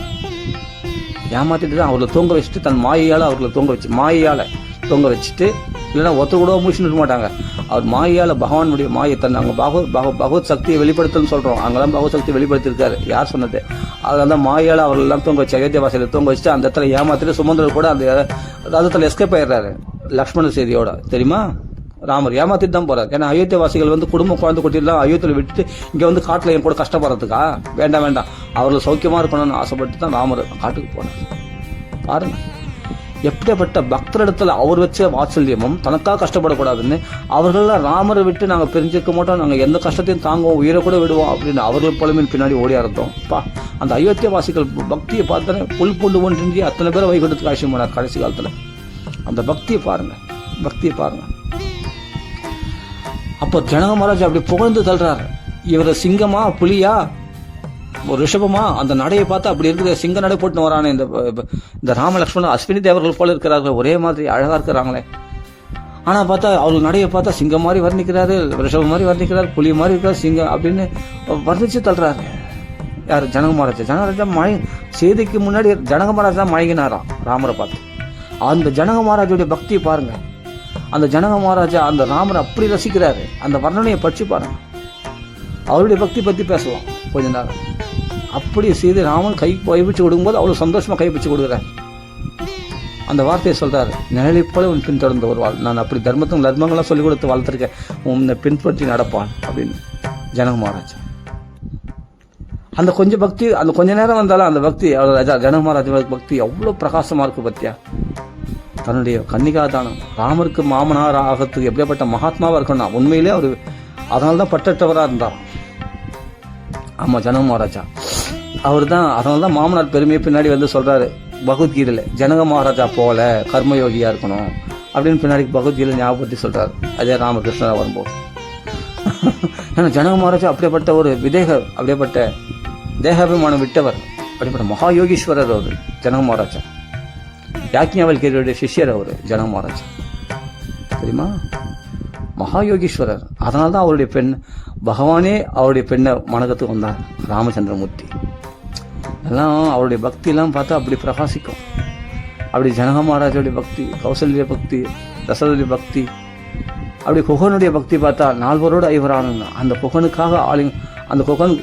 ஏமாத்திட்டு தான் அவர்களை தூங்க வச்சுட்டு தன் அவர்களை தூங்க வச்சுட்டு இல்லைன்னா ஒருத்தர் கூட முடிச்சுட்டு இருக்க மாட்டாங்க. அவர் மாயால பகவானுடைய மாயை தன் அங்கே பகவத் சக்தியை வெளிப்படுத்தணும்னு சொல்றோம். அங்கெல்லாம் பகவத் சக்தியை வெளிப்படுத்திருக்காரு. யார் சொன்னது? அதில் தான் மாயால அவர்கள் எல்லாம் தூங்க வச்சு அயோத்தியா வாசல தூங்க வச்சுட்டு அந்த இடத்துல ஏமாத்திட்டு சுமந்திரர் கூட அந்த ரதத்துல எஸ்கேப் ஆயிடுறாரு லக்ஷ்மண செய்தியோட. தெரியுமா? ராமர் ஏமாத்திட்டு தான் போறாரு. ஏன்னா அயோத்தியா வாசிகள் குடும்ப குழந்தை குட்டிலாம் அயோத்தியில விட்டுட்டு இங்க காட்டுல என் கூட கஷ்டப்படுறதுக்கா? வேண்டாம், அவர்கள் சௌக்கியமா இருக்கணும்னு ஆசைப்பட்டு தான் ராமர் காட்டுக்கு போனார். பாருங்க, எப்படிப்பட்ட பக்தரிடத்துல அவர் வச்ச வாத்சல்யமும் தனக்காக கஷ்டப்படக்கூடாதுன்னு அவர்களெல்லாம் ராமரை விட்டு நாங்க பிரிஞ்சிருக்க மாட்டோம், நாங்க எந்த கஷ்டத்தையும் தாங்குவோம், உயிரை கூட விடுவோம் அப்படின்னு அவர்கள் புலமின் பின்னாடி ஓடியா இருந்தோம். அந்த அயோத்தியா வாசிகள் பக்தியை பார்த்தானே புல் பூண்டு ஒன்றின்றி அத்தனை பேரை வைகுண்டத்துக்கு ஆட்சி போனார் கடைசி காலத்துல. அந்த பக்தியை பாருங்க. அப்போ ஜனக மகாராஜ் அப்படி புகழ்ந்து தள்ளுறாரு. இவர சிங்கமா புலியா ஒரு ரிஷபமா? அந்த நடையை பார்த்தா அப்படி இருக்குது, சிங்க நடை போட்டு வரானே இந்த ராமலக்ஷ்மணன் அஸ்வினி தேவர்கள் போல இருக்கிறார்கள், ஒரே மாதிரி அழகா இருக்கிறாங்களே. ஆனா பார்த்தா அவர்கள் நடையை பார்த்தா சிங்கம் மாதிரி வர்ணிக்கிறாரு, ரிஷபம் மாதிரி வர்ணிக்கிறாரு, புலி மாதிரி இருக்கிறார், சிங்கம் அப்படின்னு வர்ணிச்சு தள்ளுறாரு. யாரு? ஜனக மகாராஜா செய்திக்கு முன்னாடி ஜனக மகாராஜ் தான் மயங்கினாராம் ராமரை பார்த்து. அந்த ஜனக மகாராஜுடைய பக்தியை பாருங்க. அந்த ஜனக மகாராஜா அந்த ராமரை அப்படி ரசிக்கிறாரு. அந்த வர்ணனையை படிச்சு பாருங்க. அவருடைய பக்தி பத்தி பேசலாம் கொஞ்ச நேரம். அப்படி செய்து ராமன் கைப்பிச்சு கொடுக்கும்போது அவ்வளவு சந்தோஷமா கைப்பிச்சு கொடுக்குறாரு. அந்த வார்த்தையை சொல்றாரு, நிழலை போல உன் பின்தொடர்ந்து வருவாள். நான் அப்படி தர்மங்கள்லாம் சொல்லிக் கொடுத்து வளர்த்திருக்கேன், உன்னை பின்பற்றி நடப்பான் அப்படின்னு ஜனக மகாராஜா. அந்த கொஞ்சம் பக்தி, அந்த கொஞ்ச நேரம் வந்தாலும் அந்த பக்தி ஜனக மகாராஜா பக்தி அவ்வளவு பிரகாசமா இருக்கு பத்தியா. தன்னுடைய கன்னிகாதானம் ராமருக்கு மாமனார் ஆகிறதுக்கு எப்படிப்பட்ட மகாத்மாவா இருக்கணும். உண்மையிலே அவரு அதனால்தான் பட்டற்றவரா இருந்தார். ஆமா, ஜனக மகாராஜா அவர் தான். அதனால்தான் மாமனார் பெருமையை பின்னாடி சொல்றாரு பகவத்கீதையில, ஜனக மகாராஜா போல கர்மயோகியா இருக்கணும் அப்படின்னு பின்னாடி பகவத்கீதையில ஞாபகப்படுத்தி சொல்றாரு. அதே ராமகிருஷ்ணரா வரும்போது ஏன்னா ஜனக மகாராஜா அப்படிப்பட்ட ஒரு அப்படிப்பட்ட தேகாபிமானம் விட்டவர், அப்படிப்பட்ட மகாயோகீஸ்வரர் அவர் ஜனக மகாராஜா. யாக்ஞவல்கியருடைய சிஷ்யர் அவர் ஜனக மகாராஜா. தெரியுமா? மகாயோகீஸ்வரர். அதனால்தான் அவருடைய பெண் பகவானே அவருடைய பெண்ணை மணக்கத்துக்கு வந்தார், ராமச்சந்திரமூர்த்தி. எல்லாம் அவருடைய பக்தியெல்லாம் பார்த்தா அப்படி பிரகாசிக்கும். அப்படி ஜனக மகாராஜோடைய பக்தி, கௌசல்ய பக்தி, தசரதுடைய பக்தி, அப்படி குகனுடைய பக்தி பார்த்தா 4 ஐவரான அந்த குகனுக்காக அந்த குகன்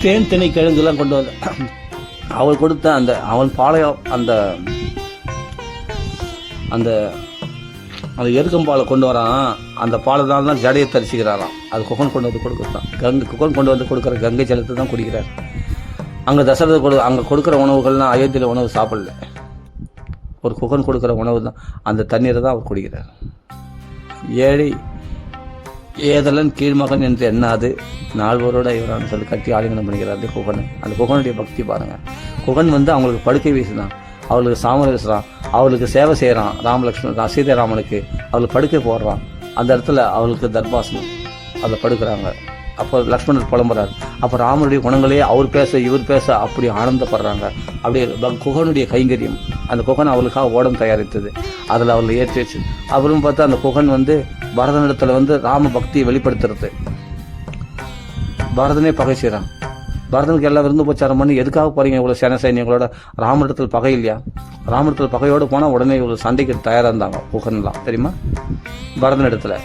தேன் திணை கிழங்குலாம் கொண்டு வந்த அவள் கொடுத்த அந்த அவன் பாளையம் அந்த அந்த அந்த எருக்கம்பாலை கொண்டு வரான். அந்த பாலை தான் ஜடையை தரிசிக்கிறாராம். அது குகன் கொண்டு வந்து கொடுக்குறான். குகன் கொண்டு வந்து கொடுக்குற கங்கை ஜலத்தை தான் குடிக்கிறார். அங்கே தசரத அங்கே கொடுக்குற உணவுகள்லாம் அயோத்தியில் உணவு சாப்பிடல. ஒரு குகன் கொடுக்குற உணவு தான், அந்த தண்ணீரை தான் அவர் குடிக்கிறார். ஏழை ஏதலன் கீழ்மகன் என்று எண்ணாது 4 இவரான்னு சொல்லி கட்டி ஆலிங்கனம் பண்ணிக்கிறார் குகன். அந்த குகனுடைய பக்தி பாருங்க. குகன் வந்து அவங்களுக்கு படுக்கை வீசுதான், அவளுக்கு சாமரம் வீசுறான், அவளுக்கு சேவை செய்கிறான். ராமலட்சுமணன் சீதாராமனுக்கு அவளுக்கு படுக்கை போடுறான். அந்த இடத்துல அவளுக்கு தர்பாசனம் அதில் படுக்கிறாங்க. அப்போ லக்ஷ்மணர் புலம்புறாரு. அப்போ ராமனுடைய குணங்களே அவர் பேச இவர் பேச அப்படி ஆனந்தப்படுறாங்க. அப்படியே குகனுடைய கைங்கரியம், அந்த குகன் அவளுக்காக ஓடம் தயாரித்தது, அதில் அவளை ஏற்றி வச்சு. அப்புறம் பார்த்தா அந்த குகன் வந்து பரதனிடத்தில் வந்து ராம பக்தியை வெளிப்படுத்துறது. பரதனே பகை செய்கிறான். பரதனுக்கு எல்லாம் விருந்து உபச்சாரம் பண்ணி, எதுக்காக போறீங்க இவ்வளோ சேன சைன்யங்களோட, ராமனிடத்தில் பகை இல்லையா? ராமனிடத்தில் பகையோடு போனால் உடனே இவ்வளோ சண்டைக்கு தயாராக இருந்தாங்க குகன்லாம், தெரியுமா? பரதனிடத்தில்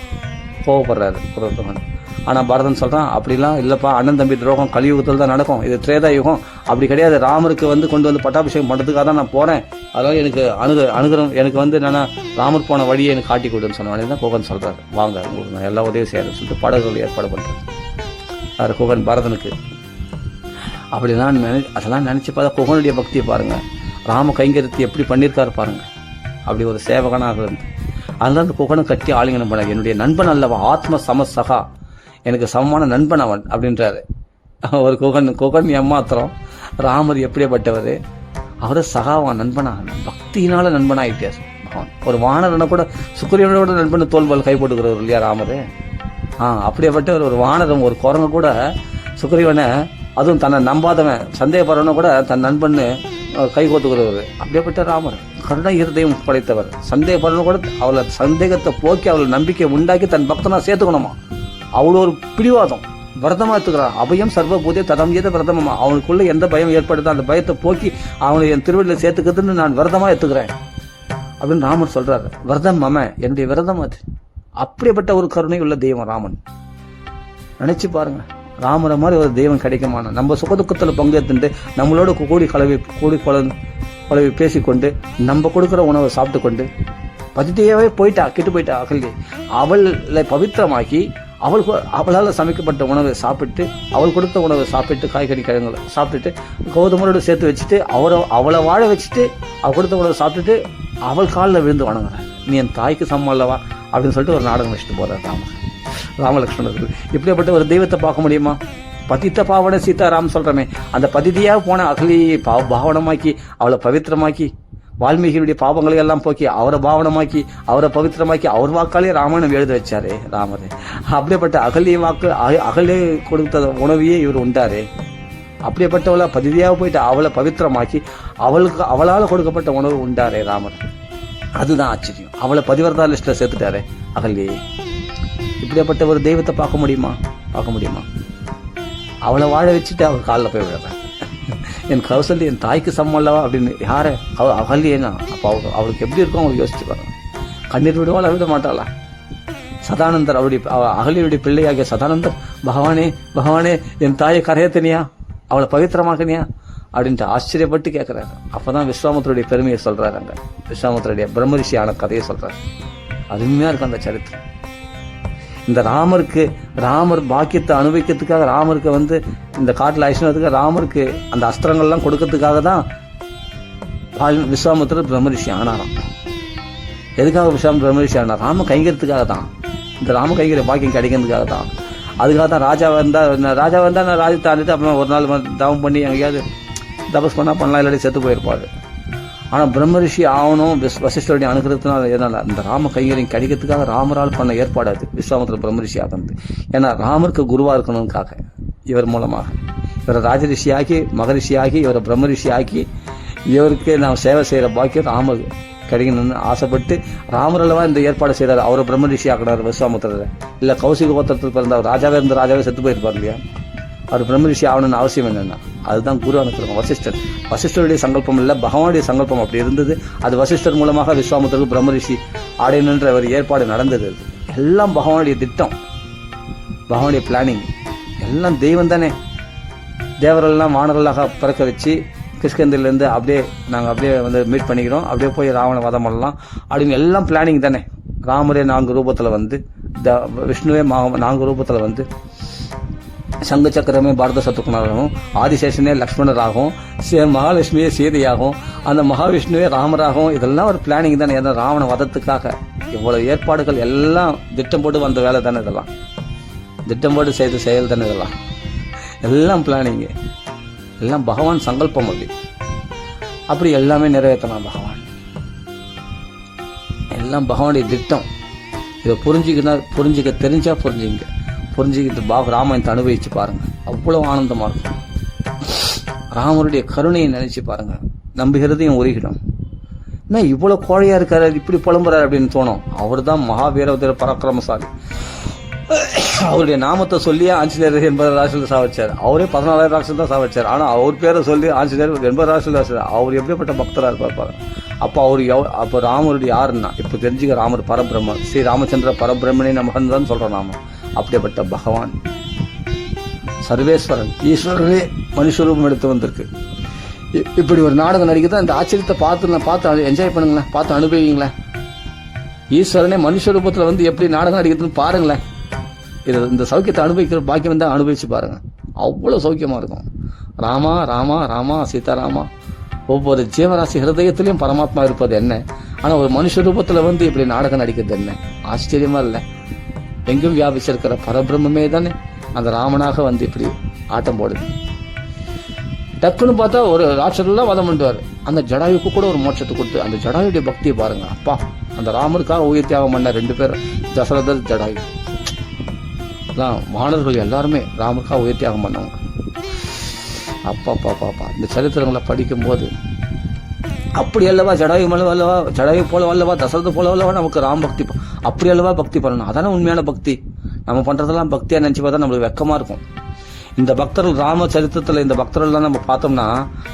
கோவப்படுறாரு குரத்தவன். ஆனால் பரதன் சொல்கிறான், அப்படிலாம் இல்லைப்பா, அண்ணன் தம்பி துரோகம் கலியுகத்தில் தான் நடக்கும், இது திரேதா யுகம், அப்படி கிடையாது. ராமருக்கு வந்து கொண்டு வந்து பட்டாபிஷேகம் பண்ணுறதுக்காக தான் நான் போகிறேன், அதனால் எனக்கு அணுகிறோம், எனக்கு வந்து என்னென்னா ராமர் போன வழியை எனக்கு காட்டி கொடுன்னு சொன்ன தான் குகன் சொல்கிறார், வாங்க உங்களுக்கு நான் எல்லா உதவியும் செய்யறேன்னு சொல்லிட்டு படகுகள் ஏற்பாடு பண்ணுறாரு. அது குகன் பரதனுக்கு. அப்படிலாம் அதெல்லாம் நினச்சி பார்த்தா குகனுடைய பக்தியை பாருங்கள், ராம கைங்கரியத்தை எப்படி பண்ணியிருக்காரு பாருங்கள். அப்படி ஒரு சேவகனாக இருந்து அதனால அந்த குகனை கட்டி ஆலிங்கனம் பண்ண, என்னுடைய நண்பன் அல்லவா, ஆத்ம சமசகா, எனக்கு சமமான நண்பன் அவன் அப்படின்றாரு. ஒரு குகன் ஏமாத்திரம், ராமர் எப்படிப்பட்டவர், அவரை சகாவான் நண்பனாக பக்தியினால நண்பனாகிட்டார் பகவான். ஒரு வானரனை கூட சுக்கிரீவனோட நண்பன் தோல்வால் கை போட்டுக்கிறவர் இல்லையா ராமர். அப்படியேப்பட்டவர். ஒரு வானரம், ஒரு குரங்கு கூட சுக்கிரீவனை, அதுவும் தன்னை நம்பாதவன் சந்தேகப்படுறவனை கூட தன் நண்பன்னு கை கோத்துக்கிறவர். அப்படியேப்பட்ட ராமர் கருணை இருதயம் படைத்தவர். சந்தேகப்படுறவனை கூட அவளை சந்தேகத்தை போக்கி அவளை நம்பிக்கை உண்டாக்கி தன் பக்தனா சேர்த்துக்கணுமா, அவ்வளோ ஒரு பிடிவாதம். விரதமா எடுத்துக்கிறான். அபயம் சர்வபூதே ததம் ஏத விரதமா. அவனுக்குள்ள எந்த பயம் ஏற்படுதோ அந்த பயத்தை போக்கி அவனை என் திருவள்ளியில் சேர்த்துக்கிறதுன்னு நான் விரதமா எடுத்துக்கிறேன் அப்படின்னு ராமன் சொல்றாரு. விரதம் மம, என்னுடைய விரதம் அது. அப்படிப்பட்ட ஒரு கருணை உள்ள தெய்வம் ராமன். நினைச்சு பாருங்க, ராமரை மாதிரி ஒரு தெய்வம் கிடைக்குமான. நம்ம சுகதுக்கத்தில் பங்கேற்றுட்டு நம்மளோட கூடி குழவி பேசிக்கொண்டு நம்ம கொடுக்குற உணவை சாப்பிட்டு கொண்டு பதித்தையாவே கெட்டு போயிட்டா அகல்யே. அவளை பவித்திரமாக்கி அவளால் சமைக்கப்பட்ட உணவை சாப்பிட்டு, அவள் கொடுத்த உணவை சாப்பிட்டு, காய்கறி கிழங்குகளை சாப்பிட்டுட்டு, கௌதமரோடு சேர்த்து வச்சுட்டு, அவளை வாழ வச்சுட்டு, அவள் கொடுத்த உணவை சாப்பிட்டுட்டு அவள் காலில் விழுந்து வணங்குறாள். நீ என் தாய்க்கு சமம் அல்லவா அப்படின்னு சொல்லிட்டு ஒரு நாடகம் வச்சுட்டு போறார் ராமலட்சுமணர்கள். இப்படிப்பட்ட ஒரு தெய்வத்தை பார்க்க முடியுமா? பதித்த பாவனை சீதாராம் சொல்றமே, அந்த பதிதியாக போன அகலியை பாவனமாக்கி, அவளை பவித்திரமாக்கி, வால்மீகியுடைய பாவங்களை எல்லாம் போக்கி அவரை பாவனமாக்கி, அவரை பவித்திரமாக்கி, அவர் வாக்காலே ராமாயணம் எழுத வச்சாரே ராமரே. அப்படிப்பட்ட அகலே கொடுத்த உணவையே இவர் உண்டாரே. அப்படிப்பட்டவளை பதிதியாக போயிட்டு அவளை பவித்திரமாக்கி அவளால் கொடுக்கப்பட்ட உணவு உண்டாரே ராமர். அதுதான் ஆச்சரியம். அவளை பதிவர்தா லிஸ்ட்ல சேர்த்துட்டாரே அகல்யே. இப்படிப்பட்ட ஒரு தெய்வத்தை பார்க்க முடியுமா? அவளை வாழ வச்சுட்டு அவள் காலில் போய் விடுறேன். என் கௌசல்யா என் தாய்க்கு சமம் அல்லவா அப்படின்னு யாரை அகல்யேனா, அப்போ அவளுக்கு எப்படி இருக்கும் அவங்களுக்கு யோசிச்சு பாருங்க. கண்ணீர் விடுவாள், விட மாட்டாளா? சதானந்தர் அகலியுடைய பிள்ளையாகிய சதானந்தர், பகவானே என் தாயை கரையத்தினியா, அவளை பவித்திரமாக்கினியா அப்படின்ட்டு ஆச்சரியப்பட்டு கேட்கிறாரு. அப்பதான் விஸ்வாமித்திரருடைய பெருமையை சொல்றாரு. அங்க விஸ்வாமித்திரருடைய பிரம்மரிஷியான கதையை சொல்றாரு. அருமையா இருக்கும் அந்த சரித்திரம். இந்த ராமர் பாக்கியத்தை அனுபவிக்கிறதுக்காக, ராமருக்கு வந்து இந்த காட்டில் ஐஸ்வரத்துக்கு ராமருக்கு அந்த அஸ்திரங்கள்லாம் கொடுக்கறதுக்காக தான் விஸ்வாமித்திரர் பிரம்மரிஷி ஆனாராம். எதுக்காக விஸ்வாமித்திர பிரம்மரிஷி ஆனார்? ராம கைங்கிறதுக்காக தான். இந்த ராம கைங்கிற பாக்கியம் கிடைக்கிறதுக்காக தான். அதுக்காக தான் ராஜா வந்தா நான் ராஜ்யத்தை தாண்டிட்டு அப்புறம் ஒரு நாள் தவம் பண்ணி எங்கேயாவது தபஸ் பண்ணலாம், இல்லாட்டி செத்து போயிருப்பாரு. ஆனால் பிரம்மரிஷி ஆகணும் வசிஷ்டருடைய அனுகிரகத்தினால் எதனால இந்த ராம கைங்கரியம் கிடைக்கிறதுக்காக ராமரால் பண்ண ஏற்பாடு அது விஸ்வாமித்திர பிரம்மரிஷி ஆகிறது. ஏன்னா ராமருக்கு குருவாக இருக்கணும்காக இவர் மூலமாக இவரை ராஜரிஷியாகி மகரிஷியாகி இவரை பிரம்மரிஷியாக்கி இவருக்கு நாம் சேவை செய்கிற பாக்கியம் கிடைக்கணும்னு ஆசைப்பட்டு ராமர் அல்லவா இந்த ஏற்பாடு செய்தார். அவரை பிரம்ம ரிஷி ஆக்கினார் விஸ்வாமித்திரரை. இல்லை கௌசிக கோத்திரத்தில் பிறந்த அவர் ராஜாவே இருந்த ராஜாவே செத்து போயிருப்பார் இல்லையா? அவர் பிரம்ம ரிஷி ஆகணும்னு அவசியம் என்னென்னா அதுதான் குரு அனுப்பியிருக்கோம். வசிஷ்டருடைய சங்கல்பம் இல்லை, பகவானுடைய சங்கல்பம் அப்படி இருந்தது. அது வசிஷ்டர் மூலமாக விஸ்வாமித்திரருக்கு பிரம்ம ரிஷி ஆடையணுன்ற ஒரு ஏற்பாடு நடந்தது. எல்லாம் பகவானுடைய திட்டம், பகவானுடைய பிளானிங். எல்லாம் தெய்வம் தானே. தேவரெல்லாம் வானர்களாக பிறக்க வச்சு கிருஷ்ணந்திலேருந்து அப்படியே நாங்கள் அப்படியே வந்து மீட் பண்ணிக்கிறோம், அப்படியே போய் ராவண வதம் பண்ணலாம் அப்படின்னு எல்லாம் பிளானிங் தானே. ராமரே 4 ரூபத்தில் வந்து, விஷ்ணுவே 4 ரூபத்தில் வந்து, சங்கு சக்கரமே பாரத சத்ருகுணராகவும், ஆதிசேஷனே லக்ஷ்மணராகவும், மகாலட்சுமியே சீதையாகவும், அந்த மகாவிஷ்ணுவே ராமராகவும், இதெல்லாம் ஒரு பிளானிங் தானே. ஏன்னா ராவண வதத்துக்காக இவ்வளவு ஏற்பாடுகள் எல்லாம் திட்டம் போட்டு வந்த வேலை தானே இதெல்லாம். திட்டம் போட்டு செய்த செயல் தானே இதெல்லாம். எல்லாம் பிளானிங்கு, எல்லாம் பகவான் சங்கல்பம். அப்படி எல்லாமே நிறைவேற்றலாம் பகவான். எல்லாம் பகவானுடைய திட்டம். இதை புரிஞ்சுக்க தெரிஞ்சா புரிஞ்சுக்கிட்டு ராமாயணத்தை அனுபவிச்சு பாருங்க, அவ்வளவு ஆனந்தமா இருக்கும். ராமருடைய கருணையை நினைச்சு பாருங்க, நம்புகிறதையும் உருகிடும். என்ன இவ்வளவு கோழையா இருக்காரு, இப்படி புலம்புறாரு அப்படின்னு தோணும். அவர் தான் மகாவீர பராக்கிரமசாலி. அவருடைய நாமத்தை சொல்லி ஆஞ்சநேயர் 80 ராசியில் சாவச்சார். அவரே 14,000 ராசியில் தான் சாவச்சார். ஆனால் அவர் பேரை சொல்லி ஆஞ்சநேயர் 80 ராசியில் சார். அவர் எப்படிப்பட்ட பக்தராக இருப்பார் பாருங்க. அப்போ ராமருடைய யாருன்னா இப்போ தெரிஞ்சுக்க, ராமர் பரபிரம்ம, ஸ்ரீ ராமச்சந்திர பரபிரம்மனே நமகன் தான் சொல்கிறோம் நாம. அப்படிப்பட்ட பகவான் சர்வேஸ்வரன், ஈஸ்வரனே மனுஷரூபம் எடுத்து வந்திருக்கு. இப்படி ஒரு நாடகம் நடிக்கிறதா இந்த ஆச்சரியத்தை பார்த்து என்ஜாய் பண்ணுங்களேன், பார்த்து அனுபவிங்களேன். ஈஸ்வரனே மனுஷ ரூபத்தில் வந்து எப்படி நாடகம் நடிக்கிறதுன்னு பாருங்களேன். இந்த சௌக்கியத்தை அனுபவிக்கிற பாக்கியம் தான் அனுபவிச்சு பாருங்க, அவ்வளவு சௌக்கியமா இருக்கும். ராமா ராமா ராமா சீதாராமா. ஒவ்வொரு ஜீவராசி ஹிருதயத்திலையும் பரமாத்மா இருப்பது என்ன, ஆனா ஒரு மனுஷ ரூபத்துல வந்து இப்படி நாடகம் நடிக்கிறது என்ன ஆச்சரியமா இல்லை? எங்கும் வியாபிச்சிருக்கிற பரபிரம்மே தானே அந்த ராமனாக வந்து இப்படி ஆட்டம் போடுது. டக்குன்னு பார்த்தா ஒரு ராட்சரெல்லாம் வதம் பண்ணுவார். அந்த ஜடாயுக்கு கூட ஒரு மோட்சத்தை கொடுத்து, அந்த ஜடாயுடைய பக்தியை பாருங்க. அப்பா, அந்த ராமருக்காக உயிர் தியாகம் பண்ண 2 பேர், தசரதர் ஜடாயு. வானர்கள் எல்லாருமே ராமருக்காக உயிர் தியாகம் பண்ணவங்க. அப்பா இந்த சரித்திரங்களை படிக்கும் போது அப்படி அல்லவா ஜடாயு அல்லவா, ஜடாயு போல அல்லவா, தசரத போல அல்லவா நமக்கு ராம் பக்தி அப்படி அல்லவா பக்தி பண்ணணும். அதான உண்மையான பக்தி. நம்ம பண்றதெல்லாம் பக்தியா நினைச்சு பார்த்தா நம்மளுக்கு வெக்கமா இருக்கும். இந்த பக்தர்கள் ராம சரித்திரத்துல இந்த பக்தர்கள்லாம் நம்ம பார்த்தோம்னா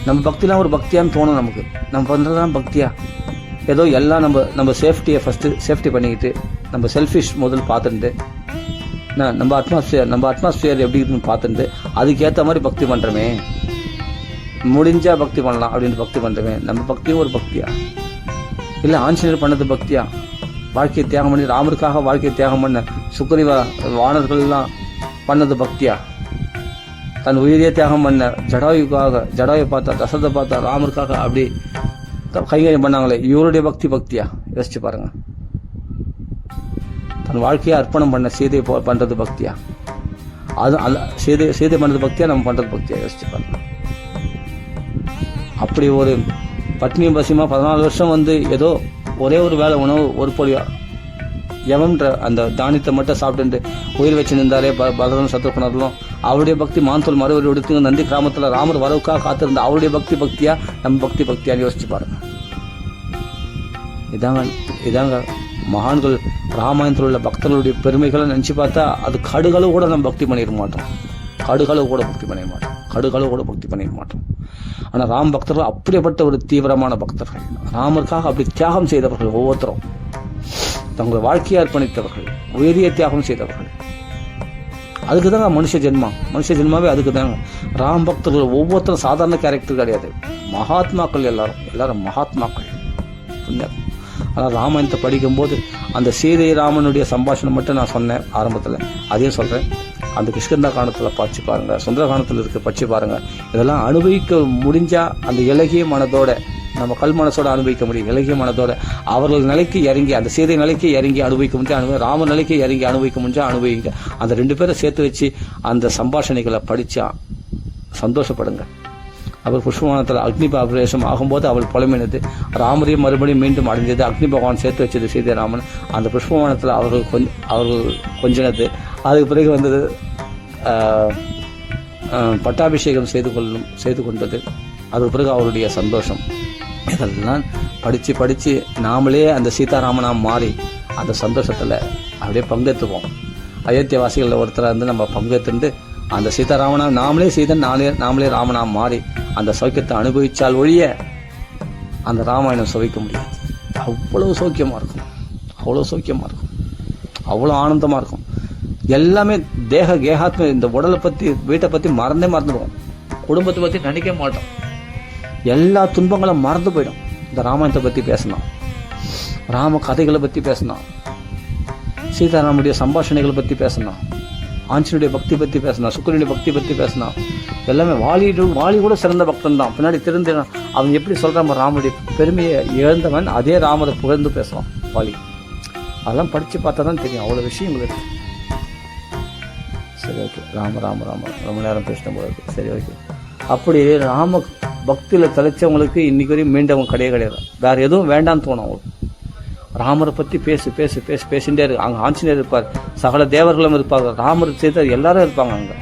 நம்ம பக்திலாம் ஒரு பக்தியான்னு தோணும் நமக்கு. நம்ம பண்றதுலாம் பக்தியா? ஏதோ எல்லாம் நம்ம சேஃப்டியை ஃபர்ஸ்ட் சேஃப்டி பண்ணிக்கிட்டு, நம்ம செல்ஃபிஷ் முதல் பார்த்துட்டு, நம்ம அட்மாஸ்பியர் எப்படி இருக்குன்னு பார்த்துட்டு அதுக்கேற்ற மாதிரி பக்தி பண்றோமே. முடிஞ்சா பக்தி பண்ணலாம் அப்படின்னு பக்தி பண்றோமே. நம்ம பக்தியும் ஒரு பக்தியா? இல்லை ஆஞ்சநேயர் பண்ணது பக்தியா? வாழ்க்கையை தியாகம் பண்ணி ராமருக்காக வாழ்க்கையை தியாகம் பண்ண சுக்ரீவ வானர்கள் எல்லாம் பண்ணது பக்தியா? தன் உயிரியே தியாகம் பண்ண ஜடாயு பார்த்தா, தசரதை பார்த்தா, ராமருக்காக அப்படி கைங்கரியம் பண்ணாங்களே, இவருடைய பக்தியா? யோசிச்சு பாருங்க. தன் வாழ்க்கையை அர்ப்பணம் பண்ண சீதை பண்றது பக்தியா? அது சீதை பண்றது பக்தியா, நம்ம பண்றது பக்தியா? யோசிச்சு பாருங்க. அப்படி ஒரு பட்னியும் பசியமா 14 வருஷம் வந்து ஏதோ ஒரே ஒரு வேளை உணவு, ஒரு பொடி எவன்ற அந்த தானியத்தை மட்டும் சாப்பிட்டு உயிர் வச்சு நின்றாரே பலரும் சத்ருகுணர்களும், அவருடைய பக்தி மான்தோல் மறுவரி எடுத்து நந்தி கிராமத்துல ராமர் வரவுக்காக காத்திருந்த அவருடைய பக்தியா, நம்ம பக்தியான்னு யோசிச்சு பாருங்க. இதாங்க மகான்கள் ராமாயணத்தில் உள்ள பக்தர்களுடைய பெருமைகளை நினைச்சு பார்த்தா அது கடுகளவு கூட நம்ம பக்தி பண்ணிட மாட்டோம். கடுகளவு கூட பக்தி பண்ணிட மாட்டோம். ஆனா ராம் பக்தர்கள் அப்படிப்பட்ட ஒரு தீவிரமான பக்தர்கள். ராமருக்காக அப்படி தியாகம் செய்தவர்கள். ஒவ்வொருத்தரும் தங்கள் வாழ்க்கையை அர்ப்பணித்தவர்கள், உயரிய தியாகம் செய்தவர்கள். அதுக்குதாங்க மனுஷ ஜென்மாவே அதுக்குதாங்க. ராம் பக்தர்கள் ஒவ்வொருத்தரும் சாதாரண கேரக்டர் கிடையாது, மகாத்மாக்கள். எல்லாரும் மகாத்மாக்கள். ஆனால் ராமாயணத்தை படிக்கும் போது அந்த சீதை ராமனுடைய சம்பாஷணம் மட்டும் நான் சொன்னேன் ஆரம்பத்தில், அதையும் சொல்றேன். அந்த கிஷ்கிந்தா காண்டத்தில் படிச்சு பாருங்க, சுந்தர காண்டத்தில் படிச்சு பாருங்க. இதெல்லாம் அனுபவிக்க முடிஞ்சா அந்த இலகிய மனதோட, நம்ம கல் மனசோட அனுபவிக்க முடியும். இலகிய மனதோட அவர்கள் நிலைக்கு இறங்கி, அந்த சீதை நிலைக்கு இறங்கி அனுபவிக்க முடிஞ்சா ராம நிலைக்கு இறங்கி அனுபவிக்க முடிஞ்சா அனுபவிங்க. அந்த 2 பேரை சேர்த்து வச்சு அந்த சம்பாஷணைகளை படிச்சா சந்தோஷப்படுங்க. அவர் புஷ்பவானத்தில் அக்னி அபிஷேகம் ஆகும்போது அவள் புலம்பினது, ராமரையும் மறுபடியும் மீண்டும் அடைஞ்சது, அக்னி பகவான் சேர்த்து வச்சது சீதைராமன். அந்த புஷ்பவானத்தில் அவர்கள் கொஞ்சினது. அதுக்கு பிறகு வந்தது பட்டாபிஷேகம் செய்து கொண்டது. அதுக்கு பிறகு அவருடைய சந்தோஷம். இதெல்லாம் படித்து நாமளே அந்த சீதாராமனாக மாறி அந்த சந்தோஷத்தில் அப்படியே பங்கெடுத்துப்போம். அயோத்தியவாசிகளில் ஒருத்தராக இருந்து நம்ம பங்கெடுத்துட்டு அந்த சீதாராமனா நாமளே சீதன் நாமளே ராமனா மாறி அந்த சௌக்கியத்தை அனுபவிச்சால் ஒழிய அந்த ராமாயணம் சுவைக்க முடியாது. அவ்வளோ சௌக்கியமாக இருக்கும், அவ்வளோ சௌக்கியமாக இருக்கும், அவ்வளோ ஆனந்தமாக இருக்கும். எல்லாமே கேகாத்ம இந்த உடலை பற்றி வீட்டை பற்றி மறந்துடுவோம். குடும்பத்தை பற்றி நினைக்க மாட்டோம். எல்லா துன்பங்களும் மறந்து போயிடும். இந்த ராமாயணத்தை பற்றி பேசணும், ராம கதைகளை பற்றி பேசணும், சீதாராமுடைய சம்பாஷணைகளை பற்றி பேசணும், ஆஞ்சனுடைய பக்தி பற்றி பேசணும், சுக்கரனுடைய பக்தி பற்றி பேசணும். எல்லாமே வாலி கூட சிறந்த பக்தன் தான். பின்னாடி திருந்த அவன் எப்படி சொல்கிறான், ராமனுடைய பெருமையை இழந்தவன் அதே ராமரை புகழ்ந்து பேசுவான் வாலி. அதெல்லாம் படித்து பார்த்தா தான் தெரியும், அவ்வளோ விஷயங்கள் இருக்கு. சரி, ஓகே. ராம ரொம்ப நேரம் பேசின போல இருக்கு. சரி, ஓகே. அப்படி ராம பக்தியில் தலைச்சவங்களுக்கு இன்னைக்கு வரையும் மீண்டவங்க கிடையாது. வேற எதுவும் வேண்டான்னு தோணும் அவங்களுக்கு. ராமரை பற்றி பேசிகிட்டே இருக்கு. அங்கே ஆஞ்சநேயர் இருப்பார், சகல தேவர்களும் இருப்பாங்க, ராமர் சேர்த்து எல்லாரும் இருப்பாங்க அங்கே.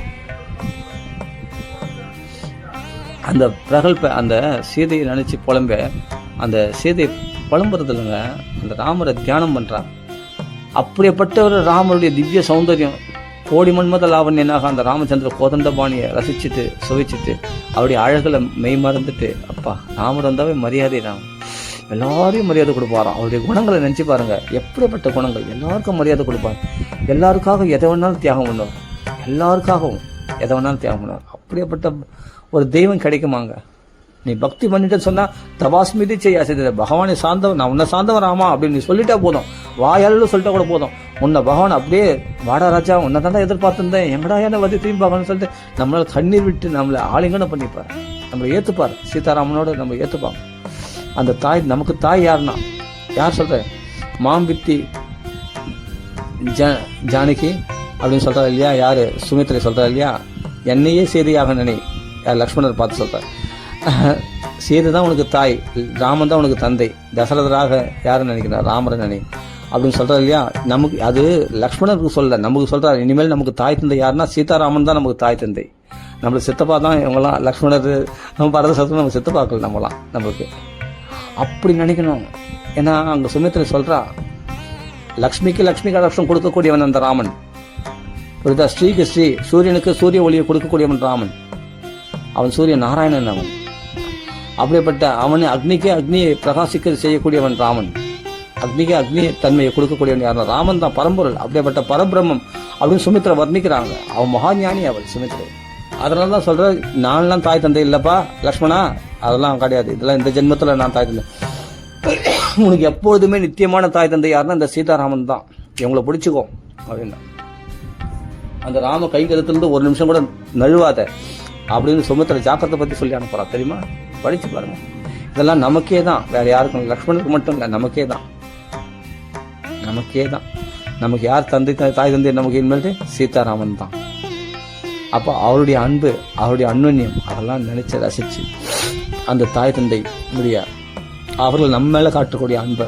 அந்த பிரகல்ப அந்த சீதையை நினச்சி புலம்ப, அந்த சீதையை புலம்புறது இல்லைங்க, அந்த ராமரை தியானம் பண்ணுறாங்க. அப்படிப்பட்ட ஒரு ராமருடைய திவ்ய சௌந்தரியம், கோடி மன்மத லாவண்யனாக அந்த ராமச்சந்திர கோதண்டபாணியை ரசிச்சுட்டு சுவைச்சிட்டு அவருடைய அழகில் மெய் மறந்துட்டு, அப்பா ராமர் வந்தாவே மரியாதை தான், எல்லாரையும் மரியாதை கொடுப்பாராம். அவருடைய குணங்களை நினச்சி பாருங்க, எப்படிப்பட்ட குணங்கள். எல்லாருக்கும் மரியாதை கொடுப்பார், எல்லாருக்காக எதை வேணாலும் தியாகம் பண்ணுவார், எல்லாருக்காகவும் எதை வேணாலும் தியாகம் பண்ணுவார். அப்படிப்பட்ட ஒரு தெய்வம் கிடைக்குமாங்க? நீ பக்தி பண்ணிட்டு சொன்னா தபாஸ்மிதி செய்ய செய்த பகவானை சார்ந்தவன், நான் உன்னை சார்ந்தவன் ராமா அப்படின்னு நீ சொல்லிட்டா போதும், வாயாலும் சொல்லிட்டா கூட போதும். உன்னை பகவான் அப்படியே வாடா ராஜா உன்னை தாண்டா எதிர்பார்த்துருந்தேன், எங்கடா என்ன வந்து திரும்பி பார்க்கணும்னு சொல்லிட்டு நம்மளால கண்ணீர் விட்டு நம்மளை ஆலிங்கனம் பண்ணிப்பார், நம்மளை ஏற்றுப்பார். சீதாராமனோட நம்ம ஏற்றுப்பாங்க. அந்த தாய் நமக்கு தாய் யாருன்னா யார் சொல்ற, மாம்பித்தி ஜானகி அப்படின்னு சொல்றாரு இல்லையா, யாரு சுமித்ரை சொல்றா இல்லையா, என்னையே சீதையாக நினை, யார் லக்ஷ்மணர் பார்த்து சொல்றார். சீதை தான் உனக்கு தாய், ராமன் தான் உனக்கு தந்தை, தசரதராக யாருன்னு நினைக்கிறார், ராமரை நினை அப்படின்னு சொல்றாரு இல்லையா. நமக்கு அது லக்ஷ்மணருக்கு சொல்ல, நமக்கு சொல்றாரு. இனிமேல் நமக்கு தாய் தந்தை யாருன்னா சீதாராமன் தான் நமக்கு தாய் தந்தை. நம்மளுக்கு சித்தப்பா தான் இவங்கெல்லாம், லக்ஷ்மணர் நம்ம பரத சத்துவம் நம்ம சித்தப்பாக்கள் நம்மளாம் நம்மளுக்கு. அப்படி நினைக்கணும். ஏன்னா அங்க சுமித்ரை சொல்றா, லக்ஷ்மிக்கு லக்ஷ்மி கடாட்சம் கொடுக்கக்கூடியவன் அந்த ராமன், புரியுதா? ஸ்ரீக்கு ஸ்ரீ, சூரியனுக்கு சூரிய ஒளியை கொடுக்கக்கூடியவன் ராமன், அவன் சூரிய நாராயணன் அவன். அப்படிப்பட்ட அவன் அக்னிக்கு அக்னியை பிரகாசிக்க செய்யக்கூடியவன் ராமன், அக்னிக்கு அக்னி தன்மையை கொடுக்கக்கூடியவன் யாருன்னா ராமன் தான், பரம்பொருள். அப்படிப்பட்ட பரபிரம்மம் அப்படின்னு சுமித்ரை வர்ணிக்கிறாங்க. அவன் மகாஞானி அவள் சுமித்ரை. அதனால தான் சொல்ற, நான்லாம் தாய் தந்தை இல்லப்பா லக்ஷ்மணா, அதெல்லாம் கிடையாது, இதெல்லாம் இந்த ஜென்மத்துல நான் தாய் தந்தை. உனக்கு எப்பொழுதுமே நித்தியமான தாய் தந்தை யாருன்னா இந்த சீதாராமன் தான், இவங்களை பிடிச்சிக்கோ அப்படின்னா. அந்த ராம கைகருத்திலிருந்து ஒரு நிமிஷம் கூட நழுவாத அப்படின்னு சுமித்ரை ஜாக்கிரதை பத்தி சொல்லி அனுப்புறா, தெரியுமா? படிச்சு பாருங்க. இதெல்லாம் நமக்கே தான், வேற யாருக்கும், லக்ஷ்மணுக்கு மட்டும் இல்லை, நமக்கே தான். நமக்கு யார் தந்தை தாய் தந்தை நமக்கு இனிமேல் சீதாராமன் தான். அப்போ அவருடைய அன்பு, அவருடைய அன்வன்யம், அதெல்லாம் நினைச்சு ரசிச்சு அந்த தாய் தந்தை முடியா அவர்கள் நம்ம மேல காட்டக்கூடிய அன்பை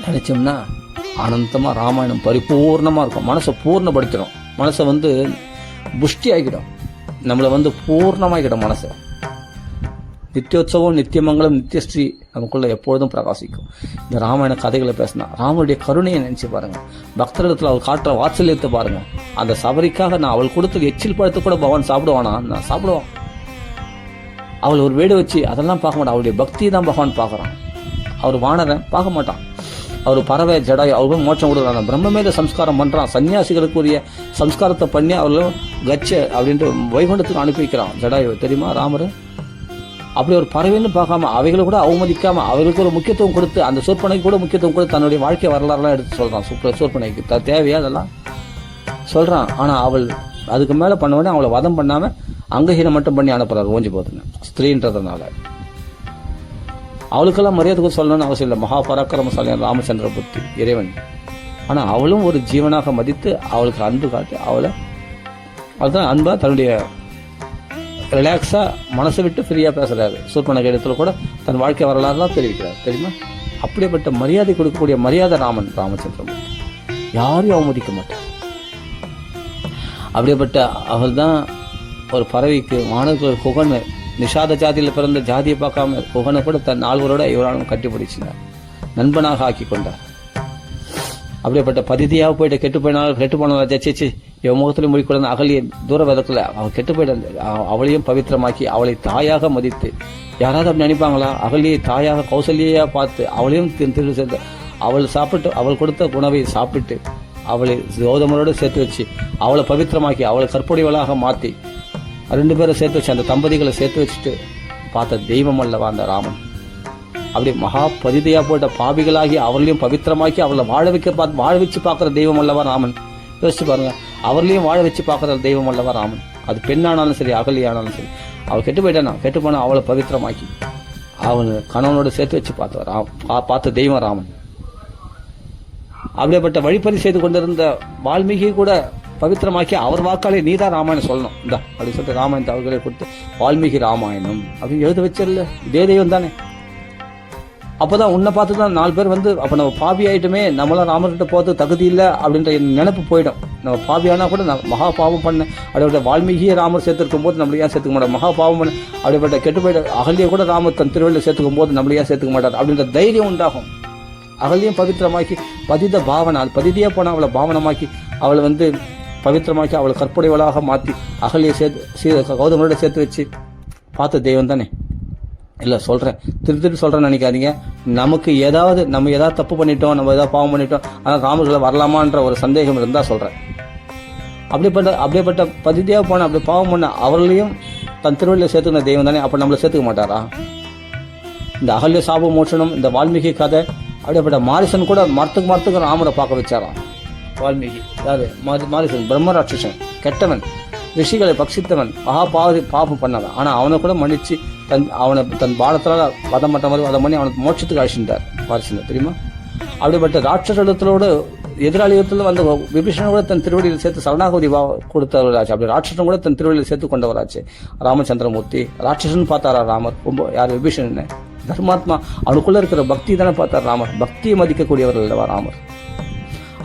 நினைச்சோம்னா ஆனந்தமா ராமாயணம் பரிபூர்ணமா இருக்கும். மனசை பூர்ணப்படுத்திடும், மனசை புஷ்டி ஆகிடும், நம்மளை பூர்ணமாகிடும் மனசை. நித்தியோத்சவம் நித்தியமங்கலம் நித்தியஸ்ரீ நமக்குள்ள எப்பொழுதும் பிரகாசிக்கும். இந்த ராமாயண கதைகளை பேசினா ராமனுடைய கருணையை நினைச்சு பாருங்க, பக்தரிடத்துல அவள் காட்டுற வாத்சல்யத்தை பாருங்க. அந்த சபரிக்காக நான் அவள் கொடுத்த எச்சில் பழத்தை கூட பகவான் சாப்பிடுவானா? நான் சாப்பிடுவான். அவள் ஒரு வீடு வச்சு அதெல்லாம் பார்க்க மாட்டான், அவளுடைய பக்தியை தான் பகவான் பார்க்கறான். அவர் வானரன் பார்க்க மாட்டான், அவர் பறவை ஜடாய் அவர்களும் மோட்சம் கொடுக்குறாங்க. பிரம்மமேத சம்ஸ்காரம் பண்றான், சன்னியாசிகளுக்குரிய சம்ஸ்காரத்தை பண்ணி அவர்களும் கச்ச அப்படின்ட்டு வைகுண்டத்துக்கு அனுப்பி வைக்கிறான் ஜடாயு, தெரியுமா? ராமர் அப்படி ஒரு பறவைன்னு பார்க்காம அவைகளை கூட அவமதிக்காம அவர்களுக்கு ஒரு முக்கியத்துவம் கொடுத்து, அந்த சொற்பனைக்கு கூட முக்கியத்துவம் கொடுத்து தன்னுடைய வாழ்க்கை வரலாறுலாம் எடுத்து சொல்றான். சொற்பனைக்கு தேவையா அதெல்லாம் சொல்றான். ஆனா அவள் அதுக்கு மேல பண்ணவொடனே அவளை வதம் பண்ணாம அங்கஹீனம் மட்டும் பண்ணி அனுப்புறாரு, ஓஞ்சி போதுன்னு ஸ்திரீன்றதுனால. அவளுக்கெல்லாம் மரியாதை சொல்லணும்னு அவசியம் இல்லை. மகாபராக்கிரமசாலி ராமச்சந்திர புத்தி இறைவன். ஆனா அவளும் ஒரு ஜீவனாக மதித்து அவளுக்கு அன்பு காட்டி அவள்தான் அன்பா தன்னுடைய ரிலாக்ஸா மனசை விட்டு ஃப்ரீயா பேசுறாரு. சூர்பனகை இடத்துல கூட தன் வாழ்க்கை வரலாறுலாம் தெரிவிக்கிறார், தெரியுமா? அப்படிப்பட்ட மரியாதை கொடுக்கக்கூடிய மரியாதை ராமச்சந்திரமூர்த்தி, யாரையும் அவமதிக்க மாட்டார். அப்படிப்பட்ட அவள் தான் ஒரு பறவைக்கு மாணவர்கள் குகன் நிஷாத ஜாதியில் பிறந்த ஜாதியை பார்க்காம குகனை கூட தன் ஆள்வரோட இவராலும் கட்டிப்பிடிச்சினார், நண்பனாக ஆக்கி கொண்டார். அப்படிப்பட்ட பதிதியாக போயிட்டு கெட்டு போனாலும் சேச்சி இவன் முகத்திலும் முடிக்கூட அகலியை தூர விதத்துல அவள் கெட்டு போயிட்டு அவளையும் பவித்திரமாக்கி அவளை தாயாக மதித்து, யாராவது அப்படி நினைப்பாங்களா? அகலியை தாயாக கௌசல்யா பார்த்து அவளையும் திருடு சேர்த்து அவள் சாப்பிட்டு அவள் கொடுத்த உணவை சாப்பிட்டு அவளை கௌதமரோடு சேர்த்து வச்சு அவளை பவித்திரமாக்கி அவளை கற்புடையவளாக மாற்றி 2 பேரை சேர்த்து வச்சு அந்த தம்பதிகளை சேர்த்து வச்சுட்டு பார்த்த தெய்வம் அல்லவா அந்த ராமன். அப்படி மகா பதிதையா போட்ட பாவிகளாகி அவர்களையும் பவித்திரமாக்கி அவளை வாழ வச்சு பார்க்குற தெய்வம் அல்லவா ராமன். யோசிச்சு பாருங்க, அவர்களையும் வாழ வச்சு பார்க்குற தெய்வம் அல்லவா ராமன். அது பெண்ணானாலும் சரி அகலியானாலும் சரி, அவள் கெட்டு போனா அவளை பவித்திரமாக்கி அவன் கணவனோடு சேர்த்து வச்சு பார்த்த தெய்வம் ராமன். அப்படிப்பட்ட வழிப்பறி செய்து கொண்டிருந்த வால்மீகி கூட பவித்திரமாக்கி அவர் வாக்காளே நீதான் ராமாயணம் சொல்லணும் இந்தா அப்படின்னு சொல்லிட்டு ராமாயணத்தை அவர்களே கொடுத்து வால்மீகி ராமாயணம் அப்படின்னு எழுத வச்சிடல. இதே தெய்வம் தானே. அப்போதான் உன்னை பார்த்து தான் 4 பேர் வந்து அப்போ நம்ம பாவி ஆயிட்டுமே, நம்மளாம் ராமர்கிட்ட போகிறது தகுதி இல்லை அப்படின்ற நினைப்பு போயிடும். நம்ம பாவியானா கூட மகா பாவம் பண்ண அப்படிப்பட்ட வால்மீகியை ராமர் சேர்த்துருக்கும் போது நம்மளை ஏன் சேர்த்துக்க மாட்டார்? மகா பாவம் பண்ண அப்படிப்பட்ட கெட்டு போயிட்ட அகலியை கூட ராமர் தன் திருவள்ளில் சேர்த்துக்கும் போது நம்மளை ஏன் சேர்த்துக்க மாட்டார் அப்படின்ற தைரியம் உண்டாகும். அகலியும் பவித்திரமாக்கி பதித பாவனை, அது பதிதியா போனால் அவளை பாவனமாக்கி அவளை வந்து பவித்திரமாக்கி அவளை கற்புடையவளாக மாற்றி அகலியை சேர்த்து கௌதமரோட சேர்த்து வச்சு பார்த்த தெய்வம் தானே. இல்லை சொல்கிறேன், திருப்பி சொல்கிறேன்னு நினைக்காதீங்க. நமக்கு நம்ம ஏதாவது தப்பு பண்ணிட்டோம், நம்ம ஏதாவது பாவம் பண்ணிட்டோம், ஆனால் ராமர்களை வரலாமான்ற ஒரு சந்தேகம் இருந்தால் சொல்கிறேன். அப்படிப்பட்ட பதிதியாக போன அப்படி பாவம் பண்ண அவர்களையும் தன் திருவள்ளியில் சேர்த்துக்கிற தெய்வம் தானே. அப்போ நம்மளை சேர்த்துக்க மாட்டாரா? இந்த அகல்ய சாப மோட்சனம், இந்த வால்மீகி கதை, அப்படிப்பட்ட மாரிசன் கூட மரத்துக்கு ராமரை பார்க்க வச்சாராம். வால்மீகி யாரு? மாரிசன் பிரம்மராட்சசன், கெட்டவன், ரிஷிகளை பட்சித்தவன், பாபம் பண்ணவன். ஆனால் அவனை கூட மன்னிச்சு அவனை தன் பாலத்தால் வதம் பண்ணி அவனை மோட்சத்துக்கு அழிச்சிட்டார் மாரிசன், தெரியுமா? அப்படிப்பட்ட ராட்சசோட எதிராளியத்தில் வந்த விபீஷணன் கூட தன் திருவடியில் சேர்த்து சரணாகதி கொடுத்தவராச்சு. அப்படி ராட்சசன் கூட தன் திருவடியில் சேர்த்து கொண்டவராச்சு ராமச்சந்திரமூர்த்தி. ராட்சசன் பார்த்தாரா ராமர்? ரொம்ப யார்? விபீஷணன் தர்மாத்மா, அவனுக்குள்ள இருக்கிற பக்தி தானே பார்த்தார் ராமர். பக்தியை மதிக்கக்கூடியவர் அல்லவா ராமர்.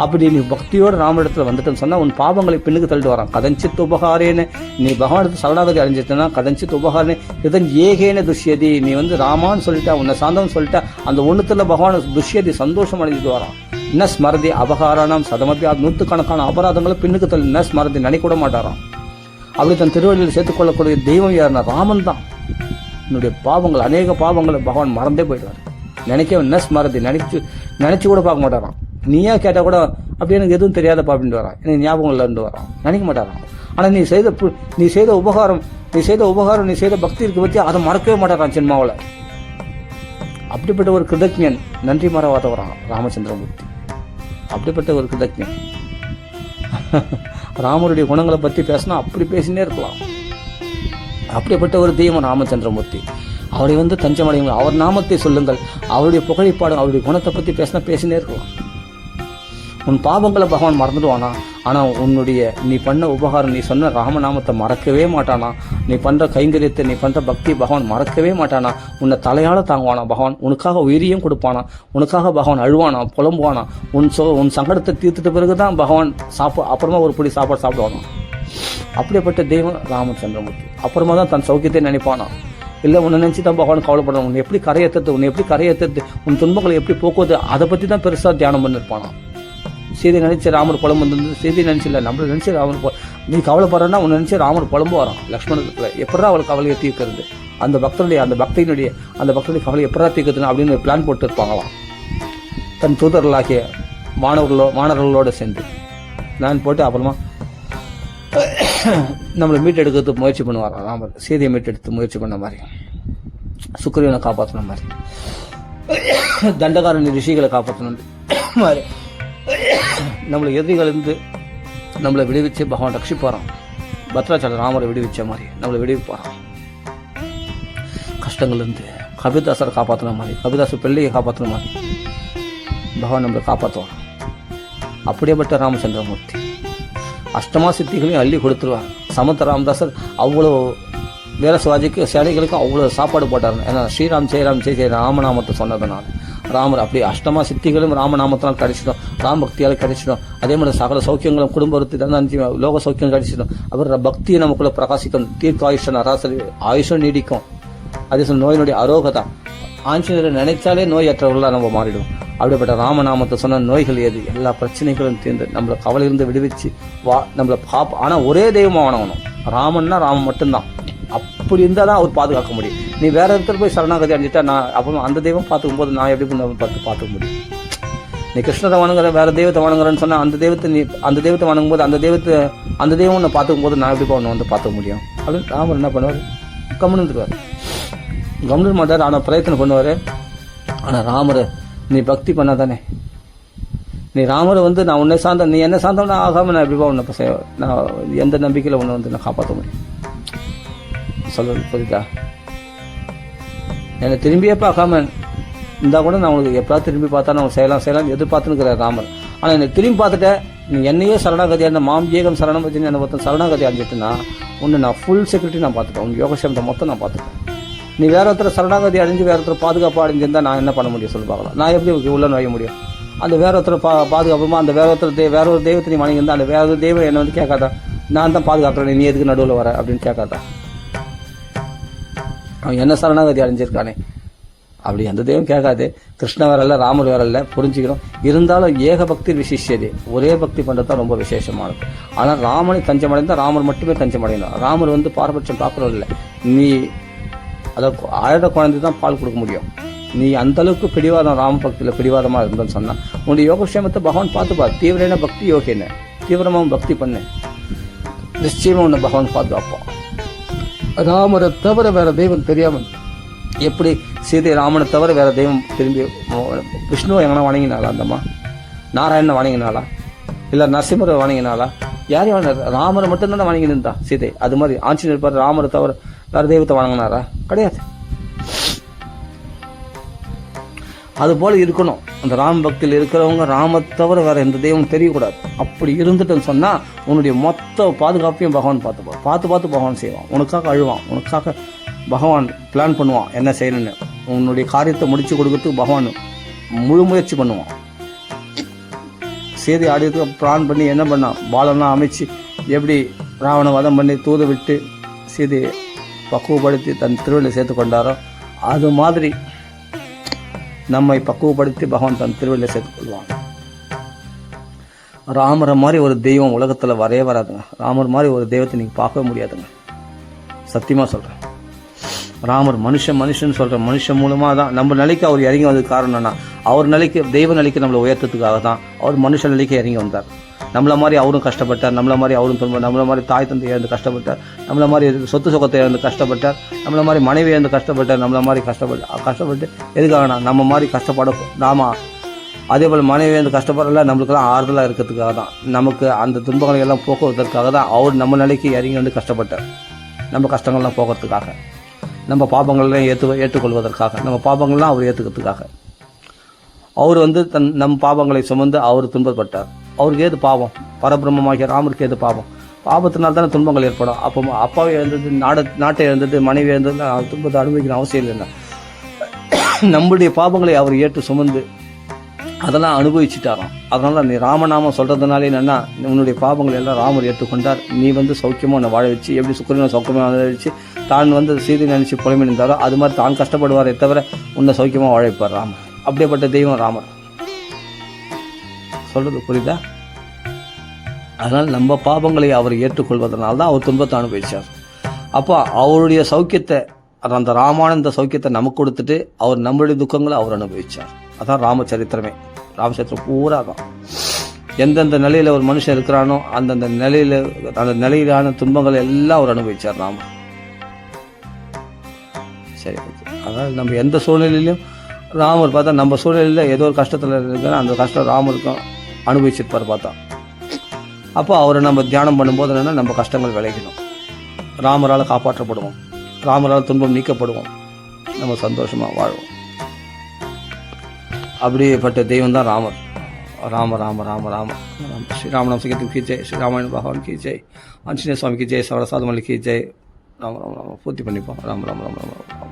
அப்படி நீ பக்தியோடு ராமரிடத்துல வந்துட்டேன்னு சொன்னா உன் பாவங்களை பின்னுக்கு தள்ளிட்டு வரான். கதஞ்சித் உபகாரேன்னு நீ பகவானுக்கு சரணாகதி அடைஞ்சிட்டேன்னா கதஞ்சித் உபகாரனே இதன் ஏகேன துஷ்யதி, நீ வந்து ராமான்னு சொல்லிட்டா, உன்னை சாந்தம்னு சொல்லிட்டா, அந்த ஒண்ணுத்துல பகவான் துஷ்யதி சந்தோஷம் அடைஞ்சிட்டு வரான். இன்ன ஸ்மரதி அபகாரானாம் சதமப்பி, 100கணக்கான அபராதங்களை பின்னுக்கு தள்ளி இன்ன ஸ்மரதி நினைக்கூட மாட்டாராம். அப்படி தன் திருவள்ளியில் சேர்த்துக்கொள்ளக்கூடிய தெய்வம் யாருன்னா ராமன் தான். என்னுடைய பாவங்கள், அநேக பாவங்களை பகவான் மறந்தே போயிடுவார். நினைக்க ஸ்மரதி நினைச்சு கூட பார்க்க மாட்டாராம். நீயா கேட்டா கூட அப்படி எனக்கு எதுவும் தெரியாதப்பா அப்படின்ட்டு வரான், எனக்கு ஞாபகம் இல்லைன்னு வரான், நினைக்க மாட்டாராம். ஆனா நீ செய்த உபகாரம், நீ செய்த பக்தி இருக்கு பத்தி அதை மறக்கவே மாட்டாரான் ஜென்மாவில். அப்படிப்பட்ட ஒரு கிருதஜ்ஞன், நன்றி மறவாதவரான் ராமச்சந்திரமூர்த்தி. அப்படிப்பட்ட ஒரு கிருதஜ்ஞன். ராமருடைய குணங்களை பத்தி பேசினா அப்படி பேசினே இருக்கலாம். அப்படிப்பட்ட ஒரு தெய்வம் ராமச்சந்திரமூர்த்தி. அவரை வந்து தஞ்சமடையுங்கள், அவர் நாமத்தை சொல்லுங்கள், அவருடைய புகழைப்பாடு, அவருடைய குணத்தை பத்தி பேசினே இருக்கலாம். உன் பாவங்களை பகவான் மறந்துடுவானா? ஆனா நீ பண்ண உபகாரம், நீ சொன்ன ராமநாமத்தை மறக்கவே மாட்டானா? நீ பண்ற கைங்கரியத்தை, நீ பண்ற பக்தி பகவான் மறக்கவே மாட்டானா? உன்னை தலையால தாங்குவானா பகவான்? உனக்காக உயிரியும் கொடுப்பானா? உனக்காக பகவான் அழுவானா, புலம்புவானா? உன் சங்கடத்தை தீர்த்துட்ட பிறகுதான் பகவான் அப்புறமா ஒரு பிடி சாப்பாடு சாப்பிடுவானா? அப்படிப்பட்ட தெய்வம் ராமச்சந்திரமூர்த்தி. அப்புறமா தான் தன் சௌக்கியத்தை நினைப்பானா? இல்லை உன்னை நினைச்சு தான் பகவான் கவலைப்படணும். உன்னை எப்படி கரையேற்றது, உன் துன்பங்களை எப்படி போக்குவது, அதை பத்தி தான் பெருசா தியானம் பண்ணிருப்பானா. சீதை நினைச்சு ராமர் புலம்பு வந்தது, சீதை நினைச்சு இல்லை, நம்மளை நினைச்சு ராமர் நீ கவலைப்படுறன்னா உன்னை நினைச்சு ராமர் புலம்பு வரான். லக்ஷ்மணத்துல எப்படா அவளுக்கு கவலையை தீர்க்கிறது, அந்த பக்தனுடைய கவலை எப்படா தீர்க்குதுன்னு அப்படின்னு பிளான் போட்டு இருப்பாங்களாம். தன் தூதர்களாகிய மாணவர்களோட சேர்ந்து பிளான் போட்டு அப்புறமா நம்மளை மீட்டெடுக்கிறதுக்கு முயற்சி பண்ணுவாராம் ராமர். சீதையை மீட்டெடுத்து முயற்சி பண்ண மாதிரி, சுக்கிரீவனை காப்பாற்றின மாதிரி, தண்டகாரண்ய ரிஷிகளை காப்பாற்றின மாதிரி, நம்மளை எதிரிகளிருந்து நம்மளை விடுவிச்சு பகவான் ரட்சிப்பாராம். பத்ராச்சார ராமரை விடுவிச்ச மாதிரி நம்மளை விடுவிப்பாராம் கஷ்டங்கள்லேருந்து. கபிதாசரை காப்பாற்றின மாதிரி, கபிதாசர் பிள்ளையை காப்பாற்றின மாதிரி பகவான் நம்மளை காப்பாற்றுவான். அப்படியேப்பட்ட ராமச்சந்திரமூர்த்தி அஷ்டமா சித்திகளையும் அள்ளி கொடுத்துருவாங்க. சமத்த ராமதாசர் அவ்வளோ வீர சிவாஜிக்கு சேனைகளுக்கும் அவ்வளோ சாப்பாடு போட்டார். ஏன்னா ஸ்ரீராம் ஜெயராம் ஜெய ஜெய ராமநாமத்தை சொன்னதுனால ராமர் அப்படி அஷ்டமா சித்திகளும் ராமநாமத்தினால் கிடைச்சிடும், ராம பக்தியால் கிடைச்சிடும். அதே மாதிரி சகல சௌக்கியங்களும் குடும்பத்து லோக சௌக்கியம் கிடைச்சிடும். அவர் பக்தியை நமக்குள்ள பிரகாசிக்கும், தீர்க்க ஆயுஷன் அராசரி ஆயுஷம் நீடிக்கும். அதே சொல்ல நோய் நொடி அரோகதா, ஆஞ்சநேயரை நினைச்சாலே நோயற்றவர்களாக நம்ம மாறிடும். அப்படிப்பட்ட ராமநாமத்தை சொன்ன நோய்கள் எது, எல்லா பிரச்சனைகளும் தீர்ந்து நம்மளை கவலையிலிருந்து விடுவிச்சு நம்மளை ஆனால் ஒரே தெய்வமாக வணங்கணும். ராமன்னா ராமன் மட்டும்தான். அப்படி இருந்தால் தான் அவர் பாதுகாக்க முடியும். நீ வேற இடத்துல போய் சரணாகதி அடைஞ்சிட்டா நான் அப்புறம் அந்த தெய்வம் பார்த்துக்கும் போது நான் எப்படி பார்த்துக்க முடியும்? நீ கிருஷ்ணரை வணங்குற, வேற தெய்வத்தை வணங்குறேன்னு சொன்னா அந்த தெய்வத்தை வணங்கும் போது அந்த தெய்வம் நான் பார்த்துக்கும் போது நான் எப்படி வந்து பார்த்துக்க முடியும்? அப்படின்னு ராமர் என்ன பண்ணுவார், கம்முன்னுருவார். கம்முன்னு மாட்டார், ஆனால் பிரயத்தனம் பண்ணுவார். ஆனால் ராமர் நீ பக்தி பண்ணாதானே, நீ ராமரை நான் உன்னை சார்ந்த, நீ என்ன சார்ந்தவனா ஆகாம நான் எப்படிப்பா உன்னை நான் எந்த நம்பிக்கையில் உன்னை நான் காப்பாற்ற முடியும்? சொல்வது புரியுதா? என்னை திரும்பியே பார்க்காம இருந்தா கூட நான் உனக்கு எப்படா திரும்பி பார்த்தா நான் செய்யலாம் எதிர்பார்த்துன்னு ராமர். ஆனால் என்னை திரும்பி பார்த்துட்டேன், நீ என்னையே சரணாகதி அந்த மாம்ஜேகம் சரணம் வச்சு என்னை மொத்தம் சரணாகதி அடைஞ்சிட்டுன்னா உன்னை நான் ஃபுல் செக்யூரிட்டி நான் பார்த்துப்பேன், உன் யோகசேமத்தை மொத்தம் நான் பார்த்துப்பேன். நீ வேற ஒருத்தர் சரணாகதி அடைஞ்சு வேற ஒருத்தர் பாதுகாப்பாக அடைஞ்சிருந்தா நான் என்ன பண்ண முடியும் சொல்லி பார்க்கலாம். நான் எப்படி உள்ள நுழைய முடியும்? அந்த வேற ஒருத்தர் பாதுகாப்புமா அந்த வேற ஒரு தெய்வத்தை நீ வணங்கி இருந்தா அந்த வேற ஒரு தெய்வம் என்னை கேட்காதா, நான் தான் பாதுகாக்கிறேன், நீ எதுக்கு நடுவில் வர அப்படின்னு கேட்காதா? அவன் என்ன சரணாகதி அடைஞ்சிருக்கானே, அப்படி அந்த தெய்வம் கேட்காது. கிருஷ்ண வேற இல்லை, ராமர் வேற இல்லை, புரிஞ்சுக்கணும். இருந்தாலும் ஏக பக்தி விசிஷ்யது, ஒரே பக்தி பண்ணுறது தான் ரொம்ப விசேஷமானது. ஆனால் ராமனை தஞ்சமடைந்தால் ராமர் மட்டுமே தஞ்சமடையணும். ராமர் பாரபட்சம் பார்க்கறது இல்லை. நீ அதை அழக குழந்தை தான் பால் கொடுக்க முடியும். நீ அந்த அளவுக்கு பிடிவாதம், ராம பக்தியில் பிடிவாதமாக இருந்தேன்னு சொன்னால் உன்னுடைய யோகக்ஷேமத்தை பகவான் பார்த்துப்பா. தீவிரமான பக்தி யோகின, தீவிரமாக பக்தி பண்ணு, நிச்சயமா உன்னை பகவான் பாதுகாப்பான். ராமரை தவிர வேற தெய்வம் தெரியாமல் எப்படி சீதை ராமனை தவிர வேற தெய்வம் திரும்பி விஷ்ணுவை எங்கன்னா வணங்கினாளா? அந்தம்மா நாராயணனை வணங்கினாளா? இல்லை நரசிம்மரை வணங்கினாளா? யாரையும் ராமரை மட்டும்தான் வணங்கி நின்றா சீதை. அது மாதிரி ஆஞ்சநேயர் பாரு, ராமரை தவிர வேற தெய்வத்தை வணங்கினாரா? கிடையாது. அது போல இருக்கணும். அந்த ராம பக்தியில் இருக்கிறவங்க ராம தவிர வேற எந்த தெய்வம் தெரியக்கூடாது. அப்படி இருந்துட்டுன்னு சொன்னா உன்னுடைய மொத்த பாதுகாப்பையும் பகவான் பார்த்து பகவான் செய்வான். உனக்காக அழுவான், உனக்காக பகவான் பிளான் பண்ணுவான் என்ன செய்யணும்னு. உன்னுடைய காரியத்தை முடிச்சு கொடுக்கறதுக்கு பகவான் முழு முயற்சி பண்ணுவான். சீதை ஆடியதுக்கு பிளான் பண்ணி என்ன பண்ணான், பாலம்லாம் அமைச்சு எப்படி ராவண வதம் பண்ணி தூத விட்டு சீதையை பக்குவப்படுத்தி தன் திருவிழை சேர்த்து கொண்டாரோ அது மாதிரி நம்மை பக்குவப்படுத்தி பகவான் தன் திருவிழை சேர்த்துக் கொள்வான். ராமரை மாதிரி ஒரு தெய்வம் உலகத்தில் வரவே வராதுங்க. ராமர் மாதிரி ஒரு தெய்வத்தை நீங்கள் பார்க்கவே முடியாதுங்க. சத்தியமாக சொல்கிறேன். ராமர் மனுஷன் சொல்கிற மனுஷன் மூலமாக தான் நம்ம நிலைக்கு அவர் இறங்கி வந்தது. காரணம்னா அவர் நிலைக்கு, தெய்வ நிலைக்கு நம்மளை உயர்த்தத்துக்காக தான் அவர் மனுஷ நிலைக்கு இறங்கி வந்தார். நம்மளை மாதிரி அவரும் கஷ்டப்பட்டார், நம்மளை மாதிரி அவரும் துன்பம், நம்மளை மாதிரி தாய் தந்தை இழந்து கஷ்டப்பட்டார், நம்மளை மாதிரி சொத்து சுகத்தை இழந்து கஷ்டப்பட்டார், நம்மளை மாதிரி மனைவி இழந்து கஷ்டப்பட்டார், நம்மளை மாதிரி கஷ்டப்பட்டு எதுக்காகனா நம்ம மாதிரி கஷ்டப்பட அதே போல் மனைவி இழந்து கஷ்டப்படல நம்மளுக்கெல்லாம் ஆறுதலாக இருக்கிறதுக்காக தான், நமக்கு அந்த துன்பங்களை எல்லாம் போக்குவதற்காக தான் அவர் நம்ம நிலைக்கு இறங்கி வந்து கஷ்டப்பட்டார். நம்ம கஷ்டங்கள்லாம் போக்குறதுக்காக, நம்ம பாபங்கள்லாம் ஏற்றுக்கொள்வதற்காக, நம்ம பாபங்கள்லாம் அவர் ஏற்றுக்கிறதுக்காக அவர் நம் பாபங்களை சுமந்து அவர் துன்பப்பட்டார். அவருக்கு ஏது பாவம்? பரபிரம்மமாகிய ராமருக்கு ஏது பாவம்? பாபத்தினால் தானே துன்பங்கள் ஏற்படும். அப்போ அப்பாவை இழந்தது, நாட்டை இழந்தது, மனைவி இழந்தது, துன்பத்தை அனுபவிக்கிற அவசியம் இல்லைன்னா நம்முடைய பாவங்களை அவர் ஏற்று சுமந்து அதெல்லாம் அனுபவிச்சுட்டாராம். அதனால நீ ராமநாமம் சொல்றதுனாலே என்னன்னா உன்னுடைய பாவங்கள் எல்லாம் ராமர் ஏற்றுக்கொண்டார். நீ சௌக்கியமாக உன்னை வாழ வச்சு, எப்படி சுக்கரனை சௌக்கியமாக வாழ வச்சு தான் சீதை நினைச்சு புலமை நின்றாரோ அது மாதிரி தான் கஷ்டப்படுவாரே தவிர உன்னை சௌக்கியமாக வாழ வைப்பார் ராமர். அப்படிப்பட்ட தெய்வம் ராமர். சொல்றது புரியுதா? அதனால் நம்ம பாவங்களை அவர் ஏற்றுக்கொள்வதனால தான் அவர் துன்பத்தை அனுபவிச்சார். அப்போ அவருடைய சௌக்கியத்தை, அந்த ராமானந்த சௌக்கியத்தை நமக்கு கொடுத்துட்டு அவர் நம்மளுடைய துக்கங்களை அவர் அனுபவிச்சார். அதான் ராமச்சரித்திரமே. ராமச்சரித்திரம் பூரா தான் எந்தெந்த நிலையில ஒரு மனுஷன் இருக்கிறானோ அந்த நிலையிலான துன்பங்களை எல்லாம் அவர் அனுபவிச்சார் ராமர். சரி, அதனால் நம்ம எந்த சூழ்நிலையிலும் ராமர் பார்த்தா நம்ம சூழ்நிலையில் ஏதோ ஒரு கஷ்டத்தில் இருக்கிற அந்த கஷ்டம் ராமருக்கும் அனுபவிச்சிருப்பார் பார்த்தா. அப்போ அவரை நம்ம தியானம் பண்ணும்போது என்னென்னா நம்ம கஷ்டங்கள் விளைக்கணும், ராமரால் காப்பாற்றப்படுவோம், ராமரால் துன்பம் நீக்கப்படுவோம், நம்ம சந்தோஷமாக வாழ்வோம். அப்படிப்பட்ட தெய்வம் தான் ராமர். ராம ராம ராம ராம ராம. ஸ்ரீராமநாம சங்கீர்த்தன் கி ஜெய், ஸ்ரீராமாயண பகவான் கி ஜெய், ஆஞ்சநேய சுவாமி கி ஜெய், சவரசாதமல்லி கி ஜெய். ராம ராம ராம. பூர்த்தி பண்ணிப்போம். ராம ராம ராம ராம.